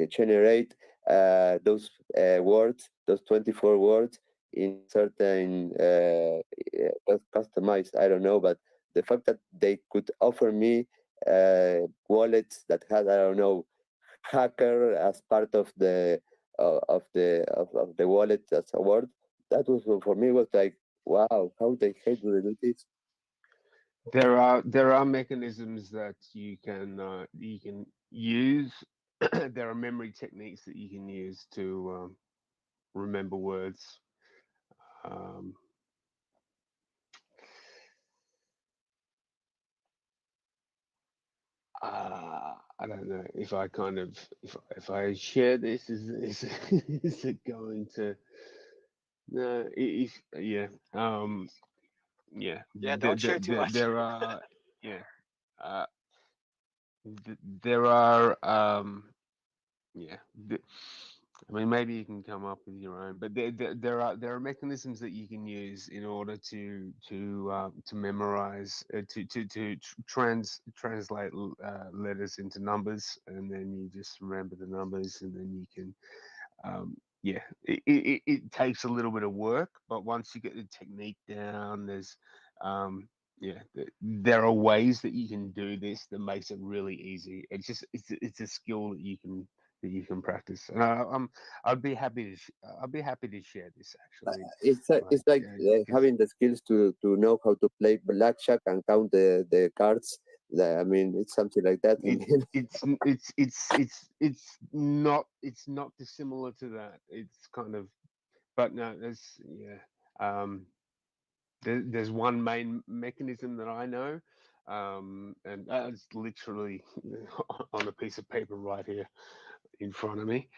generate those words, those 24 words in certain customized, I don't know, but the fact that they could offer me wallets that had, I don't know, hacker as part of the wallet as a word, that was for me was like, wow, how the hell do they do this? there are mechanisms that you can use. There are memory techniques that you can use to remember words. Um, I don't know if I kind of if I share this, is it going to no? If yeah, yeah, Yeah, don't share too much. there are yeah, uh, there are yeah. I mean, maybe you can come up with your own, but there are mechanisms that you can use in order to memorize translate letters into numbers, and then you just remember the numbers, and then you can yeah, it takes a little bit of work, but once you get the technique down, there's yeah, there are ways that you can do this that makes it really easy. It's a skill that you can practice, and I'd be happy to share this actually. It's like Because having the skills to know how to play blackjack and count the cards. I mean, it's something like that. I it mean, it's not dissimilar to that. It's kind of, but no, there's yeah. There's one main mechanism that I know, and it's literally on a piece of paper right here in front of me.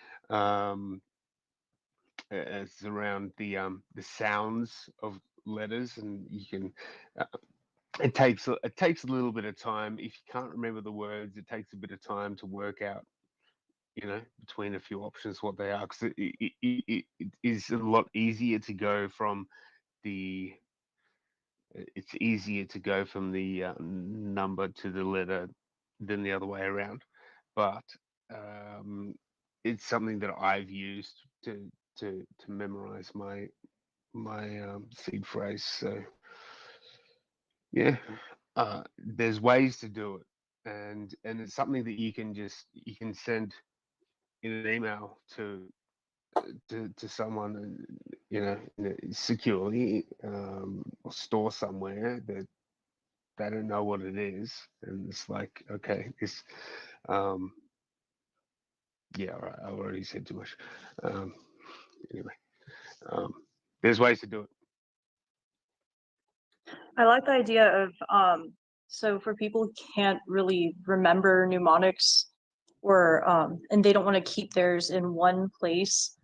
It's around the sounds of letters, and you can. It takes a little bit of time. If you can't remember the words, it takes a bit of time to work out, between a few options what they are, because it is a lot easier to go from the it's easier to go from the number to the letter than the other way around. But it's something that I've used to memorize my seed phrase. So yeah, there's ways to do it, and it's something that you can send in an email to someone, securely, or store somewhere that they don't know what it is, and it's like, okay, this, um, yeah, all right, I already said too much. Anyway, um, there's ways to do it. I like the idea of so for people who can't really remember mnemonics or and they don't want to keep theirs in one place.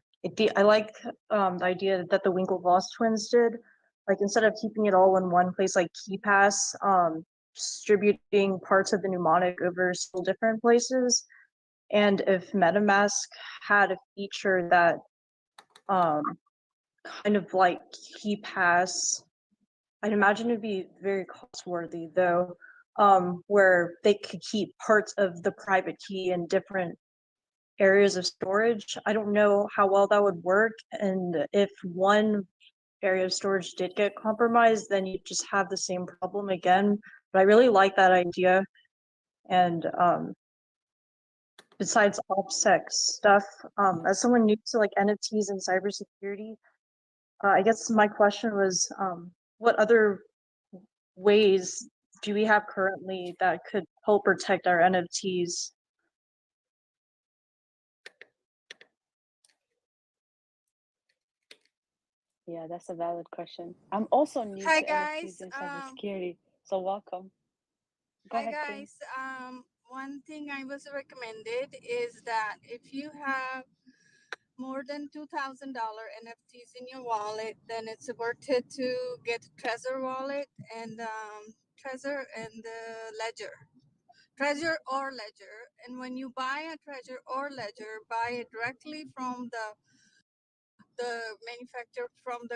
I like the idea that the Winklevoss twins did. Like instead of keeping it all in one place, like KeyPass, distributing parts of the mnemonic over several different places. And if MetaMask had a feature that kind of like KeyPass, I'd imagine it'd be very cost worthy though, where they could keep parts of the private key in different areas of storage. I don't know how well that would work, and if one area of storage did get compromised, then you just have the same problem again. But I really like that idea. And besides OPSEC stuff, as someone new to like NFTs and cybersecurity, I guess my question was, what other ways do we have currently that could help protect our NFTs? Yeah, that's a valid question. I'm also new Hi to guys. NFTs and cybersecurity, so welcome. Go Hi ahead, Queen. guys. One thing I was recommended is that if you have more than $2,000 NFTs in your wallet, then it's worth it to get Trezor wallet and Trezor and Ledger. Trezor or Ledger. And when you buy a Trezor or Ledger, buy it directly from the manufacturer, from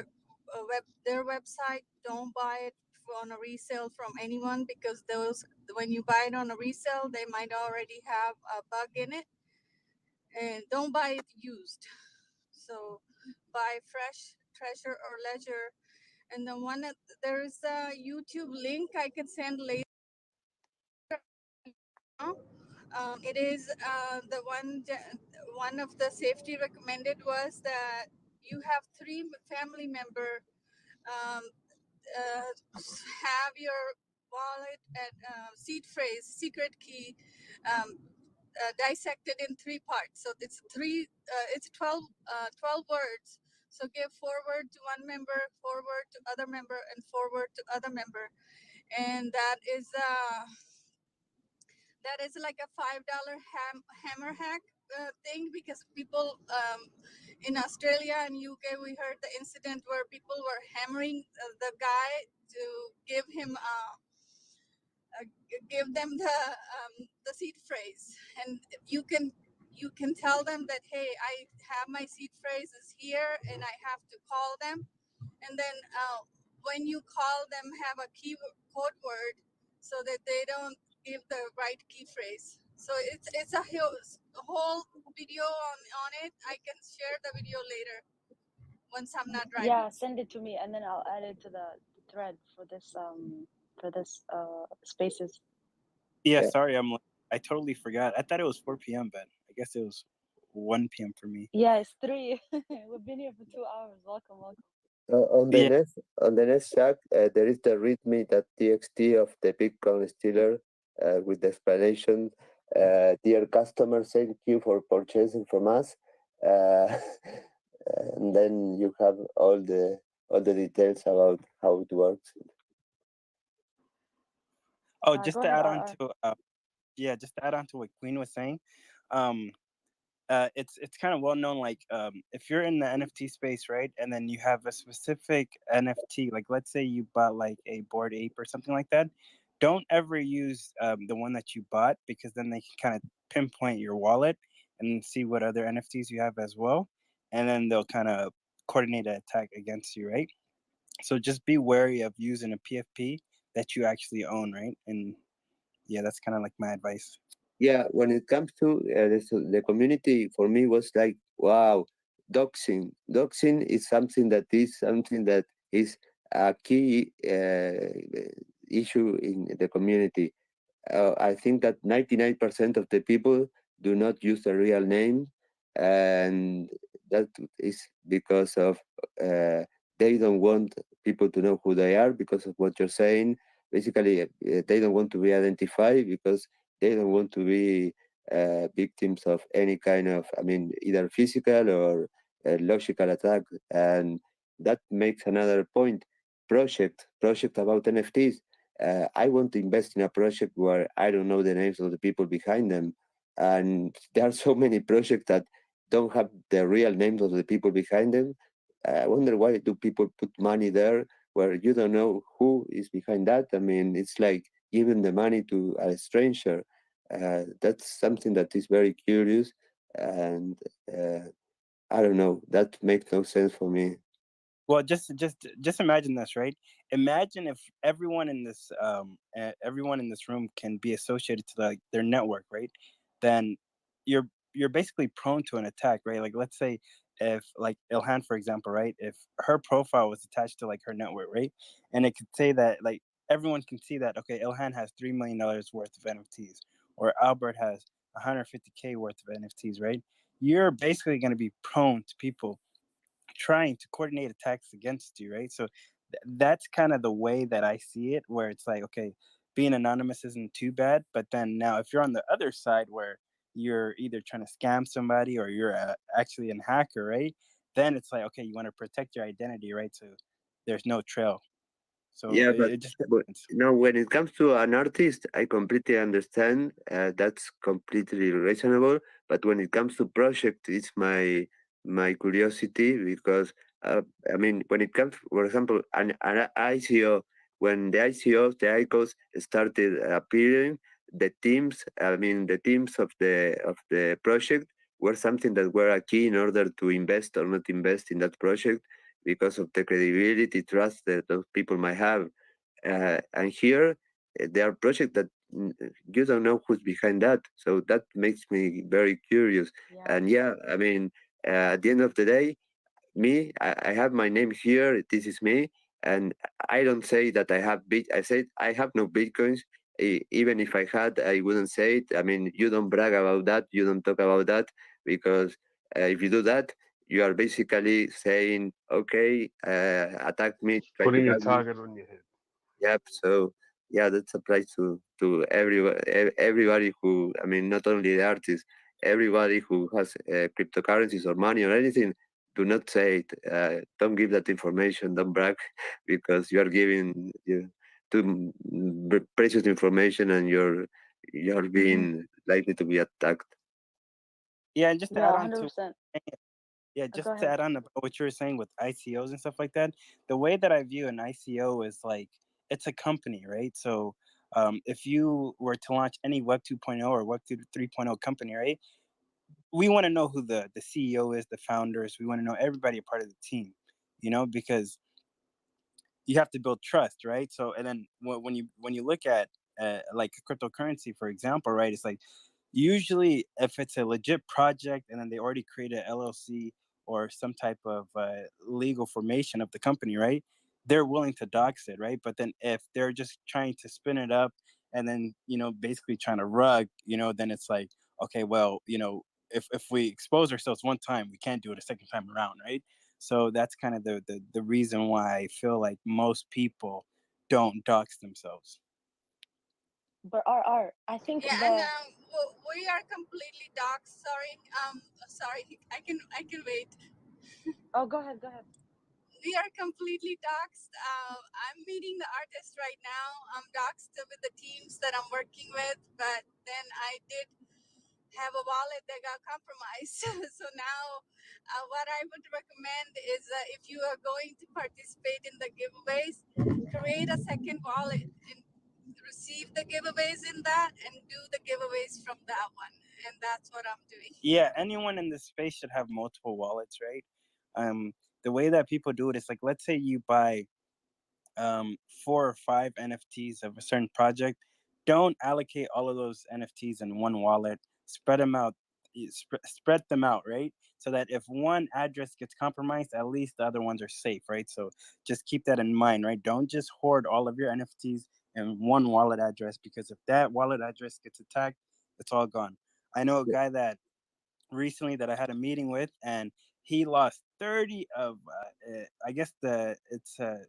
their website. Don't buy it on a resale from anyone, because those, when you buy it on a resale, they might already have a bug in it. And don't buy it used. So buy fresh Treasure or Ledger. And the one that there is a YouTube link I could send later. It is the one of the safety recommended was that you have three family member um, have your wallet and seed phrase, secret key, dissected in three parts. So it's 12 words. So give forward to one member, forward to other member, and forward to other member. And that is like a $5 hammer hack thing, because people in Australia and UK, we heard the incident where people were hammering the guy to give him give them the seed phrase, and you can tell them that, hey, I have my seed phrases here and I have to call them, and then when you call them, have a code word so that they don't give the right key phrase. So it's a whole video on it. I can share the video later once I'm not driving. Yeah, send it to me, and then I'll add it to the thread for this spaces. Yeah, Yeah. sorry, I totally forgot. I thought it was 4 p.m., but I guess it was 1 p.m. for me. Yeah, it's 3. We've been here for 2 hours. Welcome, welcome. On the next track, there is the readme.txt of the Bitcoin stealer with the explanation. Dear customer, thank you for purchasing from us. And then you have all the details about how it works. Oh, just Go to ahead, add on RR. to just to add on to what Queen was saying, it's kind of well known. Like, if you're in the NFT space, right, and then you have a specific NFT, like let's say you bought like a Bored Ape or something like that, don't ever use the one that you bought, because then they can kind of pinpoint your wallet and see what other NFTs you have as well, and then they'll kind of coordinate an attack against you, right? So just be wary of using a PFP that you actually own, right? And yeah, that's kind of like my advice. Yeah, when it comes to the community, for me was like, wow, doxing. Doxing is something that is a key issue in the community. I think that 99% of the people do not use the real name, and that is because of they don't want people to know who they are because of what you're saying. Basically, they don't want to be identified because they don't want to be victims of any kind of, I mean, either physical or logical attack. And that makes another point. Project about NFTs. I want to invest in a project where I don't know the names of the people behind them. And there are so many projects that don't have the real names of the people behind them. I wonder why do people put money there where you don't know who is behind that. I mean, it's like giving the money to a stranger. That's something that is very curious, and I don't know. That makes no sense for me. Well, just imagine this, right? Imagine if everyone in this room can be associated to like their network, right? Then you're basically prone to an attack, right? Like let's say if like Ilhan, for example, right? If her profile was attached to like her network, right? And it could say that like everyone can see that, okay, Ilhan has $3 million worth of NFTs, or Albert has 150K worth of NFTs, right? You're basically going to be prone to people trying to coordinate attacks against you, right? So that's kind of the way that I see it, where it's like, okay, being anonymous isn't too bad, but then now if you're on the other side where you're either trying to scam somebody or you're actually a hacker, right? Then it's like, okay, you want to protect your identity, right? So there's no trail. So Yeah, it just but depends. when it comes to an artist, I completely understand. That's completely reasonable. But when it comes to project, it's my curiosity because I mean, when it comes, for example, an ICO, when the ICOs, the ICOs started appearing, the teams of the project were something that were a key in order to invest or not invest in that project because of the credibility, trust that those people might have. And here, there are projects that you don't know who's behind that. So that makes me very curious. Yeah. And yeah, I mean, at the end of the day, I have my name here. This is me. And I don't say that I have I said I have no Bitcoins. Even if I had, I wouldn't say it. I mean, you don't brag about that. You don't talk about that because if you do that, you are basically saying, okay, attack me, try to Putting a hack me. target on your head. Yep. So yeah, that applies to everybody who, I mean, not only the artists, everybody who has cryptocurrencies or money or anything. Do not say it. Don't give that information. Don't brag, because you are giving too precious information, and you're being likely to be attacked. Yeah, and just to Yeah, add on to 100%. yeah, Go just to ahead. add on about what you were saying with ICOs and stuff like that, the way that I view an ICO is like it's a company, right? So if you were to launch any Web 2.0 or Web 3.0 company, right? We want to know who the CEO is, the founders. We want to know everybody a part of the team, because you have to build trust, right? So, and then when you look at like a cryptocurrency, for example, right? It's like usually if it's a legit project and then they already created a LLC or some type of legal formation of the company, right? They're willing to dox it, right? But then if they're just trying to spin it up and then basically trying to rug, then it's like, okay, well, if we expose ourselves one time, we can't do it a second time around, right? So that's kind of the reason why I feel like most people don't dox themselves. But RR, I think Yeah, and the we are completely docs. Sorry, I can wait. oh, go ahead, go ahead. We are completely doxxed. I'm meeting the artist right now. I'm doxxed with the teams that I'm working with, but then I did have a wallet that got compromised. So now, what I would recommend is if you are going to participate in the giveaways, create a second wallet and receive the giveaways in that and do the giveaways from that one. And that's what I'm doing. Yeah, anyone in this space should have multiple wallets, right? The way that people do it is like, let's say you buy 4 or 5 NFTs of a certain project. Don't allocate all of those NFTs in one wallet. Spread them out. Spread them out, right? So that if one address gets compromised, at least the other ones are safe, right? So just keep that in mind, right? Don't just hoard all of your NFTs in one wallet address, because if that wallet address gets attacked, it's all gone. I know a guy that recently that I had a meeting with, and he lost 30 of I guess it's a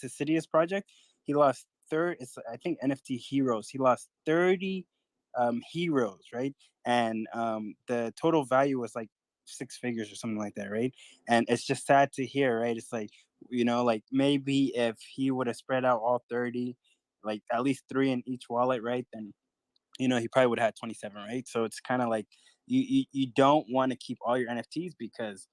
Sidious project. He lost it's I think NFT heroes. He lost 30 heroes, right? And the total value was like 6 figures or something like that, right? And it's just sad to hear, right? It's like, like maybe if he would have spread out all 30, like at least 3 in each wallet, right? Then he probably would have had 27, right? So it's kind of like you don't want to keep all your NFTs, because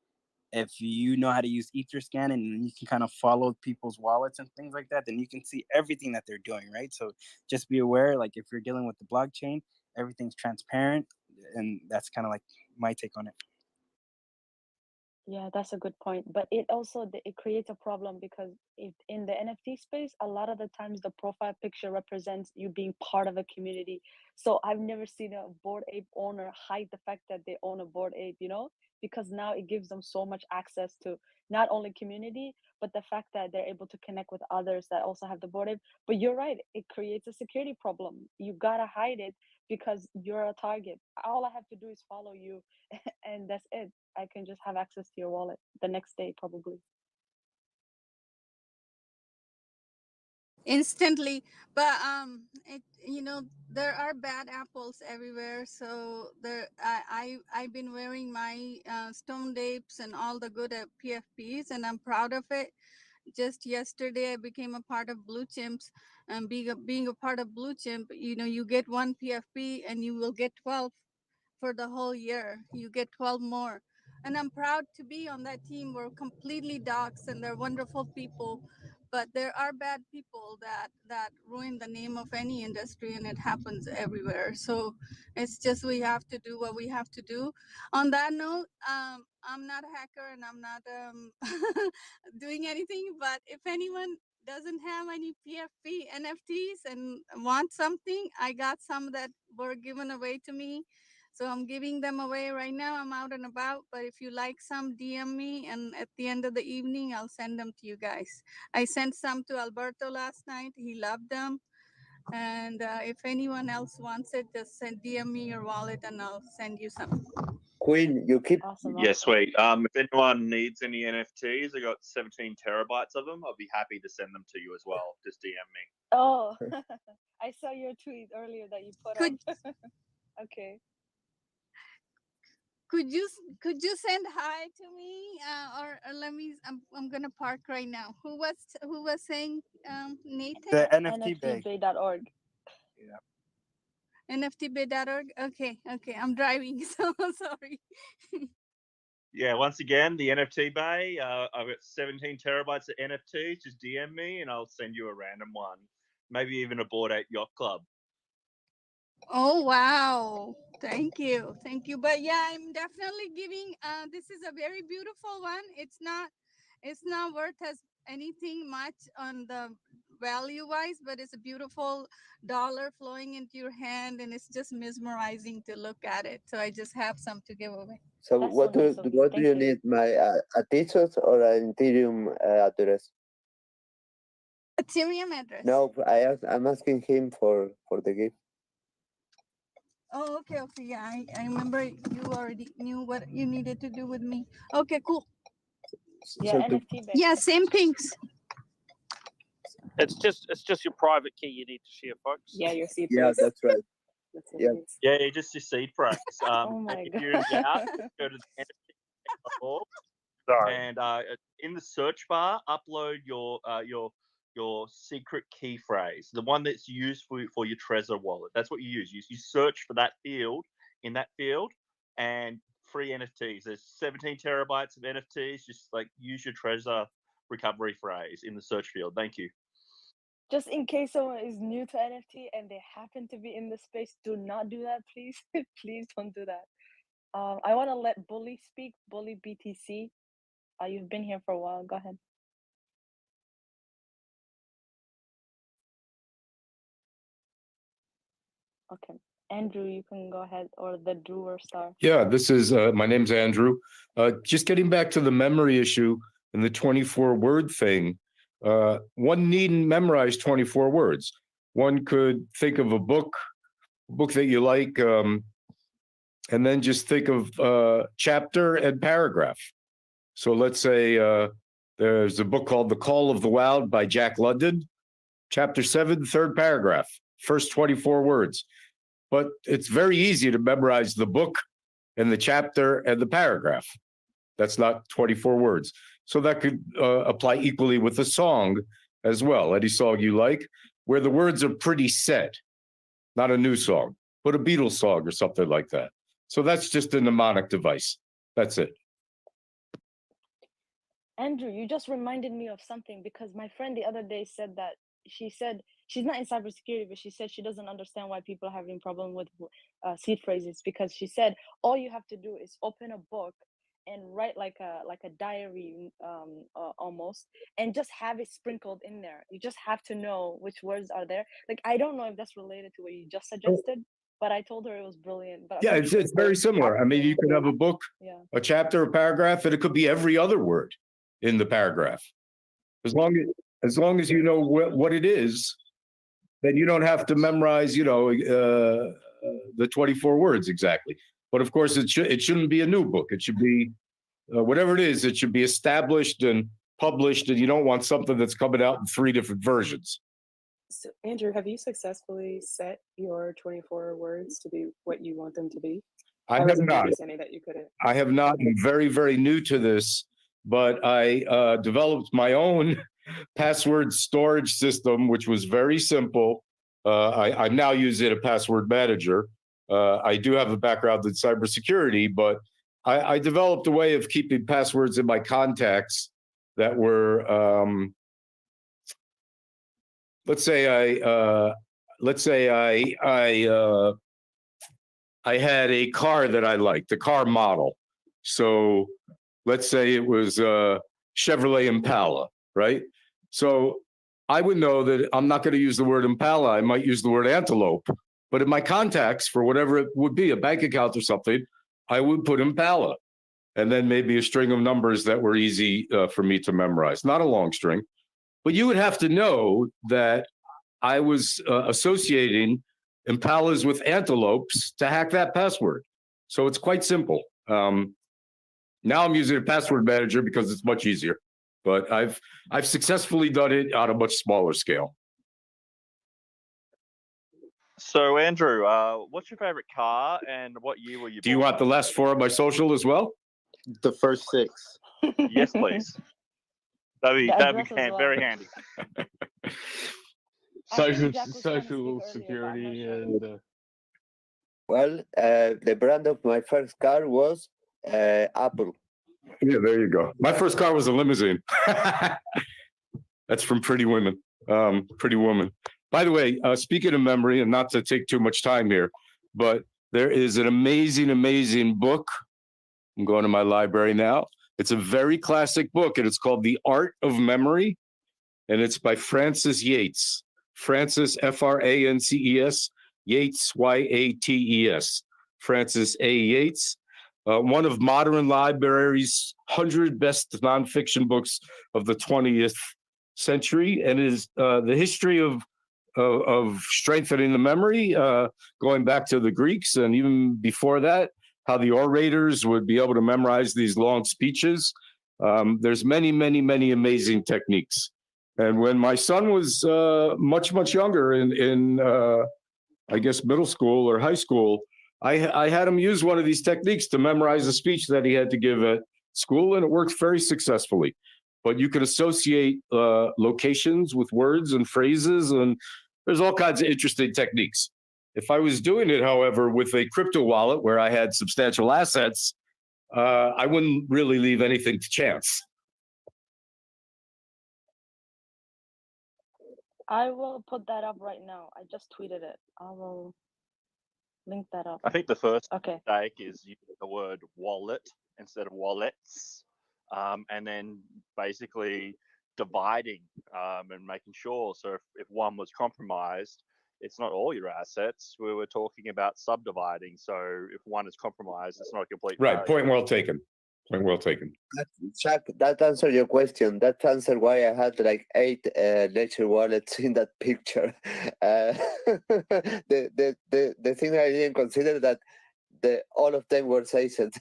if you know how to use Etherscan and you can kind of follow people's wallets and things like that, then you can see everything that they're doing, right? So just be aware, like if you're dealing with the blockchain, everything's transparent, and that's kind of like my take on it. Yeah, that's a good point. But it also it creates a problem because if in the NFT space, a lot of the times the profile picture represents you being part of a community. So I've never seen a Bored Ape owner hide the fact that they own a Bored Ape, because now it gives them so much access to not only community, but the fact that they're able to connect with others that also have the Bored Ape. But you're right, it creates a security problem. You gotta hide it because you're a target. All I have to do is follow you, and that's it. I can just have access to your wallet the next day, probably. Instantly. But there are bad apples everywhere. So I've been wearing my stone apes and all the good PFPs, and I'm proud of it. Just yesterday I became a part of Blue Chimps, and being a part of Blue Chimp, you get one PFP and you will get 12 for the whole year. You get 12 more. And I'm proud to be on that team. We're completely docs and they're wonderful people. But there are bad people that ruin the name of any industry, and it happens everywhere. So it's just we have to do what we have to do. On that note, I'm not a hacker and I'm not doing anything. But if anyone doesn't have any PFP NFTs and want something, I got some that were given away to me, so I'm giving them away right now. I'm out and about, but if you like some, DM me, and at the end of the evening, I'll send them to you guys. I sent some to Alberto last night. He loved them. And if anyone else wants it, just DM me your wallet and I'll send you some. Queen, you keep Awesome. Yeah, sweet. If anyone needs any NFTs, I got 17 terabytes of them. I'll be happy to send them to you as well. Just DM me. Oh, I saw your tweet earlier that you put Could up. Okay. could you send hi to me, or let me? I'm gonna park right now. Who was saying, Nathan? The NFT bag. NFTbay.org. Yeah. nftbit.org. Okay, I'm driving, so sorry. Yeah, once again, the NFT Bay. I've got 17 terabytes of NFTs. Just DM me and I'll send you a random one. Maybe even a Bored Ape Yacht Club. Oh wow, thank you. But yeah, I'm definitely giving this is a very beautiful one. It's not worth as anything much on the value wise, but it's a beautiful dollar flowing into your hand, and it's just mesmerizing to look at it. So I just have some to give away. So That's so what nice of you. what do Thank you you. need? My a T-shirt or an Ethereum address? Ethereum address. No, I'm asking him for the gift. Oh, okay. Yeah, I remember you already knew what you needed to do with me. Okay, cool. Yeah, So NFT Yeah, same things. It's just your private key you need to share, folks. Yeah, your seed yeah, phrase. that's right. That's it. Yeah. Yeah, just your seed phrase. Oh my If god. you're in doubt, go to the NFT.org Sorry. and in the search bar, upload your secret key phrase, the one that's used for your Trezor wallet. That's what you use. You search for that field in that field, and free NFTs. There's 17 terabytes of NFTs. Just like use your Trezor recovery phrase in the search field. Thank you. Just in case someone is new to NFT and they happen to be in the space, do not do that, please. Please don't do that. I want to let Bully speak. Bully BTC. You've been here for a while. Go ahead. Okay. Andrew, you can go ahead, or the Drew or Star. Yeah, this is my name's Andrew. Just getting back to the memory issue and the 24-word thing. One needn't memorize 24 words. One could think of a book that you like, and then just think of chapter and paragraph. So let's say there's a book called The Call of the Wild by Jack London. Chapter 7, third paragraph, first 24 words. But it's very easy to memorize the book and the chapter and the paragraph. That's not 24 words. So that could apply equally with a song as well, any song you like, where the words are pretty set, not a new song, but a Beatles song or something like that. So that's just a mnemonic device. That's it. Andrew, you just reminded me of something, because my friend the other day said that she said she's not in cybersecurity, but she said she doesn't understand why people are having problem with seed phrases, because she said all you have to do is open a book and write like a diary almost, and just have it sprinkled in there. You just have to know which words are there. Like, I don't know if that's related to what you just suggested, but I told her it was brilliant. But Yeah, it's very similar. I mean, you could have a book, yeah. a chapter, a paragraph, and it could be every other word in the paragraph. As long as you know what it is, then you don't have to memorize, the 24 words exactly. But of course, it shouldn't be a new book. It should be whatever it is. It should be established and published, and you don't want something that's coming out in 3 different versions. So, Andrew, have you successfully set your 24 words to be what you want them to be? I was have of the not. understanding that you couldn't. I have not. I'm very, very new to this, but I developed my own password storage system, which was very simple. I'm now using a password manager. I do have a background in cybersecurity, but I developed a way of keeping passwords in my contacts that were, let's say I had a car that I liked, the car model. So let's say it was Chevrolet Impala, right? So I would know that I'm not going to use the word Impala. I might use the word antelope. But in my contacts, for whatever it would be, a bank account or something, I would put Impala. And then maybe a string of numbers that were easy for me to memorize. Not a long string. But you would have to know that I was associating Impalas with antelopes to hack that password. So it's quite simple. Now I'm using a password manager because it's much easier, but I've successfully done it on a much smaller scale. So, Andrew, what's your favorite car and what year were you born? Do you want the last 4 of my social as well? The first 6. Yes, please. That'd be very handy. Social Jack was trying to speak earlier, but I'm not security sure. and Well, the brand of my first car was Apple. Yeah, there you go. My first car was a limousine. That's from Pretty Women. Pretty Woman. By the way, speaking of memory, and not to take too much time here, but there is an amazing, amazing book. I'm going to my library now. It's a very classic book, and it's called The Art of Memory, and it's by Francis Yates. Francis, Frances, Yates, Yates. Francis A. Yates, one of Modern Library's 100 best nonfiction books of the 20th century, and is the history of strengthening the memory, going back to the Greeks, and even before that, how the orators would be able to memorize these long speeches. There's many, many, many amazing techniques. And when my son was much, much younger in I guess, middle school or high school, I had him use one of these techniques to memorize a speech that he had to give at school, and it worked very successfully. But you can associate locations with words and phrases, and there's all kinds of interesting techniques. If I was doing it, however, with a crypto wallet where I had substantial assets, I wouldn't really leave anything to chance. I will put that up right now. I just tweeted it. I will link that up. I think the first Okay. mistake is using the word wallet instead of wallets, and then basically dividing and making sure. So if one was compromised, it's not all your assets. We were talking about subdividing. So if one is compromised, it's not a complete Right. failure. Point well taken. Point well taken. Chuck, that answered your question. That answered why I had like 8 ledger wallets in that picture. The thing I didn't consider that all of them were sized.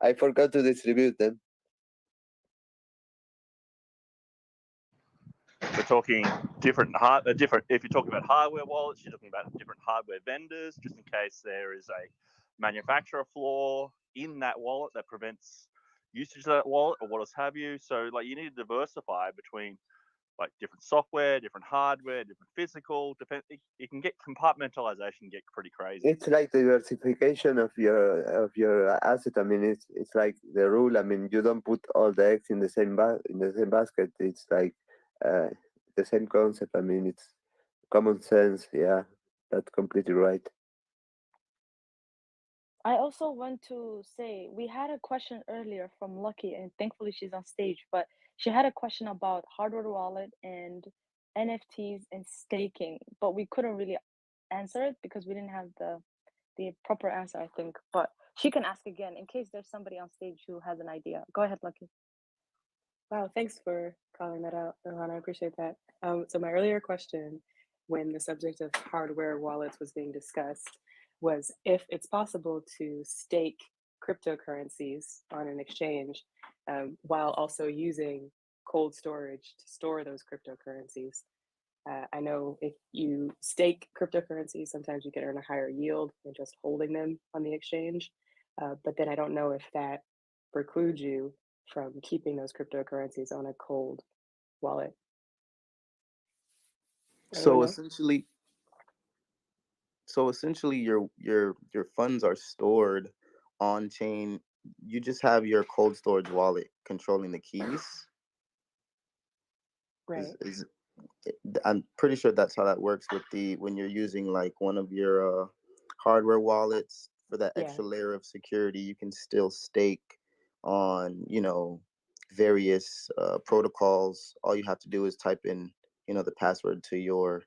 I forgot to distribute them. We're talking different. If you're talking about hardware wallets, you're talking about different hardware vendors, just in case there is a manufacturer flaw in that wallet that prevents usage of that wallet or what else have you. So, like, you need to diversify between like different software, different hardware, different physical. It can get compartmentalization get pretty crazy. It's like diversification of your asset. I mean, it's like the rule. I mean, you don't put all the eggs in the same basket. It's like the same concept. I mean, it's common sense. Yeah, that's completely right. I also want to say we had a question earlier from Lucky, and thankfully she's on stage, but she had a question about hardware wallet and NFTs and staking, but we couldn't really answer it because we didn't have the proper answer, I think. But she can ask again in case there's somebody on stage who has an idea. Go ahead, Lucky. Wow, thanks for calling that out, Ilhan. I appreciate that. So my earlier question, when the subject of hardware wallets was being discussed, was if it's possible to stake cryptocurrencies on an exchange while also using cold storage to store those cryptocurrencies. I know if you stake cryptocurrencies, sometimes you can earn a higher yield than just holding them on the exchange. But then I don't know if that precludes you from keeping those cryptocurrencies on a cold wallet. So essentially, your funds are stored on chain. You just have your cold storage wallet controlling the keys. Right. I'm pretty sure that's how that works with when you're using like one of your hardware wallets for that extra layer of security. You can still stake on various protocols. All you have to do is type in the password to your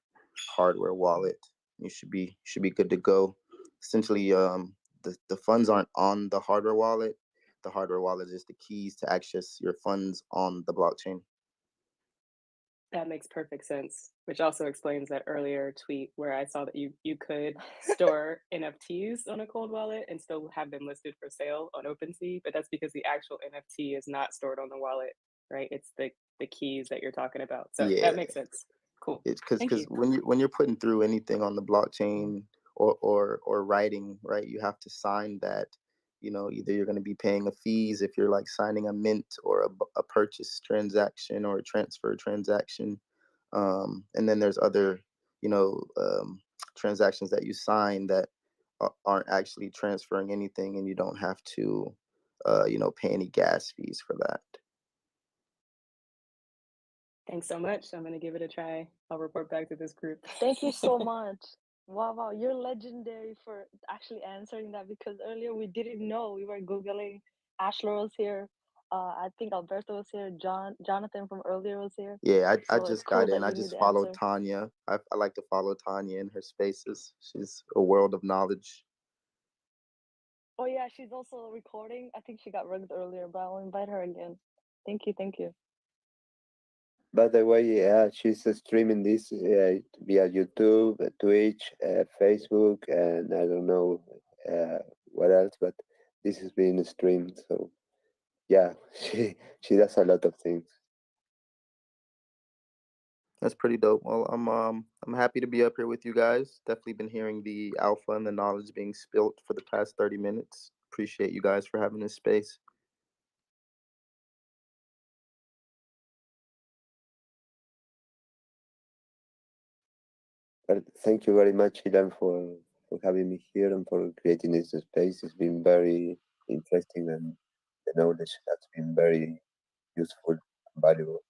hardware wallet. You should be good to go. Essentially, the funds aren't on the hardware wallet. The hardware wallet is just the keys to access your funds on the blockchain. That makes perfect sense, which also explains that earlier tweet where I saw that you could store NFTs on a cold wallet and still have them listed for sale on OpenSea, but that's because the actual NFT is not stored on the wallet, right? It's the keys that you're talking about. So that makes sense. Cool. It's because when you're putting through anything on the blockchain or writing, right, you have to sign that. Either you're going to be paying a fees if you're like signing a mint or a purchase transaction or a transfer transaction, and then there's other transactions that you sign that aren't actually transferring anything, and you don't have to, pay any gas fees for that. Thanks so much. I'm gonna give it a try. I'll report back to this group. Thank you so much. Wow, you're legendary for actually answering that because earlier we didn't know. We were Googling. Ashler was here. I think Alberto was here. Jonathan from earlier was here. Yeah, I So it's just cool got in. that I you knew just the followed answer. Tanya. I like to follow Tanya in her spaces. She's a world of knowledge. Oh yeah, she's also recording. I think she got rugged earlier, but I'll invite her again. Thank you, thank you. By the way, yeah, she's streaming this via YouTube, Twitch, Facebook, and I don't know what else, but this is being streamed. So yeah, she does a lot of things. That's pretty dope. Well, I'm happy to be up here with you guys. Definitely been hearing the alpha and the knowledge being spilt for the past 30 minutes. Appreciate you guys for having this space. But thank you very much, Ilan, for having me here and for creating this space. It's been very interesting, and the knowledge has been very useful and valuable.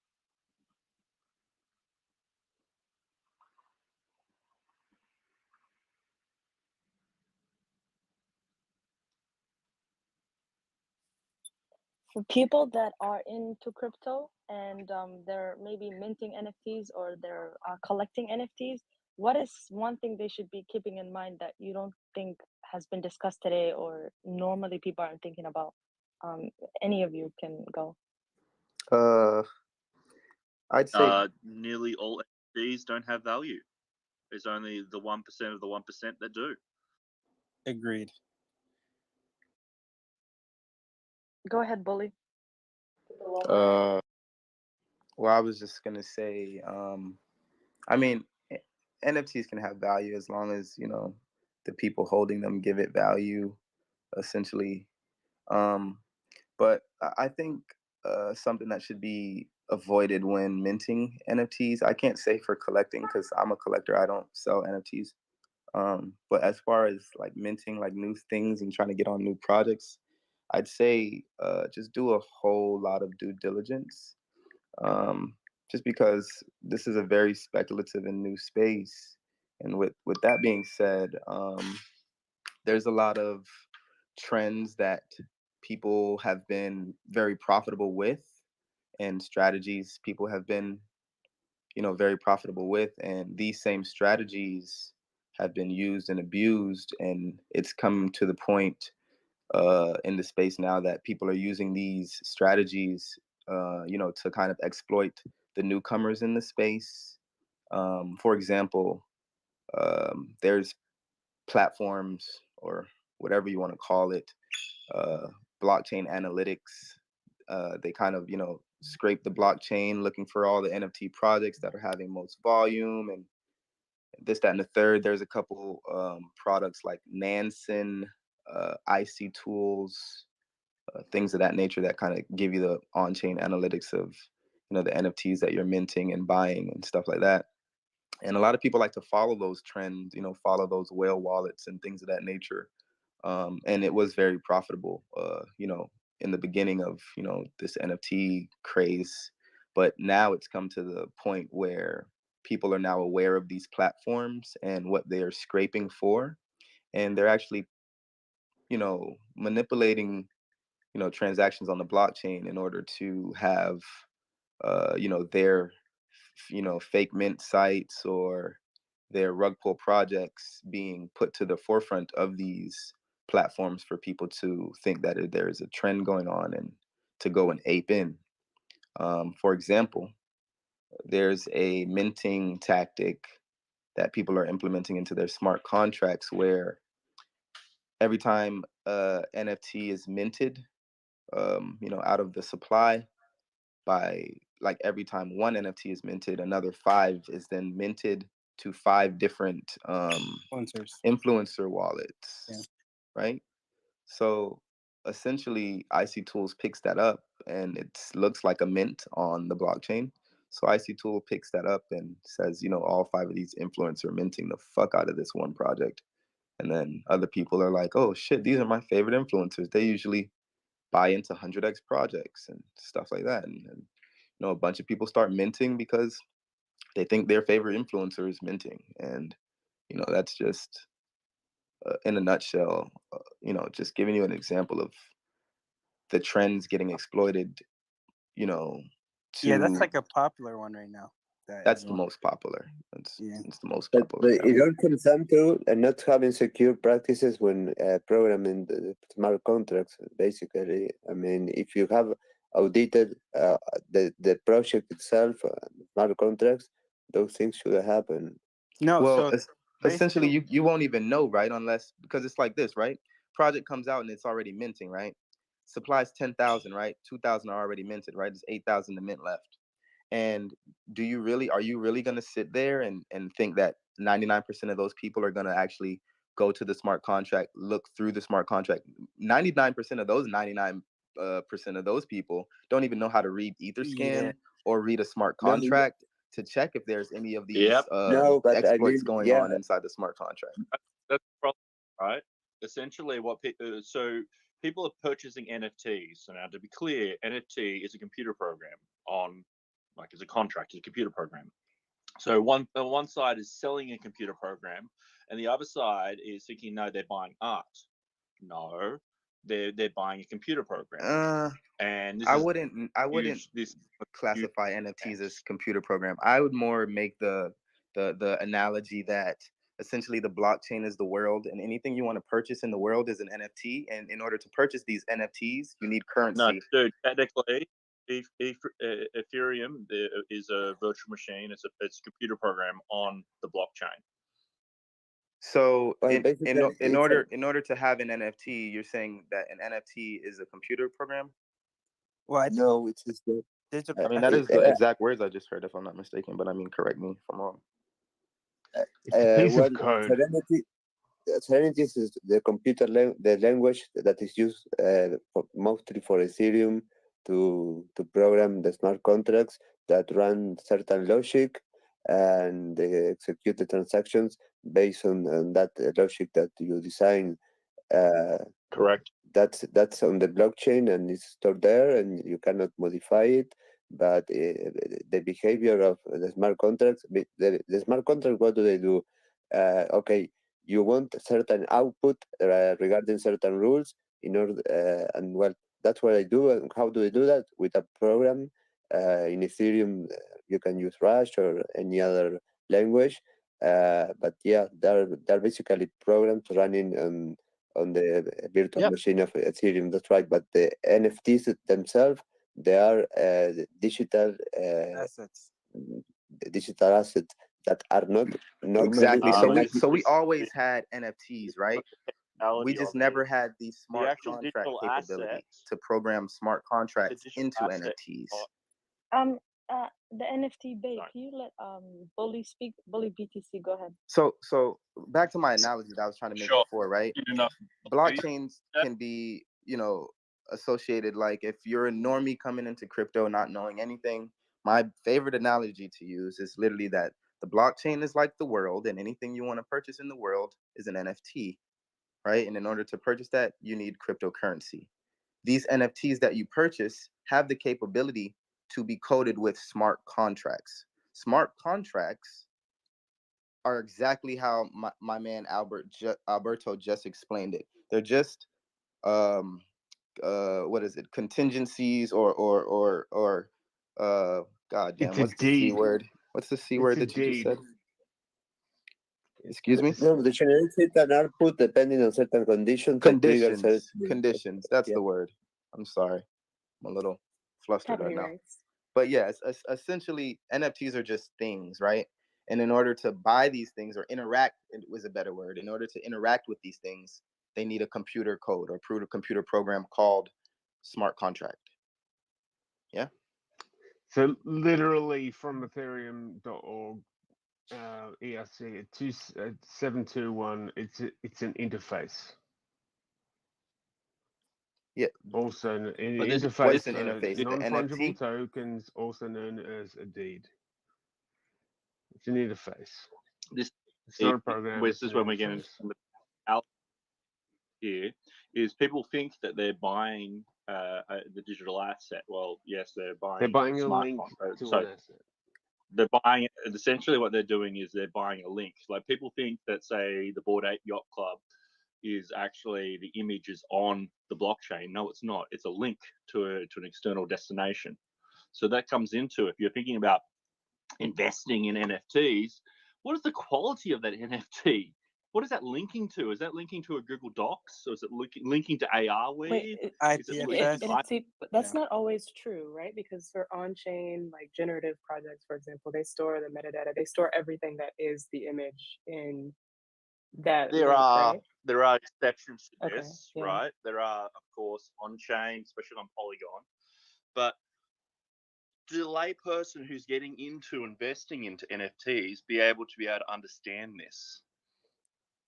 For people that are into crypto and they're maybe minting NFTs or they're collecting NFTs, what is one thing they should be keeping in mind that you don't think has been discussed today or normally people aren't thinking about? Any of you can go. I'd say Nearly all NFTs don't have value. There's only the 1% of the 1% that do. Agreed. Go ahead, Bully. well, I was just gonna say, I mean, NFTs can have value as long as the people holding them give it value, essentially. But I think something that should be avoided when minting NFTs. I can't say for collecting because I'm a collector. I don't sell NFTs. But as far as like minting like new things and trying to get on new projects, I'd say just do a whole lot of due diligence. Just because this is a very speculative and new space. And with that being said, there's a lot of trends that people have been very profitable with and strategies people have been very profitable with, and these same strategies have been used and abused, and it's come to the point in the space now that people are using these strategies to kind of exploit the newcomers in the space. For example, there's platforms or whatever you want to call it, blockchain analytics. They kind of scrape the blockchain looking for all the NFT projects that are having most volume and this, that, and the third. There's a couple products like Nansen, IC tools, things of that nature that kind of give you the on-chain analytics of the NFTs that you're minting and buying and stuff like that. And a lot of people like to follow those trends, follow those whale wallets and things of that nature. And it was very profitable, in the beginning of this NFT craze. But now it's come to the point where people are now aware of these platforms and what they are scraping for, and they're actually manipulating transactions on the blockchain in order to have their fake mint sites or their rug pull projects being put to the forefront of these platforms for people to think that there is a trend going on and to go and ape in. For example, there's a minting tactic that people are implementing into their smart contracts where every time NFT is minted, out of the supply, by like every time one NFT is minted, another 5 is then minted to 5 different influencer wallets, Yeah. right? So essentially, IC Tools picks that up, and it looks like a mint on the blockchain. So IC Tool picks that up and says, all 5 of these influencers are minting the fuck out of this one project. And then other people are like, oh shit, these are my favorite influencers. They usually buy into 100x projects and stuff like that. And a bunch of people start minting because they think their favorite influencer is minting. And that's just in a nutshell, just giving you an example of the trends getting exploited, Yeah, that's to like a popular one right now. that's the most popular. It's the most But popular. it all comes down to not having secure practices when programming the smart contracts. Basically, I mean, if you have audited the project itself, smart contracts, those things should happen. No, Well, so essentially, basically, you won't even know, right? Unless, because it's like this, right? Project comes out and it's already minting, right? Supplies 10,000, right? 2,000 are already minted, right? There's 8,000 to mint left. And are you really going to sit there and think that 99% of those people are going to actually go to the smart contract, look through the smart contract? 99% of those 99% of those people don't even know how to read Etherscan or read a smart No, contract to check if there's any of these Yep. no, but I exploits mean, going yeah, on inside the smart contract. That's the problem, right? Essentially, what so people are purchasing NFTs. So now, to be clear, NFT is a computer program as a contract, it's a computer program. So on one side is selling a computer program, and the other side is thinking, no, they're buying art. No, they're buying a computer program. And I wouldn't this classify NFTs as computer program. I would more make the analogy that essentially the blockchain is the world, and anything you want to purchase in the world is an NFT. And in order to purchase these NFTs, you need currency. No, dude, technically, Ethereum is a virtual machine. It's a computer program on the blockchain. So well, in order to have an NFT, you're saying that an NFT is a computer program? well, no, it's just that. I mean, that is the exact words I just heard, if I'm not mistaken. But I mean, correct me if I'm wrong. It's a piece Well, of code. Serenity is the the language that is used mostly for Ethereum to program the smart contracts that run certain logic and they execute the transactions based on that logic that you design. Correct. That's on the blockchain and it's stored there and you cannot modify it. But the behavior of the smart contracts, the smart contract, what do they do? Okay, you want a certain output regarding certain rules in order, and well, that's what I do. And how do I do that? With a program in Ethereum, you can use Rush or any other language. But yeah, they're basically programs running on the virtual machine of Ethereum. That's right. But the NFTs themselves, they are digital assets. Digital assets that are not Exactly. normally. So we always had NFTs, right? We just never had the smart actual contract digital capability assets. to program smart contracts into assets NFTs. The NFT babe, can you let Bully speak? Bully BTC, go ahead. So back to my analogy that I was trying to make before, right? know, Blockchains can be, associated, like if you're a normie coming into crypto not knowing anything, my favorite analogy to use is literally that the blockchain is like the world and anything you want to purchase in the world is an NFT, right? And in order to purchase that, you need cryptocurrency. These NFTs that you purchase have the capability to be coded with smart contracts. Smart contracts are exactly how my man Alberto just explained it. They're just what is it? Contingencies or god damn, It's a what's the C deed. word? What's the C It's word a that you just deed. said? Excuse me? No, the generated an output depending on certain conditions. that trigger Conditions. That's the word. I'm sorry. I'm a little flustered right now. Copyrights. But yeah, essentially NFTs are just things, right? And in order to buy these things or interact, it was a better word. In order to interact with these things, they need a computer code or computer program called smart contract. Yeah. So literally from Ethereum.org, ERC 721, it's an interface. Yeah. Also, an interface what's an for interface? The non-fungible NFT? tokens, also known as a deed. It's an interface. This It's not a program. This is when we get into here is people think that they're buying the digital asset. Well, yes, they're They're buying buying a a link smartphone. to So an asset. they're buying, essentially what they're doing is they're buying a link. Like people think that, say, the Bored Ape Yacht Club is actually the image is on the blockchain. No, it's not. It's a link to an external destination. So that comes into, if you're thinking about investing in NFTs, what is the quality of that NFT? What is that linking to? Is that linking to a Google Docs, or is it linking to AR Wait, Weave? Is it it, linking IPFS. NFT, but that's not always true, right? Because for on-chain, like generative projects, for example, they store the metadata. They store everything that is the image in that There link, are right? exceptions to Okay, this, yeah. right? There are, of course, on chain, especially on Polygon. But do the layperson who's getting into investing into NFTs be able to understand this?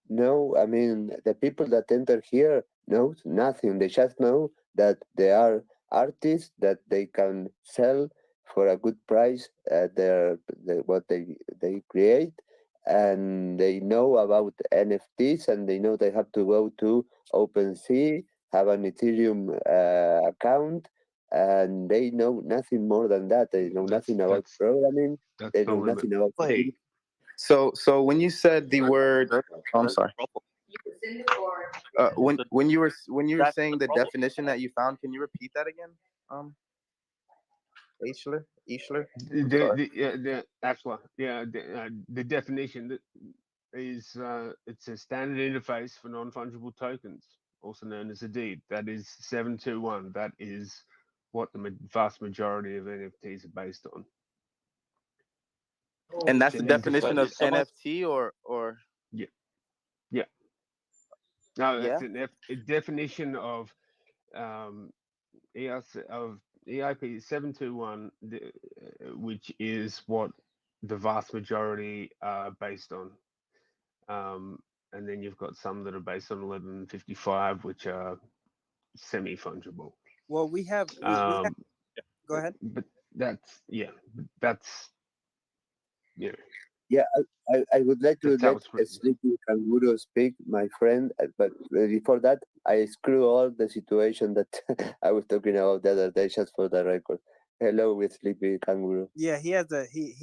No, I mean the people that enter here knows nothing. They just know that they are artists that they can sell for a good price what they create, and they know about NFTs, and they know they have to go to OpenSea, have an Ethereum account, and they know nothing more than that. They know nothing about programming. That's They the know limit. nothing about Wait. So when you said the word, oh, I'm sorry. When you were That's saying the the problem. definition that you found, can you repeat that again? Eichler? I'm sorry. The definition is it's a standard interface for non-fungible tokens, also known as a deed. That is 721. That is what the vast majority of NFTs are based on. And that's It's the an definition of interface. NFT or Yeah. No, yeah? that's a definition of EIP 721, which is what the vast majority are based on. And then you've got some that are based on 1155, which are semi-fungible. Well, we have. Go ahead. But that's that's yeah. Yeah, I would like to That's how let it's a written. sleeping kangaroo speak, my friend, but before that, I screw all the situation that I was talking about the other day, just for the record. Hello, with sleepy kangaroo. Yeah, he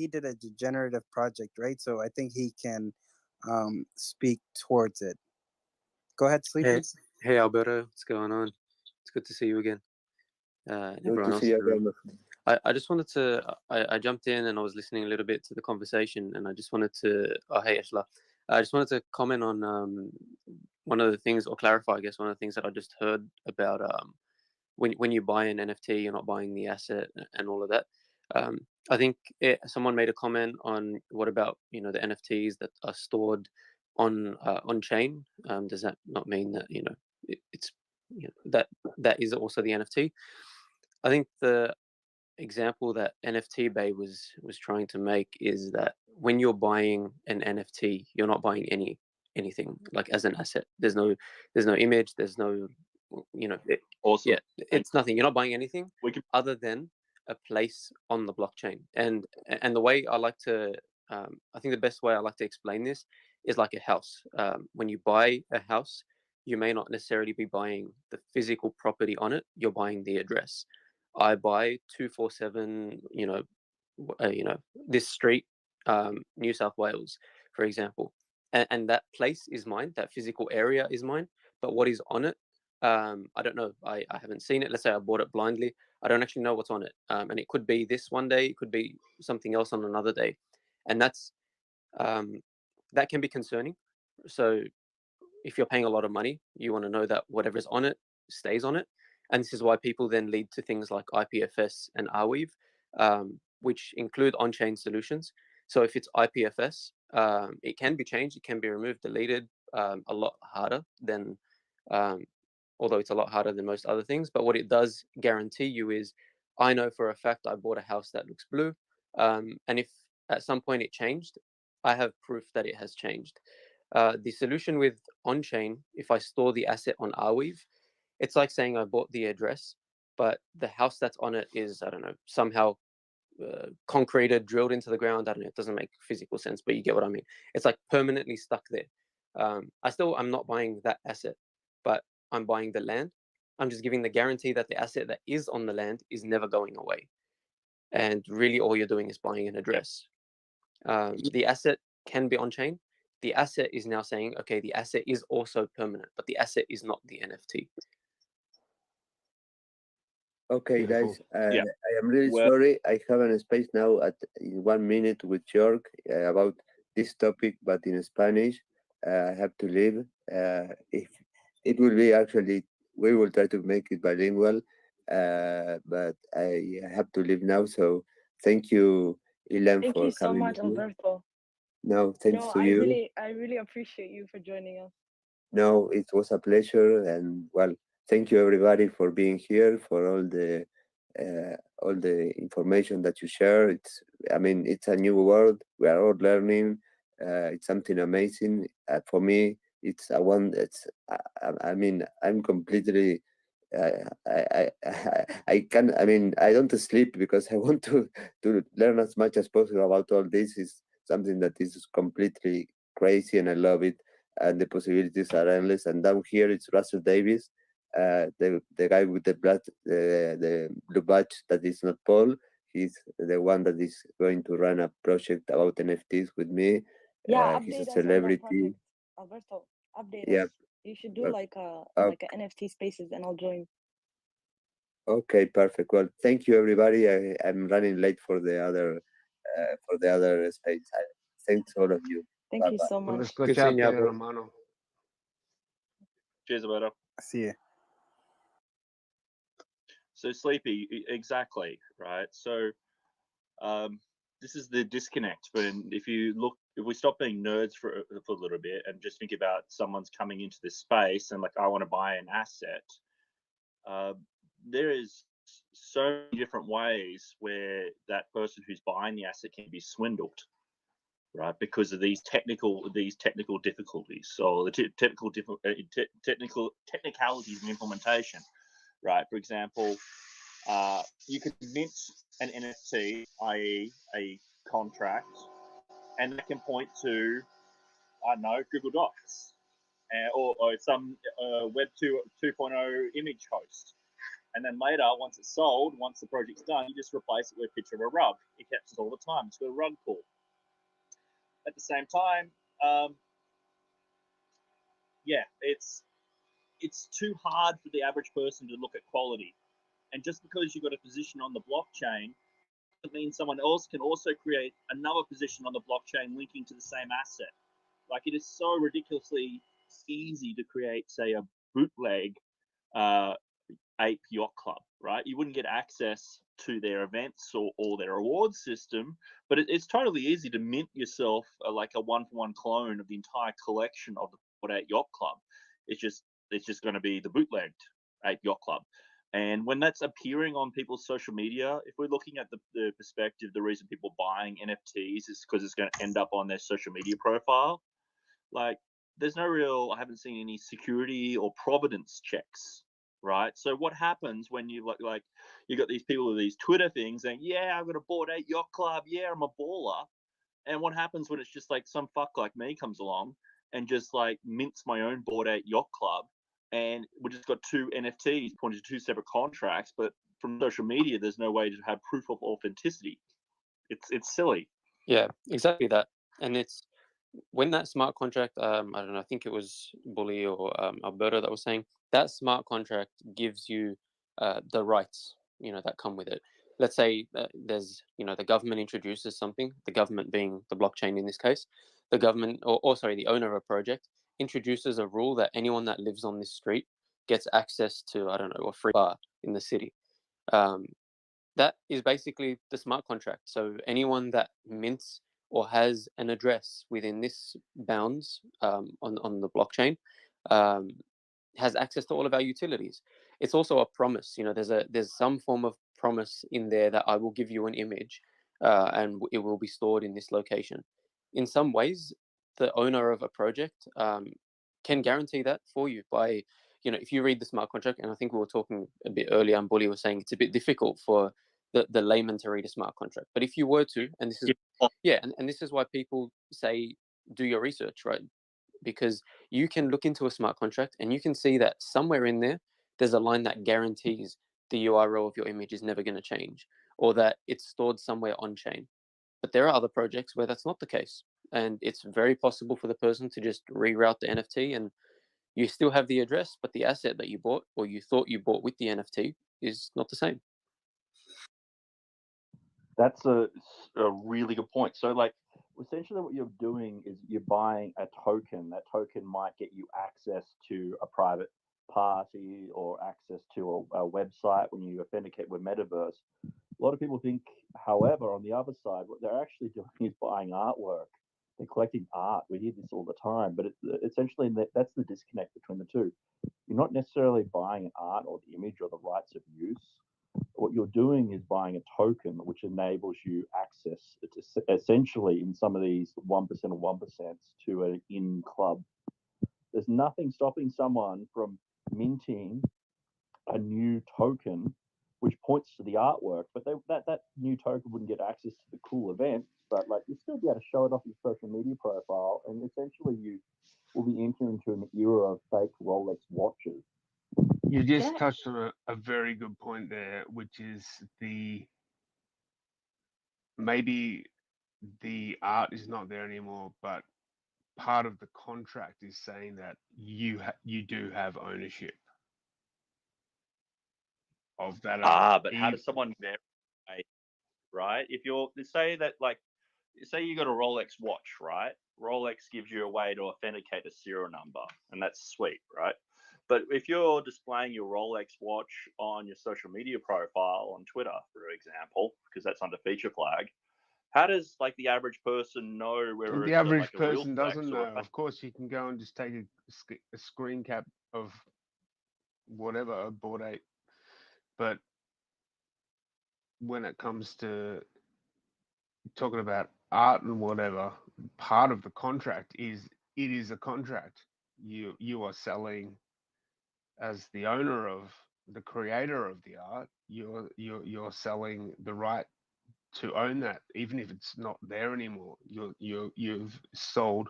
did a generative project, right? So I think he can speak towards it. Go ahead, Sleepy. Hey, Alberto, what's going on? It's good to see you again. And Good everyone to else see in you the room. again. I just wanted to, I jumped in and I was listening a little bit to the conversation, and I just wanted to, oh, hey, Ashla. I just wanted to comment on one of the things, or clarify, I guess, one of the things that I just heard about when you buy an NFT, you're not buying the asset and all of that. I think someone made a comment on what about the NFTs that are stored on chain. Does that not mean that it's that is also the NFT? I think the example that NFT Bay was trying to make is that when you're buying an NFT, you're not buying anything like as an asset. There's no image. There's no Awesome. yeah, it's nothing. You're not buying anything We can other than a place on the blockchain. And the way I like to, I think the best way I like to explain this is like a house. When you buy a house, you may not necessarily be buying the physical property on it. You're buying the address. I buy 247, this street, New South Wales, for example, and that place is mine. That physical area is mine. But what is on it, I don't know. I haven't seen it. Let's say I bought it blindly. I don't actually know what's on it. And it could be this one day. It could be something else on another day, and that can be concerning. So if you're paying a lot of money, you want to know that whatever's on it stays on it. And this is why people then lead to things like IPFS and Arweave, which include on-chain solutions. So if it's IPFS, it can be changed, it can be removed, deleted, a lot harder than, although it's a lot harder than most other things. But what it does guarantee you is, I know for a fact I bought a house that looks blue. And if at some point it changed, I have proof that it has changed. The solution with on-chain, if I store the asset on Arweave, it's like saying I bought the address, but the house that's on it is, I don't know, somehow concreted, drilled into the ground. I don't know, it doesn't make physical sense, but you get what I mean. It's like permanently stuck there. I'm not buying that asset. but I'm buying the land. I'm just giving the guarantee that the asset that is on the land is never going away. And really all you're doing is buying an address. The asset can be on chain. The asset is now saying, okay, the asset is also permanent, but the asset is not the NFT. Okay, Beautiful. guys, Yeah. I am really Well, sorry. I have a space now in 1 minute with York about this topic, but in Spanish. I have to leave. If it will be actually, we will try to make it bilingual, but I have to leave now. So thank you, Ilan, Thank for you so having me much, here. Alberto. No, thanks No, to you. I really appreciate you for joining us. No, it was a pleasure, and well, thank you everybody for being here, for all the information that you share. I mean, it's a new world. We are all learning. It's something amazing. For me, it's a one. I mean, I'm completely. I can. I mean, I don't sleep because I want to learn as much as possible about all this. Is something that is completely crazy, and I love it. And the possibilities are endless. And down here, it's Russell Davis, the guy with the blue badge that is not Paul. He's the one that is going to run a project about NFTs with me. Yeah, He's a update us on that celebrity. project, Alberto. Update Yeah. us. You should do uh, like a uh, NFT spaces, and I'll join. okay, perfect. Well, thank you, everybody. I'm running late for the other space. Thanks all of you. Thank Bye you bye. so Well, much. Good seeing you, escucharte, bro. hermano. cheers, Alberto. See you. So Sleepy, exactly, right? So this is the disconnect. But if we stop being nerds for a little bit and just think about someone's coming into this space and like, I want to buy an asset, there is so many different ways where that person who's buying the asset can be swindled, right? Because of these technical difficulties, or the technicalities of implementation, right? For example, you could mint an NFT, i.e., a contract, and that can point to, I don't know, Google Docs, or some Web 2.0 image host. And then later, once it's sold, once the project's done, you just replace it with a picture of a rug. It captures all the time. It's got a rug pull. At the same time, yeah, it's too hard for the average person to look at quality. And just because you've got a position on the blockchain doesn't mean someone else can also create another position on the blockchain linking to the same asset. Like, it is so ridiculously easy to create, say, a bootleg ape yacht club, right? You wouldn't get access to their events or their awards system, but it's totally easy to mint yourself like a one-for-one clone of the entire collection of the Bored Ape Yacht Club. It's just going to be the bootlegged Ape Yacht Club. And when that's appearing on people's social media, if we're looking at the perspective, the reason people are buying NFTs is because it's going to end up on their social media profile. Like, there's no real, I haven't seen any security or provenance checks, right? So what happens when you like you got these people with these Twitter things saying, yeah, I've got a Bored Ape Yacht Club, yeah, I'm a baller. And what happens when it's just like some fuck like me comes along and just like mints my own Bored Ape Yacht Club, and we just got two NFTs pointing to two separate contracts, but from social media, there's no way to have proof of authenticity. It's silly. Yeah, exactly that. And it's when that smart contract, I don't know, I think it was Bully or Alberto that was saying that smart contract gives you the rights, that come with it. Let's say there's, the government introduces something, the government being the blockchain in this case, the government, or sorry, the owner of a project introduces a rule that anyone that lives on this street gets access to, I don't know, a free bar in the city. That is basically the smart contract. So anyone that mints or has an address within this bounds on the blockchain has access to all of our utilities. It's also a promise. There's some form of promise in there that I will give you an image and it will be stored in this location. In some ways, the owner of a project can guarantee that for you by, if you read the smart contract, and I think we were talking a bit earlier, and Bully was saying it's a bit difficult for the layman to read a smart contract. But if you were to, and this is, and this is why people say do your research, right? because you can look into a smart contract and you can see that somewhere in there, there's a line that guarantees the URL of your image is never going to change, or that it's stored somewhere on chain. But there are other projects where that's not the case. And it's very possible for the person to just reroute the NFT, and you still have the address, but the asset that you bought or you thought you bought with the NFT is not the same. That's a really good point. So, like, essentially, what you're doing is you're buying a token. That token might get you access to a private party or access to a website when you authenticate with Metaverse. A lot of people think, however, on the other side, what they're actually doing is buying artwork. They're collecting art. We hear this all the time, but essentially that's the disconnect between the two. You're not necessarily buying art or the image or the rights of use. What you're doing is buying a token which enables you access to essentially in some of these 1% of 1% to an in club. There's nothing stopping someone from minting a new token which points to the artwork, but that new token wouldn't get access to the cool events, but like you'd still be able to show it off your social media profile, and essentially you will be entering into an era of fake Rolex watches. You just touched on a very good point there, which is maybe the art is not there anymore, but part of the contract is saying that you do have ownership of that art. But how does someone verify, right? If you're, say that, like, say you got a Rolex watch, right? Rolex gives you a way to authenticate a serial number, and that's sweet, right? But if you're displaying your Rolex watch on your social media profile on Twitter, for example, because that's under feature flag, how does like the average person know whether The it's average like a real person flex doesn't or know. Of course, you can go and just take a screen cap of whatever, a Bored Ape, but when it comes to talking about art and whatever, part of the contract is it is a contract. You are selling as the owner of the creator of the art. You're selling the right to own that, even if it's not there anymore. You've sold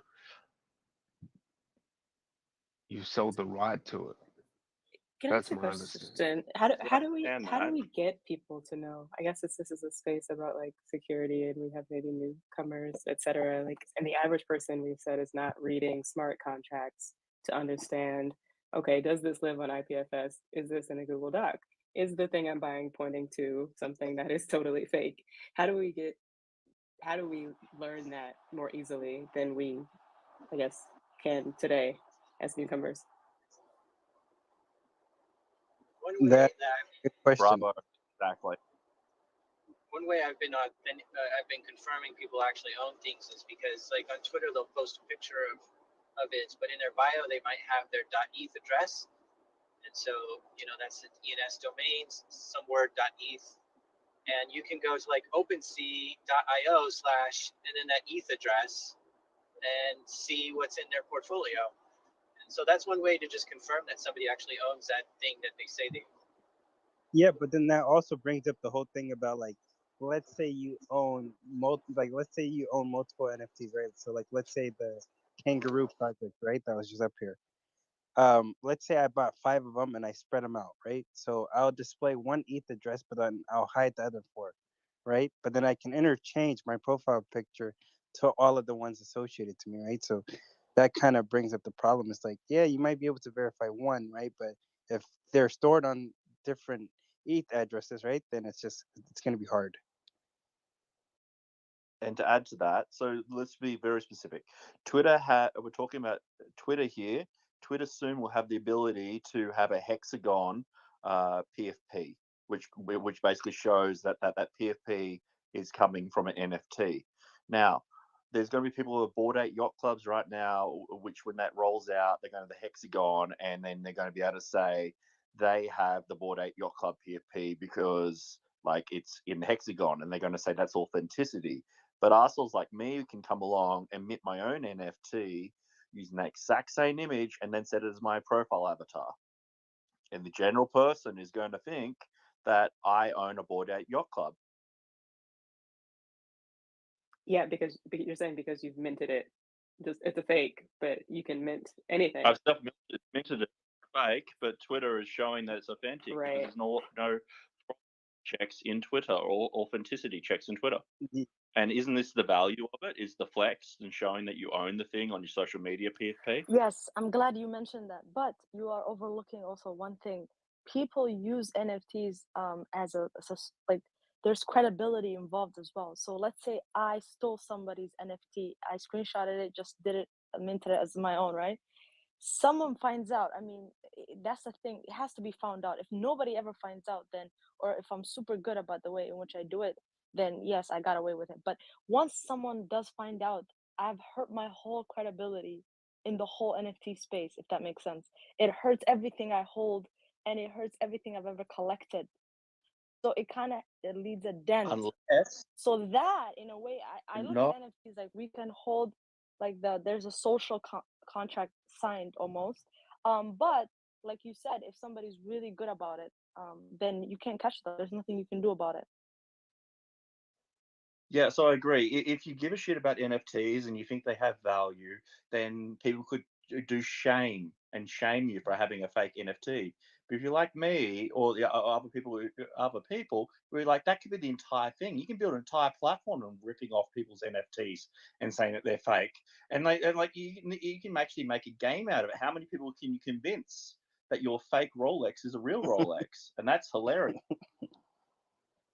the right to it. Can I That's ask a my understanding. question? How do we get people to know? I guess this is a space about like security, and we have maybe newcomers, etc. Like, and the average person we've said is not reading smart contracts to understand. Okay, does this live on IPFS? Is this in a Google Doc? Is the thing I'm buying pointing to something that is totally fake? How do we learn that more easily than we, I guess, can today as newcomers? One way That's that a good question. Bravo, exactly. one way I've been confirming people actually own things is because like on Twitter they'll post a picture of it, but in their bio they might have their .eth address, and so that's the ENS domains, some word .eth, and you can go to like OpenSea.io / and then that ETH address and see what's in their portfolio. And so that's one way to just confirm that somebody actually owns that thing that they say they own. Yeah, but then that also brings up the whole thing about like, let's say you own let's say you own multiple NFTs, right? So like, let's say the Kangaroo project, right? That was just up here. Let's say I bought 5 of them and I spread them out, right? So I'll display one ETH address, but then I'll hide the other 4, right? But then I can interchange my profile picture to all of the ones associated to me, right? So that kind of brings up the problem. It's like, yeah, you might be able to verify one, right? But if they're stored on different ETH addresses, right, then it's going to be hard. And to add to that, so let's be very specific. We're talking about Twitter here. Twitter soon will have the ability to have a hexagon PFP, which basically shows that PFP is coming from an NFT. Now, there's going to be people who have Bored Ape yacht clubs right now, which when that rolls out, they're going to the hexagon, and then they're going to be able to say they have the Bored Ape yacht club PFP because like it's in the hexagon, and they're going to say that's authenticity. But assholes like me can come along and mint my own NFT using that exact same image and then set it as my profile avatar. And the general person is going to think that I own a Bored Ape yacht club. Yeah, because you're saying because you've minted it just it's a fake, but you can mint anything. I've self-minted it fake, but Twitter is showing that it's authentic because Right. there's no checks in Twitter or authenticity checks in Twitter. Ye- And isn't this the value of it? Is the flex and showing that you own the thing on your social media PFP? Yes, I'm glad you mentioned that. But you are overlooking also one thing. People use NFTs like there's credibility involved as well. So let's say I stole somebody's NFT, I screenshotted it, just did it, minted it as my own, right? Someone finds out. I mean, that's the thing. It has to be found out. If nobody ever finds out, then, or if I'm super good about the way in which I do it, then yes, I got away with it. But once someone does find out, I've hurt my whole credibility in the whole NFT space, if that makes sense. It hurts everything I hold, and it hurts everything I've ever collected. So it leaves a dent. Unless So that, in a way, I look no, at NFTs like we can hold like there's a social contract signed almost. But like you said, if somebody's really good about it, then you can't catch them. There's nothing you can do about it. yeah, so I agree. If you give a shit about NFTs and you think they have value, then people could do shame you for having a fake NFT. But if you're like me or the other people, who are like that could be the entire thing. You can build an entire platform on ripping off people's NFTs and saying that they're fake, and you can actually make a game out of it. How many people can you convince that your fake Rolex is a real Rolex? And that's hilarious.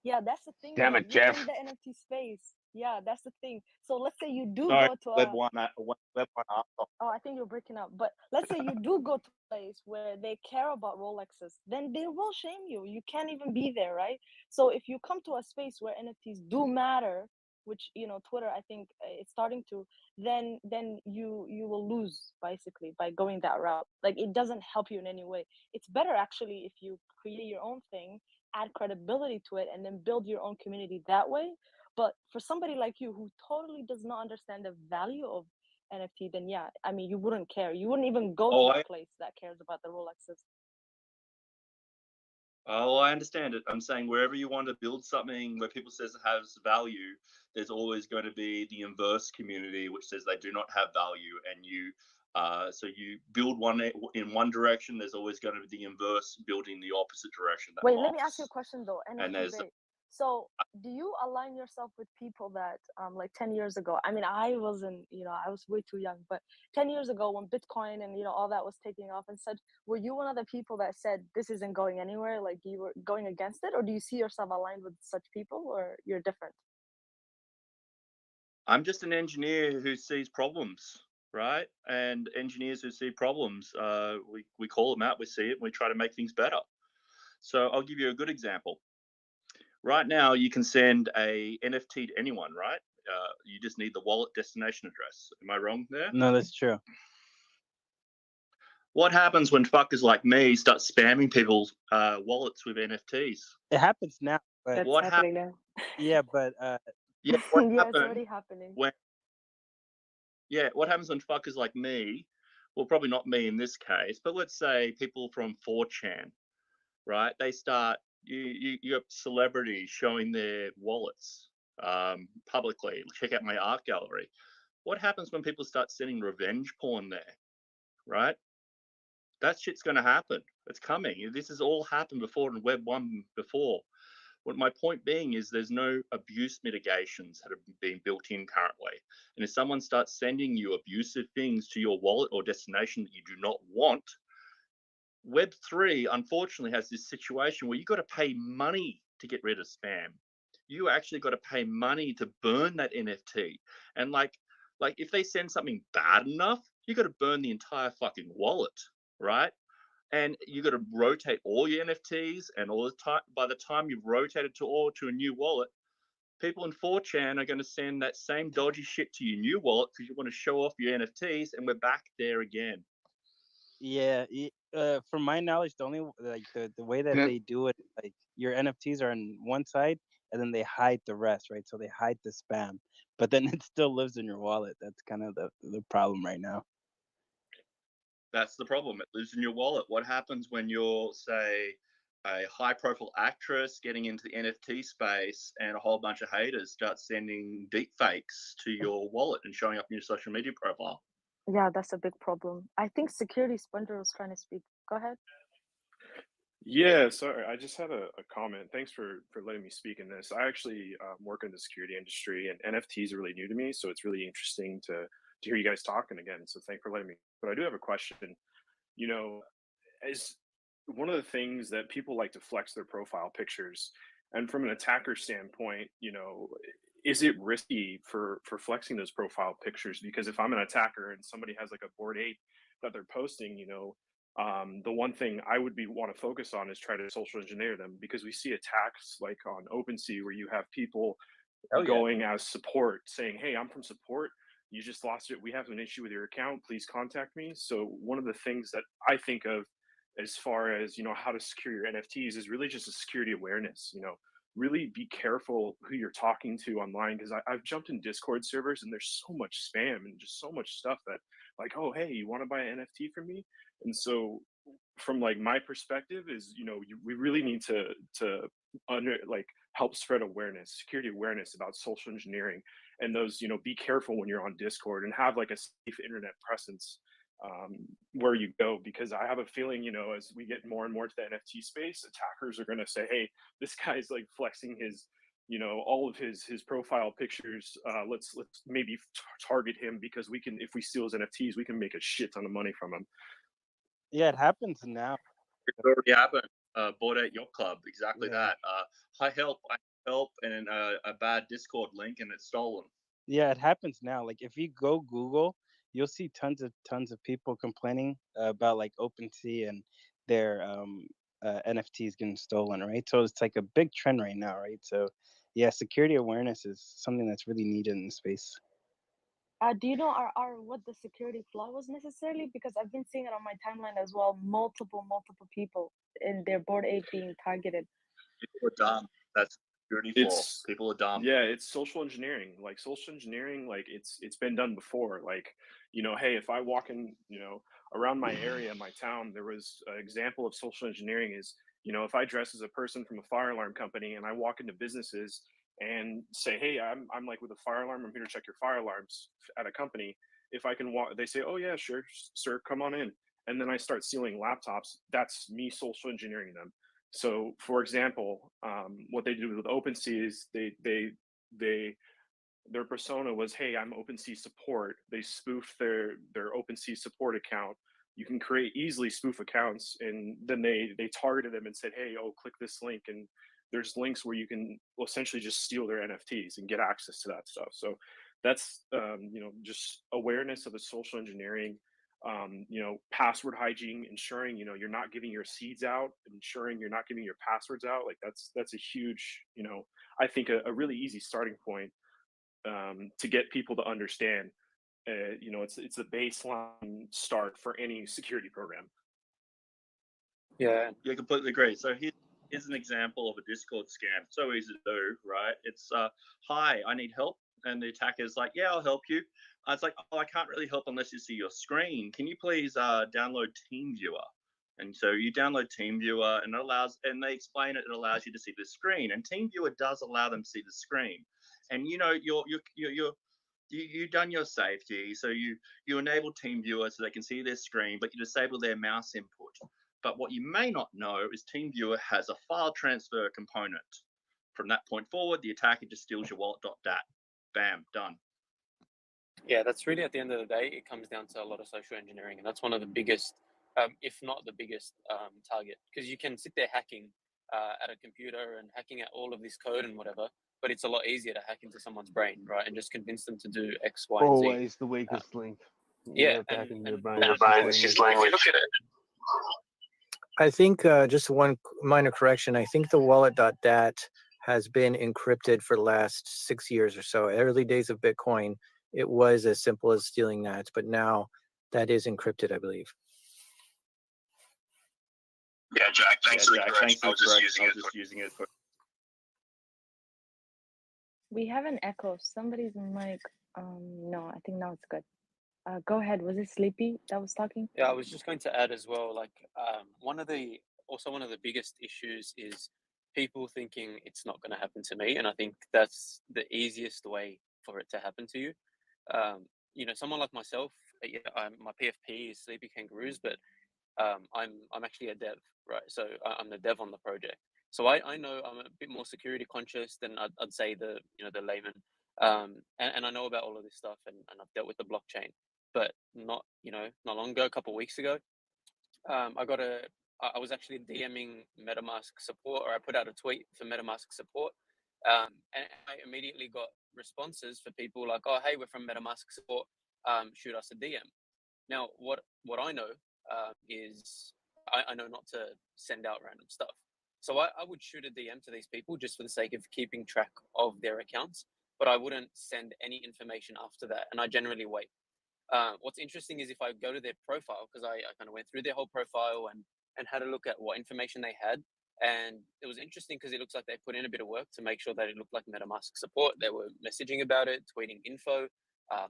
Yeah, that's the thing Damn though. it, You're Jeff. in the NFT space. Yeah, that's the thing. So let's say you do Sorry, go to Web a one, Web one arsehole. Oh, I think you're breaking up. But let's say you do go to a place where they care about Rolexes, then they will shame you. You can't even be there, right? So if you come to a space where NFTs do matter, which Twitter, I think it's starting to, then you will lose basically by going that route. Like it doesn't help you in any way. It's better actually if you create your own thing, add credibility to it, and then build your own community that way. But for somebody like you who totally does not understand the value of NFT, then yeah, I mean, you wouldn't care. You wouldn't even go to Oh, the place that cares about the Rolexes. I understand it. I'm saying wherever you want to build something where people says it has value, there's always going to be the inverse community which says they do not have value, and so you build one in one direction. There's always going to be the inverse building the opposite direction. That Wait, let me ask you a mocks, question though. and NFT there's bait. So, do you align yourself with people that, like 10 years ago? I mean, I wasn't, I was way too young, but 10 years ago when Bitcoin and, all that was taking off and such, were you one of the people that said this isn't going anywhere? Like you were going against it, or do you see yourself aligned with such people, or you're different? I'm just an engineer who sees problems, right? And engineers who see problems, we call them out, we see it, and we try to make things better. So I'll give you a good example. Right now, you can send a NFT to anyone, right? You just need the wallet destination address. Am I wrong there? No, that's true. What happens when fuckers like me start spamming people's wallets with NFTs? It happens now, but That's What happening now. yeah, but Yeah, what Yeah, it's happened already happening. what happens when fuckers like me, well, probably not me in this case, but let's say people from 4chan, right? They start you have celebrities showing their wallets publicly. Check out my art gallery. What happens when people start sending revenge porn there, right? That shit's going to happen. It's coming. This has all happened before in Web 1 before. What my point being is there's no abuse mitigations that have been built in currently. And if someone starts sending you abusive things to your wallet or destination that you do not want, Web3 unfortunately has this situation where you got to pay money to get rid of spam. You actually got to pay money to burn that NFT. And like if they send something bad enough, you got to burn the entire fucking wallet, right? And you got to rotate all your NFTs, and all the time. By the time you've rotated to a new wallet, people in 4chan are going to send that same dodgy shit to your new wallet because you want to show off your NFTs, and we're back there again. yeah, from my knowledge, the only like the way that Yeah. they do it, like your NFTs are on one side and then they hide the rest, right? So they hide the spam, but then it still lives in your wallet. That's kind of the problem right now. That's the problem. It lives in your wallet. What happens when you're, say, a high-profile actress getting into the NFT space, and a whole bunch of haters start sending deep fakes to your wallet and showing up in your social media profile. Yeah, that's a big problem. I think security Splinter was trying to speak. Go ahead. Yeah, sorry, I just had a comment. Thanks for letting me speak in this. I actually work in the security industry, and NFTs are really new to me, so it's really interesting to hear you guys talking again. So thanks for letting me. But I do have a question. You know, as one of the things that people like to flex their profile pictures, and from an attacker standpoint, you know, is it risky for flexing those profile pictures? Because if I'm an attacker and somebody has like a board ape that they're posting, you know, the one thing I would be want to focus on is try to social engineer them, because we see attacks like on OpenSea where you have people Oh yeah. going as support saying, "Hey, I'm from support. You just lost it. We have an issue with your account. Please contact me." So one of the things that I think of as far as, you know, how to secure your NFTs is really just a security awareness. You know, really be careful who you're talking to online, because I've jumped in Discord servers and there's so much spam and just so much stuff that like, "Oh, hey, you want to buy an NFT from me?" And so from like my perspective is, you know, we really need to help spread awareness, security awareness about social engineering, and those, you know, be careful when you're on Discord and have like a safe internet presence where you go, because I have a feeling, you know, as we get more and more to the NFT space, attackers are going to say, "Hey, this guy's like flexing his, you know, all of his profile pictures. Let's maybe target him, because we can, if we steal his NFTs, we can make a shit ton of money from him." Yeah, it happens now. It's already happened. Board at Yacht Club, exactly Yeah. that. I help, and a bad Discord link, and it's stolen. Yeah, it happens now. Like if you go Google, you'll see tons of people complaining about like OpenSea and their NFTs getting stolen, right? So it's like a big trend right now, right? So yeah, security awareness is something that's really needed in the space. Do you know what the security flaw was necessarily? Because I've been seeing it on my timeline as well. Multiple people in their board ape being targeted. People are dumb. That's security flaw. It's People are dumb. Yeah, it's social engineering. Like social engineering, like it's been done before. Like, you know, hey, if I walk in, you know, around my area, my town, there was an example of social engineering is, you know, if I dress as a person from a fire alarm company and I walk into businesses and say, "Hey, I'm like with a fire alarm. I'm here to check your fire alarms at a company." If I can walk, they say, "Oh yeah, sure, sir, come on in." And then I start stealing laptops. That's me social engineering them. So, for example, what they do with OpenSea is they their persona was, "Hey, I'm OpenSea support." They spoofed their OpenSea support account. You can create easily spoof accounts, and then they targeted them and said, "Hey, oh, click this link," and there's links where you can essentially just steal their NFTs and get access to that stuff. So that's you know, just awareness of the social engineering, you know, password hygiene, ensuring, you know, you're not giving your seeds out, ensuring you're not giving your passwords out. Like that's a huge, you know, I think a really easy starting point to get people to understand. You know, it's a baseline start for any security program. Yeah, completely agree. So here's an example of a Discord scam. So easy to do, right? It's "Hi, I need help," and the attacker's like, "Yeah, I'll help you." It's like, "Oh, I can't really help unless you see your screen. Can you please download TeamViewer?" And so you download TeamViewer, and they explain it. It allows you to see the screen, and TeamViewer does allow them to see the screen. And you know, you've done your safety, so you enable TeamViewer so they can see their screen, but you disable their mouse input. But what you may not know is TeamViewer has a file transfer component. From that point forward, the attacker just steals your wallet.dat. Bam, done. Yeah, that's really, at the end of the day, it comes down to a lot of social engineering, and that's one of the biggest, if not the biggest, target. Because you can sit there hacking at a computer and hacking at all of this code and whatever, but it's a lot easier to hack into someone's brain, right, and just convince them to do X, Y, and Z. Always the weakest link. Yeah, attacking their brain. it's just language. I think just one minor correction. I think the wallet.dat has been encrypted for the last 6 years or so. Early days of Bitcoin, it was as simple as stealing that, but now that is encrypted, I believe. Yeah, Jack, thanks for the correction. I was just using it for... We have an echo. Somebody's mic. No, I think now it's good. Go ahead. Was it Sleepy that was talking? Yeah, I was just going to add as well, like one of the also one of the biggest issues is people thinking it's not going to happen to me, and I think that's the easiest way for it to happen to you. Someone like myself, my PFP is Sleepy Kangaroos, but I'm actually a dev, right? So I'm the dev on the project. So I know I'm a bit more security conscious than I'd say the layman, and I know about all of this stuff, and I've dealt with the blockchain, but not long ago, a couple of weeks ago, I was actually DMing MetaMask support, or I put out a tweet for MetaMask support, and I immediately got responses for people like, "Oh, hey, we're from MetaMask support. Shoot us a DM." Now, what I know is I know not to send out random stuff. So I would shoot a DM to these people just for the sake of keeping track of their accounts, but I wouldn't send any information after that, and I generally wait. What's interesting is if I go to their profile, because I kind of went through their whole profile and had a look at what information they had. And it was interesting because it looks like they put in a bit of work to make sure that it looked like MetaMask support. They were messaging about it, tweeting info,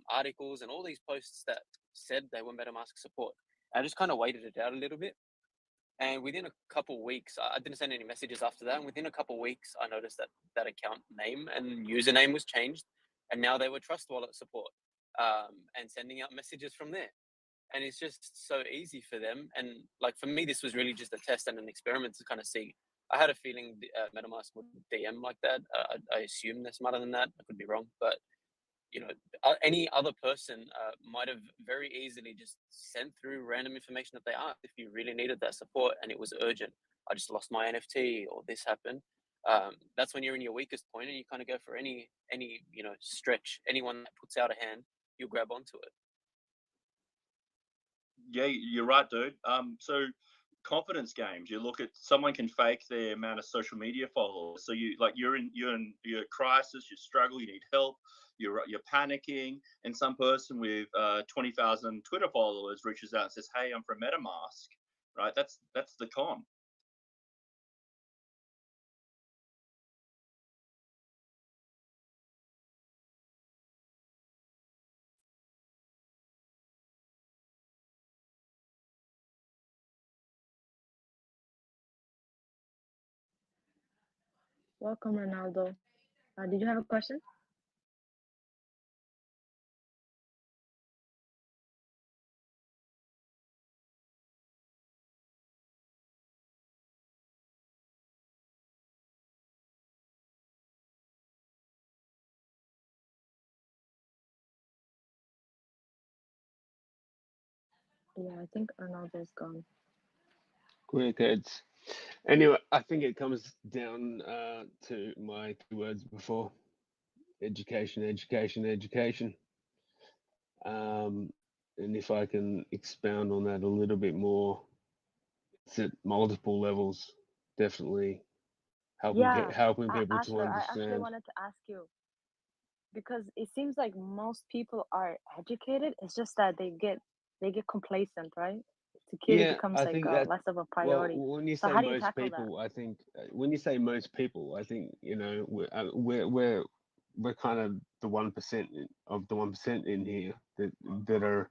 articles, and all these posts that said they were MetaMask support. I just kind of waited it out a little bit. And within a couple weeks, I didn't send any messages after that. And within a couple weeks, I noticed that that account name and username was changed. And now they were Trust Wallet support, and sending out messages from there. And it's just so easy for them. And like for me, this was really just a test and an experiment to kind of see. I had a feeling MetaMask would DM like that. I assume they're smarter than that. I could be wrong, but any other person might have very easily just sent through random information that they asked if you really needed that support and it was urgent. I just lost my NFT, or this happened. That's when you're in your weakest point, and you kind of go for any stretch. Anyone that puts out a hand, you'll grab onto it. Yeah, you're right, dude. So confidence games. You look at someone can fake their amount of social media followers. So you're in your crisis, you struggle, you need help, you're panicking, and some person with 20,000 Twitter followers reaches out and says, "Hey, I'm from MetaMask." Right? That's the con. Welcome, Ronaldo. Did you have a question? Yeah, I think Ronaldo's gone. Crickets. Anyway, I think it comes down to my two words before: education, education, education. And if I can expound on that a little bit more, it's at multiple levels. Definitely Yeah, helping people to Asher, I actually understand. wanted to ask you because it seems like most people are educated. It's just that they get complacent, right? Security Yeah, becomes I like think that. less of a Well, priority. when you So say how do you most tackle that? people, I think when you say most people, I think we're kind of the 1% of the 1% in here that are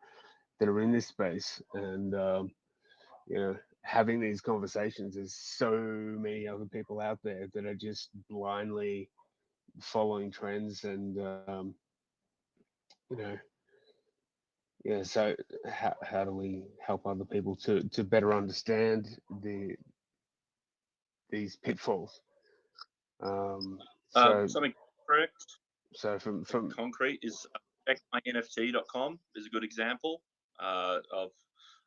that are in this space, and having these conversations. There's so many other people out there that are just blindly following trends, and you know, yeah. So how do we help other people to better understand these pitfalls? So Something correct. from concrete is checkmynft.com is a good example of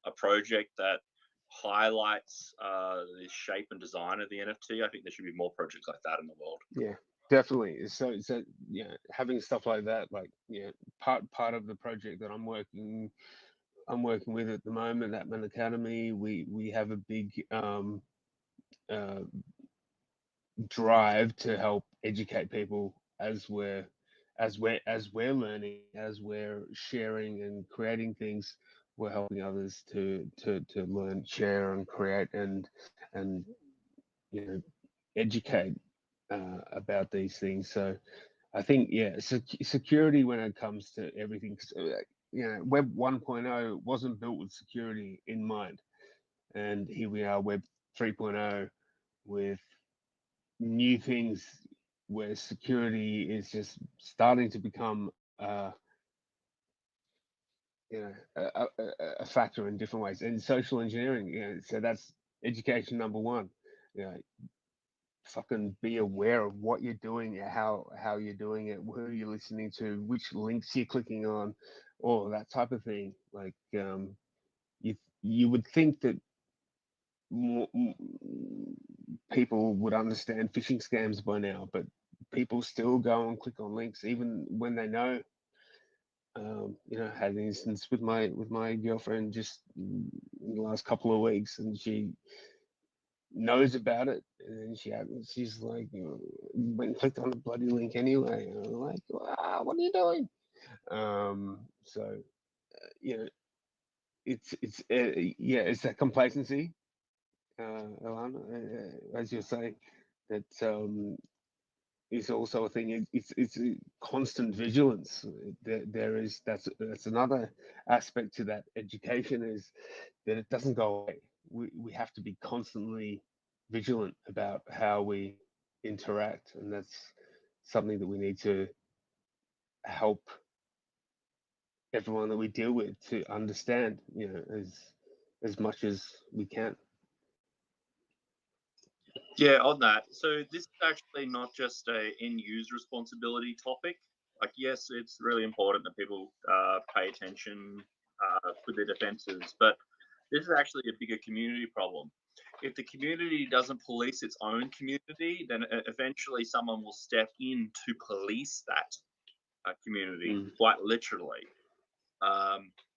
a project that highlights the shape and design of the NFT. I think there should be more projects like that in the world. Yeah, definitely. So yeah, having stuff like that, like part of the project that I'm working with at the moment at Man Academy, we have a big uh, drive to help educate people as we're learning, as we're sharing and creating things. We're helping others to learn, share, and create, and educate about these things. So I think security when it comes to everything. Web 1.0 wasn't built with security in mind, and here we are, Web 3.0 with new things where security is just starting to become a factor in different ways, and social engineering. So that's education number one. You know, fucking be aware of what you're doing, how you're doing it, who you're listening to, which links you're clicking on, all that type of thing. Like you would think that more, people would understand phishing scams by now, but people still go and click on links even when they know. Had an instance with my girlfriend just in the last couple of weeks, and she knows about it, and then she's like, went and clicked on the bloody link anyway, and I'm like, wow, what are you doing? So it's that complacency, Alana, as you're saying, that is also a thing. It's a constant vigilance. That's another aspect to that education, is that it doesn't go away. We have to be constantly vigilant about how we interact, and that's something that we need to help everyone that we deal with to understand, as much as we can. Yeah, on that. So this is actually not just a end user responsibility topic. Like, yes, it's really important that people pay attention with their defenses, but this is actually a bigger community problem. If the community doesn't police its own community, then eventually someone will step in to police that community, quite literally.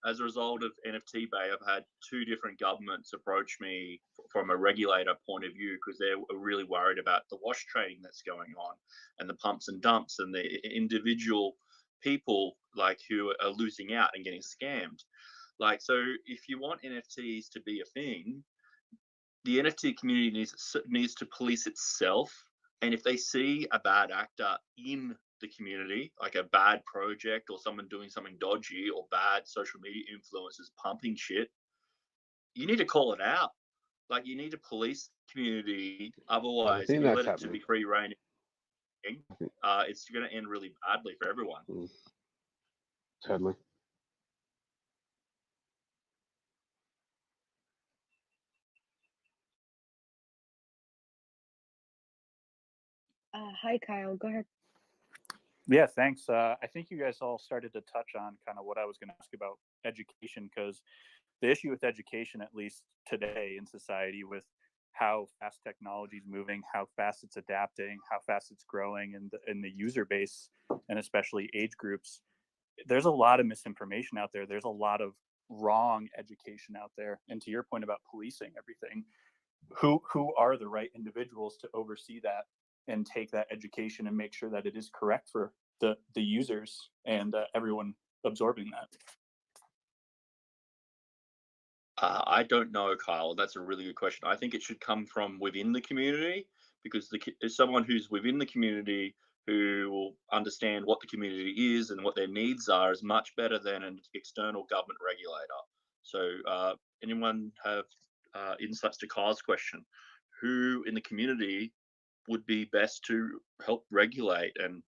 As a result of NFT Bay, I've had two different governments approach me from a regulator point of view, because they're really worried about the wash trading that's going on, and the pumps and dumps, and the individual people like who are losing out and getting scammed. Like, so if you want NFTs to be a thing, the NFT community needs to police itself. And if they see a bad actor in the community, like a bad project or someone doing something dodgy or bad social media influencers pumping shit, you need to call it out. Like, you need to police the community. I Otherwise, if think you that's let it to be happening. free reign, it's going to end really badly for everyone. Totally. Hi, Kyle. Go ahead. Yeah, thanks. I think you guys all started to touch on kind of what I was going to ask about education, because the issue with education, at least today in society, with how fast technology is moving, how fast it's adapting, how fast it's growing, and the user base, and especially age groups, there's a lot of misinformation out there. There's a lot of wrong education out there. And to your point about policing everything, who are the right individuals to oversee that and take that education and make sure that it is correct for the users and everyone absorbing that? I don't know, Kyle. That's a really good question. I think it should come from within the community, because someone who's within the community who will understand what the community is and what their needs are is much better than an external government regulator. So anyone have insights to Kyle's question? Who in the community would be best to help regulate and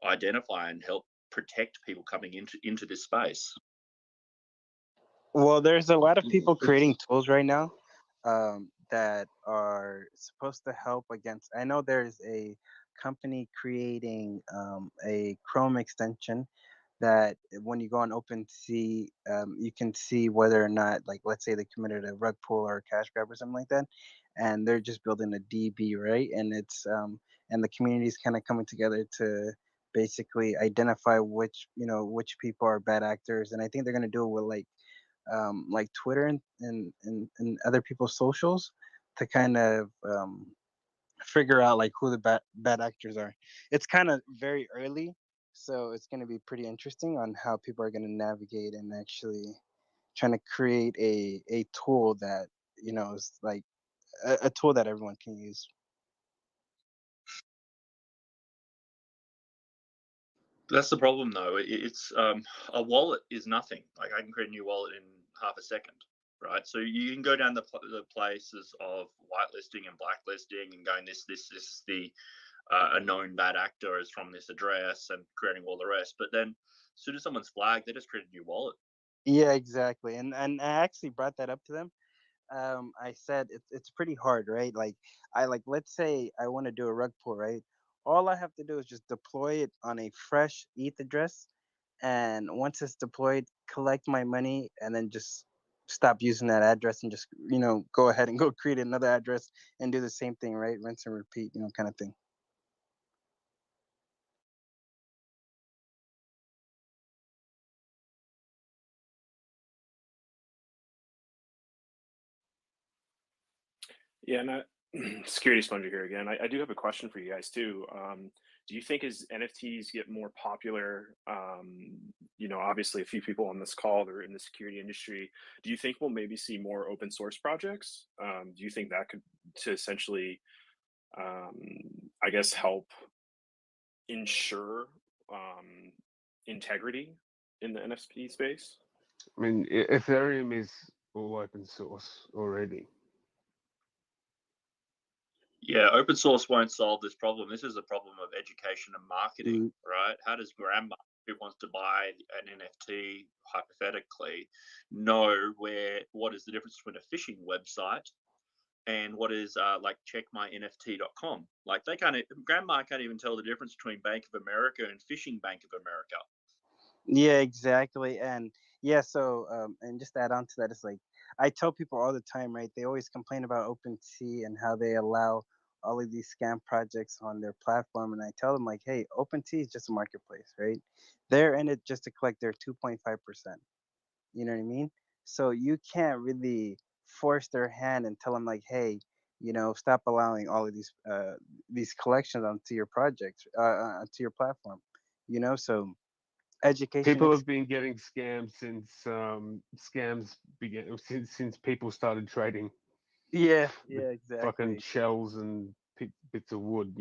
identify and help protect people coming into this space? Well, there's a lot of people creating tools right now that are supposed to help against. I know there's a company creating a Chrome extension that when you go on OpenSea, you can see whether or not, like, let's say they committed a rug pull or a cash grab or something like that, and they're just building a DB, right? And it's and the community is kind of coming together to basically identify which people are bad actors, and I think they're gonna do it with like Twitter and other people's socials to kind of figure out like who the bad actors are. It's kind of very early, so it's going to be pretty interesting on how people are going to navigate and actually trying to create a tool that is like a tool that everyone can use. That's the problem, though. It's a wallet is nothing. Like, I can create a new wallet in half a second, right? So you can go down the places of whitelisting and blacklisting and going, this is the a known bad actor is from this address and creating all the rest. But then as soon as someone's flagged, they just create a new wallet. Yeah, exactly. And I actually brought that up to them. I said it's pretty hard, right? Like let's say I want to do a rug pull, right? All I have to do is just deploy it on a fresh ETH address, and once it's deployed, collect my money, and then just stop using that address and just go ahead and go create another address and do the same thing, right? Rinse and repeat, kind of thing. Yeah, and Security Sponge here again. I do have a question for you guys too. Do you think as NFTs get more popular, obviously a few people on this call that are in the security industry, do you think we'll maybe see more open source projects? Do you think that could to essentially, I guess, help ensure integrity in the NFT space? I mean, Ethereum is all open source already. Yeah, open source won't solve this problem. This is a problem of education and marketing, right? How does grandma who wants to buy an NFT hypothetically know what is the difference between a phishing website and what is like checkmynft.com? Like grandma can't even tell the difference between Bank of America and phishing Bank of America. Yeah, exactly. And yeah, so and just to add on to that, it's like I tell people all the time, right? They always complain about OpenSea and how they allow all of these scam projects on their platform. And I tell them like, hey, OpenSea is just a marketplace, right? They're in it just to collect their 2.5%. You know what I mean? So you can't really force their hand and tell them like, hey, stop allowing all of these collections onto your projects, onto your platform. So education. People have been getting scammed since scams began, since people started trading. Yeah, with exactly. Fucking shells and bits of wood,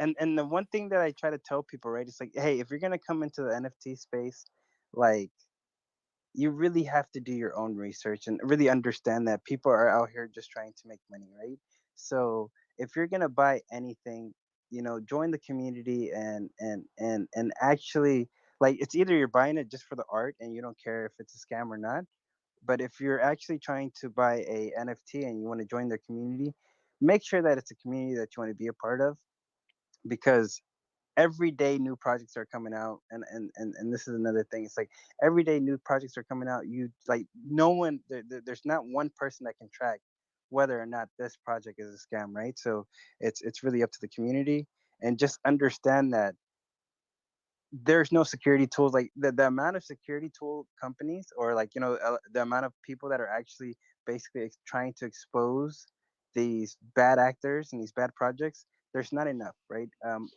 And the one thing that I try to tell people, right, it's like, hey, if you're gonna come into the NFT space, like, you really have to do your own research and really understand that people are out here just trying to make money, right? So if you're gonna buy anything, join the community and actually, like, it's either you're buying it just for the art and you don't care if it's a scam or not. But if you're actually trying to buy a NFT and you want to join their community, make sure that it's a community that you want to be a part of, because every day new projects are coming out, and this is another thing. It's like every day new projects are coming out. You like no one there's not one person that can track whether or not this project is a scam, right? So it's really up to the community, and just understand that there's no security tools. Like the amount of security tool companies, or like the amount of people that are actually basically trying to expose these bad actors and these bad projects, there's not enough, right?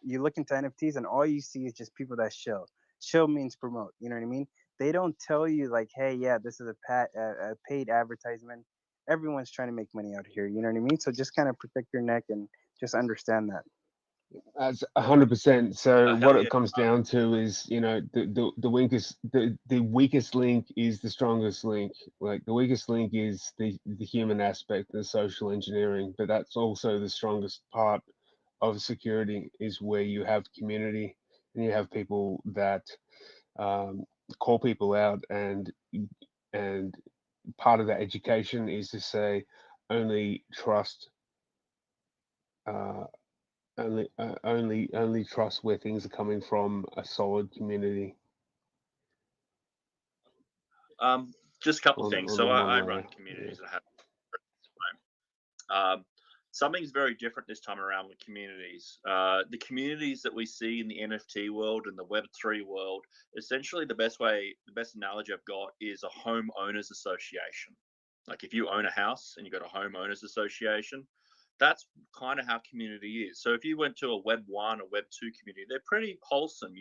You look into NFTs and all you see is just people that shill means promote, you know what I mean? They don't tell you like, hey, yeah, this is a paid advertisement. Everyone's trying to make money out here, you know what I mean? So just kind of protect your neck and just understand that. That's 100%. So what Hell it yeah. comes down to is, the weakest link is the strongest link. Like the weakest link is the human aspect, the social engineering, but that's also the strongest part of security, is where you have community and you have people that call people out, and part of that education is to say only trust. Only trust where things are coming from a solid community. Just a couple of on, things. on So the one I layer. run communities and I have something's very different this time around with communities. The communities that we see in the NFT world and the Web3 world, essentially the best analogy I've got is a homeowners association. Like if you own a house and you've got a homeowners association, that's kind of how community is. So if you went to a Web1 or Web2 community, they're pretty wholesome.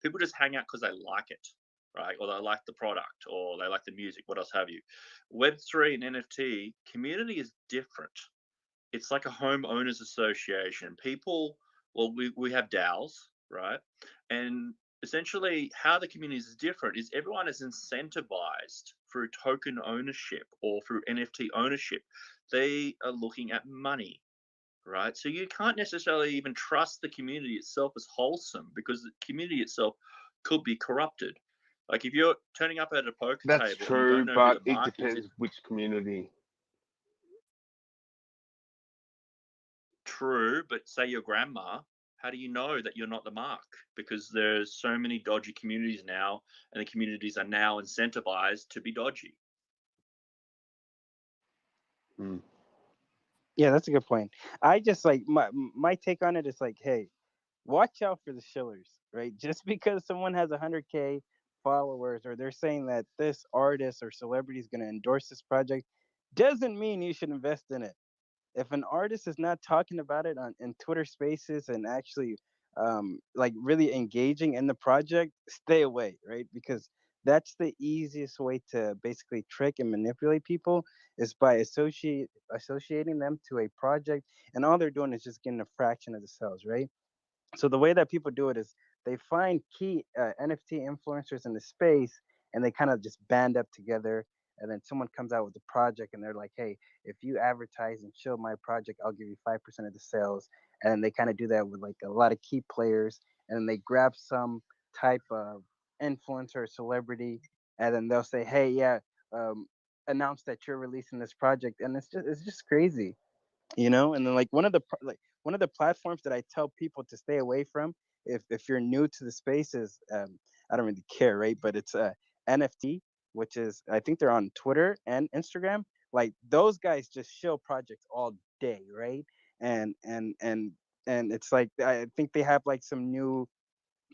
People just hang out because they like it, right? Or they like the product, or they like the music, what else have you. Web3 and NFT community is different. It's like a homeowners association. We have DAOs, right? And essentially how the community is different is everyone is incentivized through token ownership or through NFT ownership. They are looking at money, right? So you can't necessarily even trust the community itself as wholesome, because the community itself could be corrupted. Like if you're turning up at a poker That's table and you don't true, know who but the it mark is, depends which community. true, but say your grandma, how do you know that you're not the mark? Because there's so many dodgy communities now, and the communities are now incentivized to be dodgy. Yeah, that's a good point. I just like my take on it is like, hey, watch out for the shillers, right? Just because someone has 100K followers, or they're saying that this artist or celebrity is going to endorse this project, doesn't mean you should invest in it. If an artist is not talking about it on in Twitter Spaces and actually like really engaging in the project, stay away, right? Because that's the easiest way to basically trick and manipulate people, is by associating them to a project, and all they're doing is just getting a fraction of the sales, right? So the way that people do it is they find key NFT influencers in the space, and they kind of just band up together. And then someone comes out with a project, and they're like, "Hey, if you advertise and show my project, I'll give you 5% of the sales." And they kind of do that with like a lot of key players, and then they grab some type of influencer or celebrity, and then they'll say, "Hey, yeah, um, announce that you're releasing this project," and it's just crazy, and then like one of the platforms that I tell people to stay away from, if you're new to the space, is I don't really care, right? But it's NFT, which is, I think they're on Twitter and Instagram. Like those guys just show projects all day, right? And it's like, I think they have like some new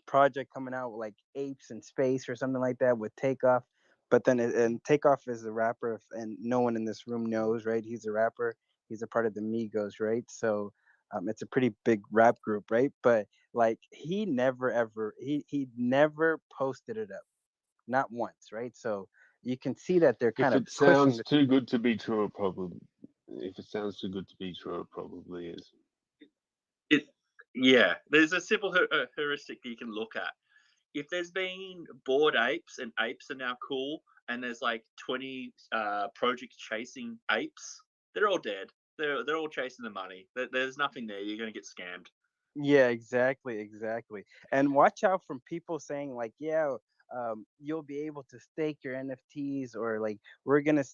project coming out with like apes in space or something like that with Takeoff. But then and Takeoff is a rapper, and no one in this room knows, right? He's a rapper. He's a part of the Migos, right? So it's a pretty big rap group, right? But like he never ever he never posted it up, not once, right? So you can see that they're If kind of it pushing sounds too good to be true, it probably. If it sounds too good to be true, it probably is. Yeah, there's a simple heuristic you can look at. If there's been bored apes and apes are now cool, and there's like 20 projects chasing apes, they're all dead. They're all chasing the money. There's nothing there. You're gonna get scammed. Yeah, exactly. And watch out from people saying like, yeah, you'll be able to stake your NFTs, or like we're gonna,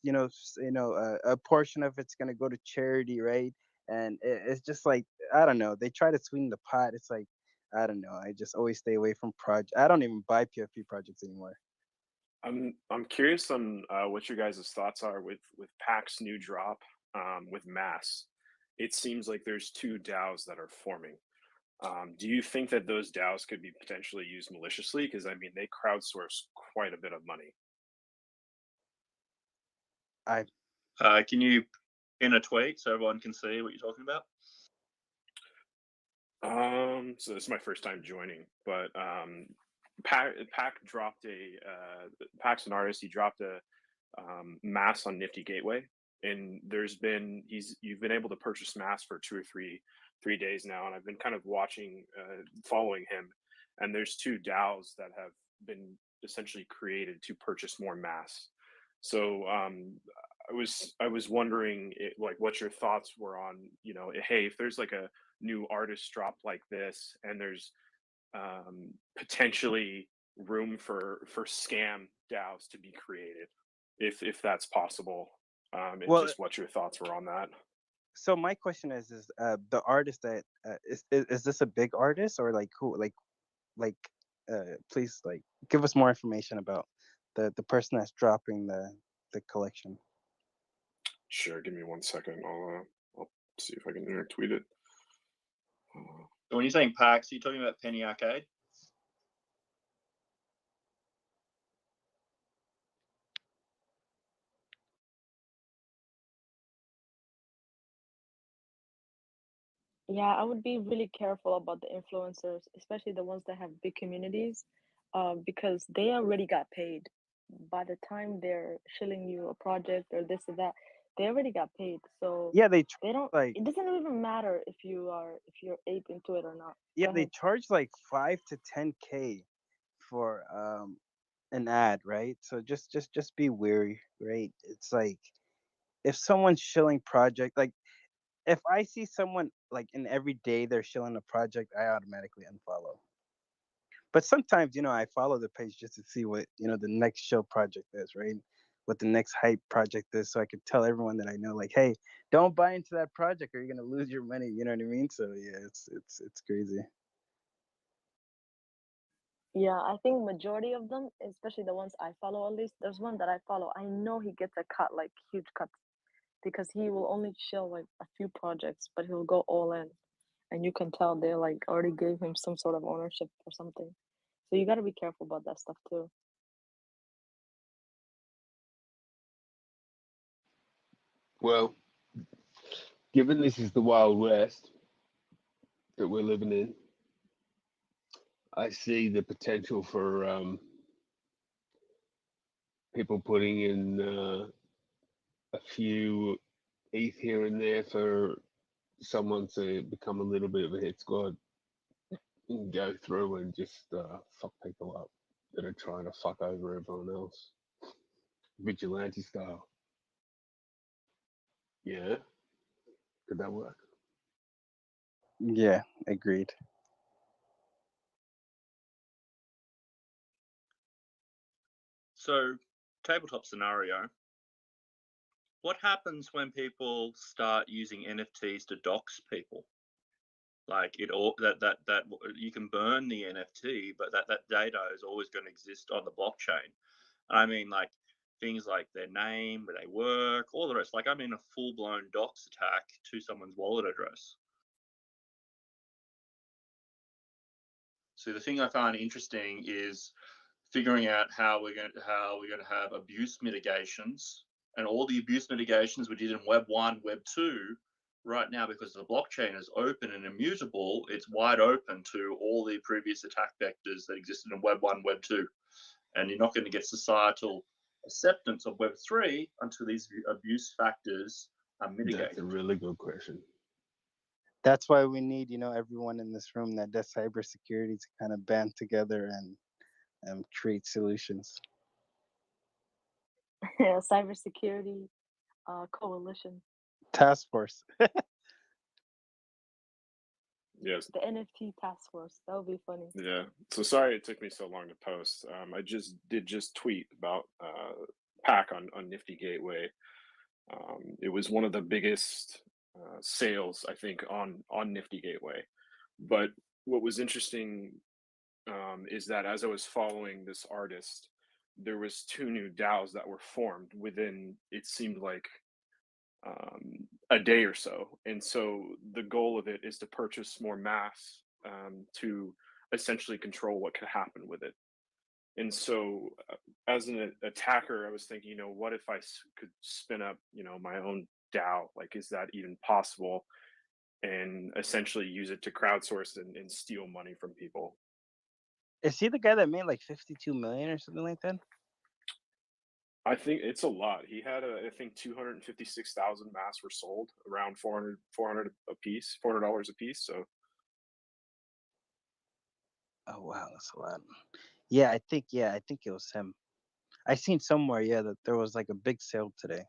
a portion of it's gonna go to charity, right? And it's just like, I don't know. They try to sweeten the pot. It's like, I don't know. I just always stay away from project. I don't even buy PFP projects anymore. I'm curious on what your guys' thoughts are with Pac's new drop with Mass. It seems like there's two DAOs that are forming. Do you think that those DAOs could be potentially used maliciously? Because I mean, they crowdsource quite a bit of money. Can you in a tweet so everyone can see what you're talking about? So this is my first time joining, but Pac dropped Pac's an artist. He dropped a Mass on Nifty Gateway, and you've been able to purchase Mass for 2 or 3 days now, and I've been kind of watching, following him, and there's two DAOs that have been essentially created to purchase more Mass. So I was wondering like what your thoughts were on, hey, if there's like a new artist drop like this, and there's potentially room for scam DAOs to be created, if that's possible, and Well, just what your thoughts were on that. so my question is the artist that is this a big artist, or like who, like please, like, give us more information about the person that's dropping the collection. Sure, give me 1 second. I'll see if I can tweet it. So when you're saying Pax, are you talking about Penny Arcade? Yeah, I would be really careful about the influencers, especially the ones that have big communities, because they already got paid. By the time they're shilling you a project or this or that, they already got paid. So Yeah, they don't. like It doesn't even matter if you're ape into it or not. yeah, Go they ahead. charge like 5 to 10K for an ad, right? So just be wary, right? It's like if someone's shilling project, like if I see someone like in every day they're shilling a project, I automatically unfollow. But sometimes, I follow the page just to see what, the next show project is, right? What the next hype project is, so I could tell everyone that I know, like, hey, don't buy into that project or you're gonna lose your money. You know what I mean? So yeah, it's crazy. Yeah, I think majority of them, especially the ones I follow at least, there's one that I follow. I know he gets a cut, like huge cuts, because he will only show like a few projects, but he'll go all in. And you can tell they like already gave him some sort of ownership or something. So you gotta be careful about that stuff too. Well, given this is the Wild West that we're living in, I see the potential for people putting in a few ETH here and there for someone to become a little bit of a hit squad and go through and just fuck people up that are trying to fuck over everyone else, vigilante style. Yeah, could that work? Yeah, agreed. So, tabletop scenario. What happens when people start using NFTs to dox people? Like it all that you can burn the NFT, but that data is always going to exist on the blockchain. And I mean, like things like their name, where they work, all the rest. Like I'm in a full blown dox attack to someone's wallet address. So the thing I find interesting is figuring out how we're going to have abuse mitigations, and all the abuse mitigations we did in Web 1, Web 2. Right now, because the blockchain is open and immutable, it's wide open to all the previous attack vectors that existed in Web 1, Web 2. And you're not going to get societal acceptance of Web 3 until these abuse factors are mitigated. That's a really good question. That's why we need, everyone in this room that does cybersecurity to kind of band together and create solutions. Yeah, cybersecurity coalition. Task force. Yes. The NFT task force. That would be funny. Yeah. So sorry it took me so long to post. I just tweet about pack on Nifty Gateway. It was one of the biggest sales, I think, on Nifty Gateway. But what was interesting is that as I was following this artist, there was 2 new DAOs that were formed within, it seemed like, a day or so. And so the goal of it is to purchase more mass to essentially control what could happen with it. And so, as an attacker, I was thinking, what if I could spin up, my own DAO? Like, is that even possible? And essentially use it to crowdsource and steal money from people. Is he the guy that made like 52 million or something like that? I think it's a lot. He had, I think, 256,000 masks were sold, around 400 a piece, $400 a piece. So, Oh wow, that's a lot. Yeah, I think it was him. I seen somewhere, that there was like a big sale today.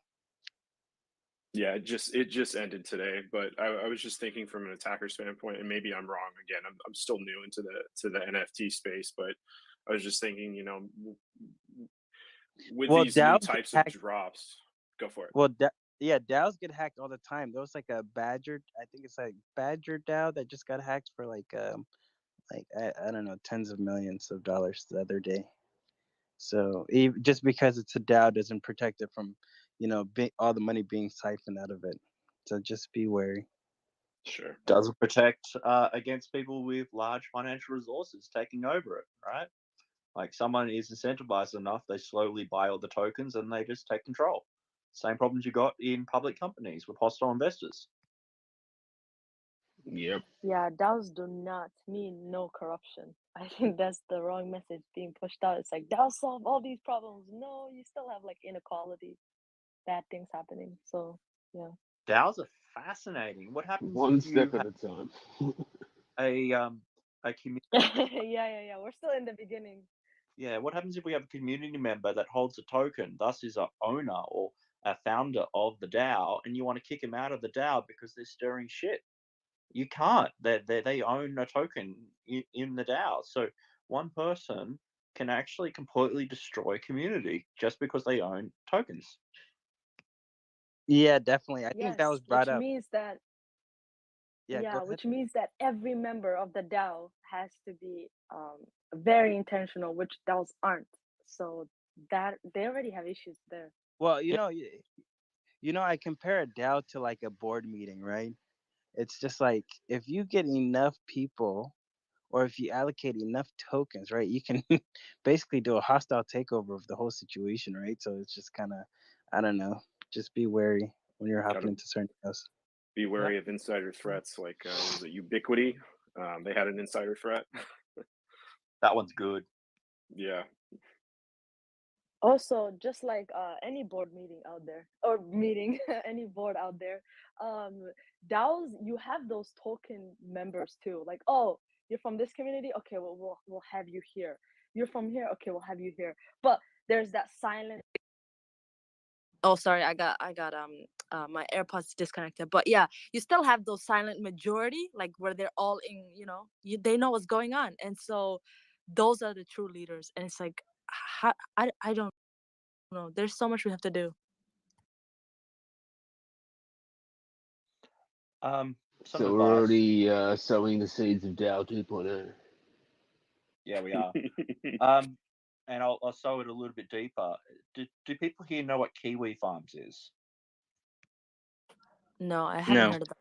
yeah, it just ended today. But I was just thinking from an attacker standpoint, and maybe I'm wrong. Again, I'm still new into the NFT space, but I was just thinking, with Well, these new DAOs get types of hacked. drops, go for it. Well, yeah, DAOs get hacked all the time. There was like a Badger, I think it's like Badger DAO that just got hacked for like I don't know, tens of millions of dollars the other day. So just because it's a DAO doesn't protect it from, all the money being siphoned out of it. So just be wary. Sure. Doesn't protect against people with large financial resources taking over it, right? Like someone is incentivized enough, they slowly buy all the tokens and they just take control. Same problems you got in public companies with hostile investors. Yep. Yeah, DAOs do not mean no corruption. I think that's the wrong message being pushed out. It's like DAOs solve all these problems. No, you still have like inequality, bad things happening. So yeah. DAOs are fascinating. What happens One if you step at have a time. a community? Yeah. We're still in the beginning. Yeah, what happens if we have a community member that holds a token, thus is a owner or a founder of the DAO, and you want to kick him out of the DAO because they're stirring shit? You can't. They own a token in the DAO. So one person can actually completely destroy community just because they own tokens. Yeah, definitely. I think that Yes, was brought which up. means that Yeah, go yeah, ahead. which means that every member of the DAO has to be very intentional, which DAOs aren't. So that they already have issues there. Well, Yeah. I compare a DAO to like a board meeting, right? It's just like if you get enough people or if you allocate enough tokens, right, you can basically do a hostile takeover of the whole situation, right? So it's just kind of, I don't know, just be wary when you're hopping Gotta into certain DAOs. be Yeah. wary of insider threats. Like was it Ubiquity? They had an insider threat. That one's good. Yeah. Also, just like any board meeting out there or meeting, any board out there, DAOs, you have those token members too. Like, oh, you're from this community, okay, well, we'll have you here. You're from here, okay, we'll have you here. But there's that silent. Oh, sorry, I got my AirPods disconnected. But yeah, you still have those silent majority, like where they're all in, they know what's going on, and so those are the true leaders. And it's like, I don't know. There's so much we have to do. Some So we're advice. already sowing the seeds of DAO 2.0. Yeah, we are. And I'll sow it a little bit deeper. Do people here know what Kiwi Farms is? No, I haven't No. heard of that.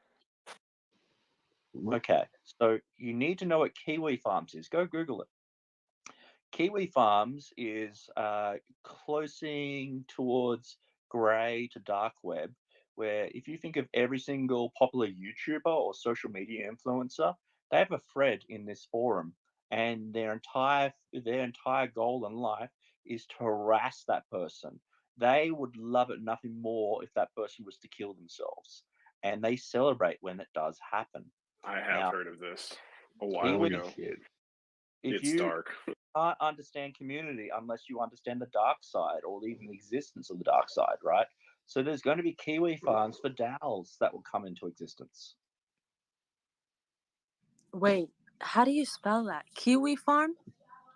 Okay, so you need to know what Kiwi Farms is. Go Google it. Kiwi Farms is closing towards grey to dark web, where if you think of every single popular YouTuber or social media influencer, they have a thread in this forum, and their entire goal in life is to harass that person. They would love it nothing more if that person was to kill themselves, and they celebrate when it does happen. I have Now, heard of this a while Kiwi, ago. if It's you dark. can't understand community unless you understand the dark side or even the existence of the dark side, right? So there's going to be Kiwi farms for DAOs that will come into existence. Wait, how do you spell that? Kiwi farm?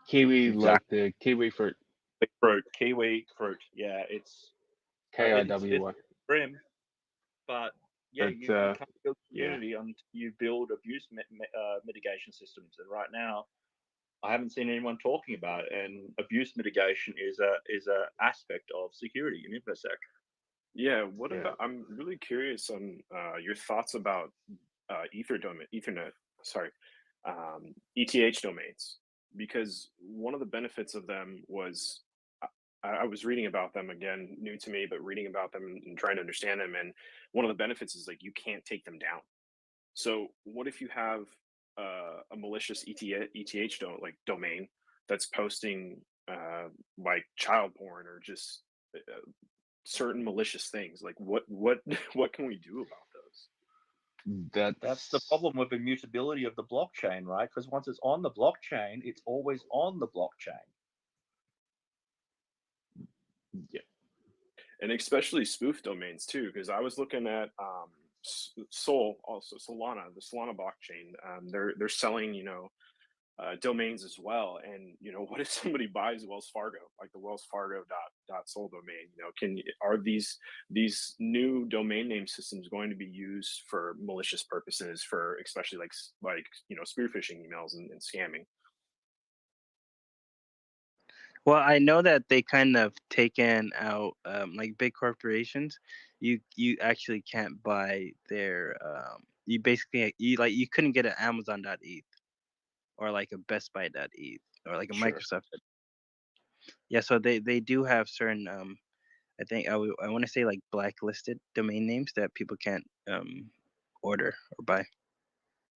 Kiwi, Exactly. like the kiwi fruit. Kiwi fruit. Yeah, it's KIWI. grim, but yeah, But you can't build yeah, community until you build abuse mitigation systems. And right now, I haven't seen anyone talking about it. And abuse mitigation is a aspect of security in InfoSec. Yeah. What about? I'm really curious on your thoughts about Ethernet. Sorry, ETH domains, because one of the benefits of them was I was reading about them again, new to me, but reading about them and trying to understand them. And one of the benefits is like you can't take them down. So what if you have a malicious domain that's posting like child porn or just certain malicious things? Like what what can we do about those? That's the problem with immutability of the blockchain, right? Because once it's on the blockchain, it's always on the blockchain. Yeah, and especially spoof domains too, because I was looking at Sol, also Solana, the Solana blockchain. They're selling domains as well. And what if somebody buys Wells Fargo, like the Wells Fargo dot Sol domain? Are these new domain name systems going to be used for malicious purposes, for especially like spear phishing emails and scamming? Well, I know that they kind of taken out like big corporations. You actually can't buy their you basically you couldn't get an Amazon.eth or like a Best Buy.eth or like a Sure. Microsoft. Yeah, so they do have certain I think I want to say like blacklisted domain names that people can't order or buy.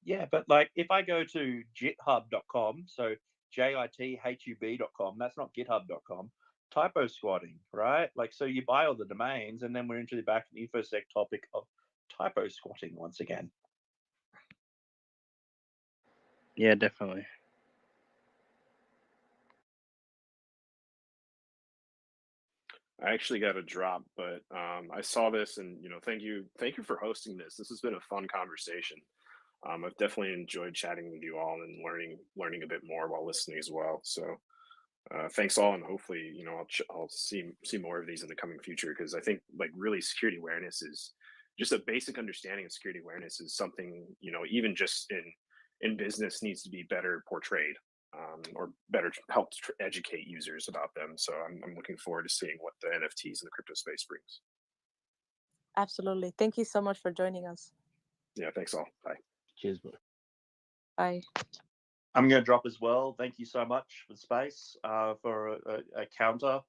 Yeah, but like if I go to github.com, so jithub.com, that's not github.com, typo squatting, right? Like, so you buy all the domains, and then we're into the back to the InfoSec topic of typo squatting once again. Yeah, definitely. I actually got a drop, but I saw this, and thank you for hosting this. This has been a fun conversation. I've definitely enjoyed chatting with you all and learning a bit more while listening as well. So thanks all, and hopefully I'll see more of these in the coming future, because I think like really security awareness is just a basic understanding of security awareness is something even just in business needs to be better portrayed, or better help educate users about them. So I'm looking forward to seeing what the NFTs and the crypto space brings. Absolutely. Thank you so much for joining us. Yeah, thanks all. Bye. Cheers, bro. Bye. I'm going to drop as well. Thank you so much for the space, for a counter.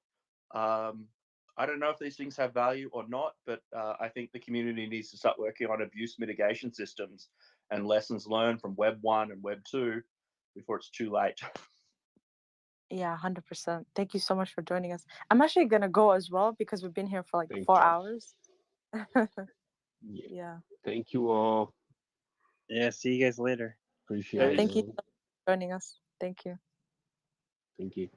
I don't know if these things have value or not, but I think the community needs to start working on abuse mitigation systems and lessons learned from Web 1 and Web 2 before it's too late. Yeah, 100%. Thank you so much for joining us. I'm actually gonna go as well because we've been here for like Thank 4 you. hours. Yeah. Yeah. Thank you all. Yeah, see you guys later. Appreciate Yeah. it. Thank you Man. for joining us. Thank you. Thank you.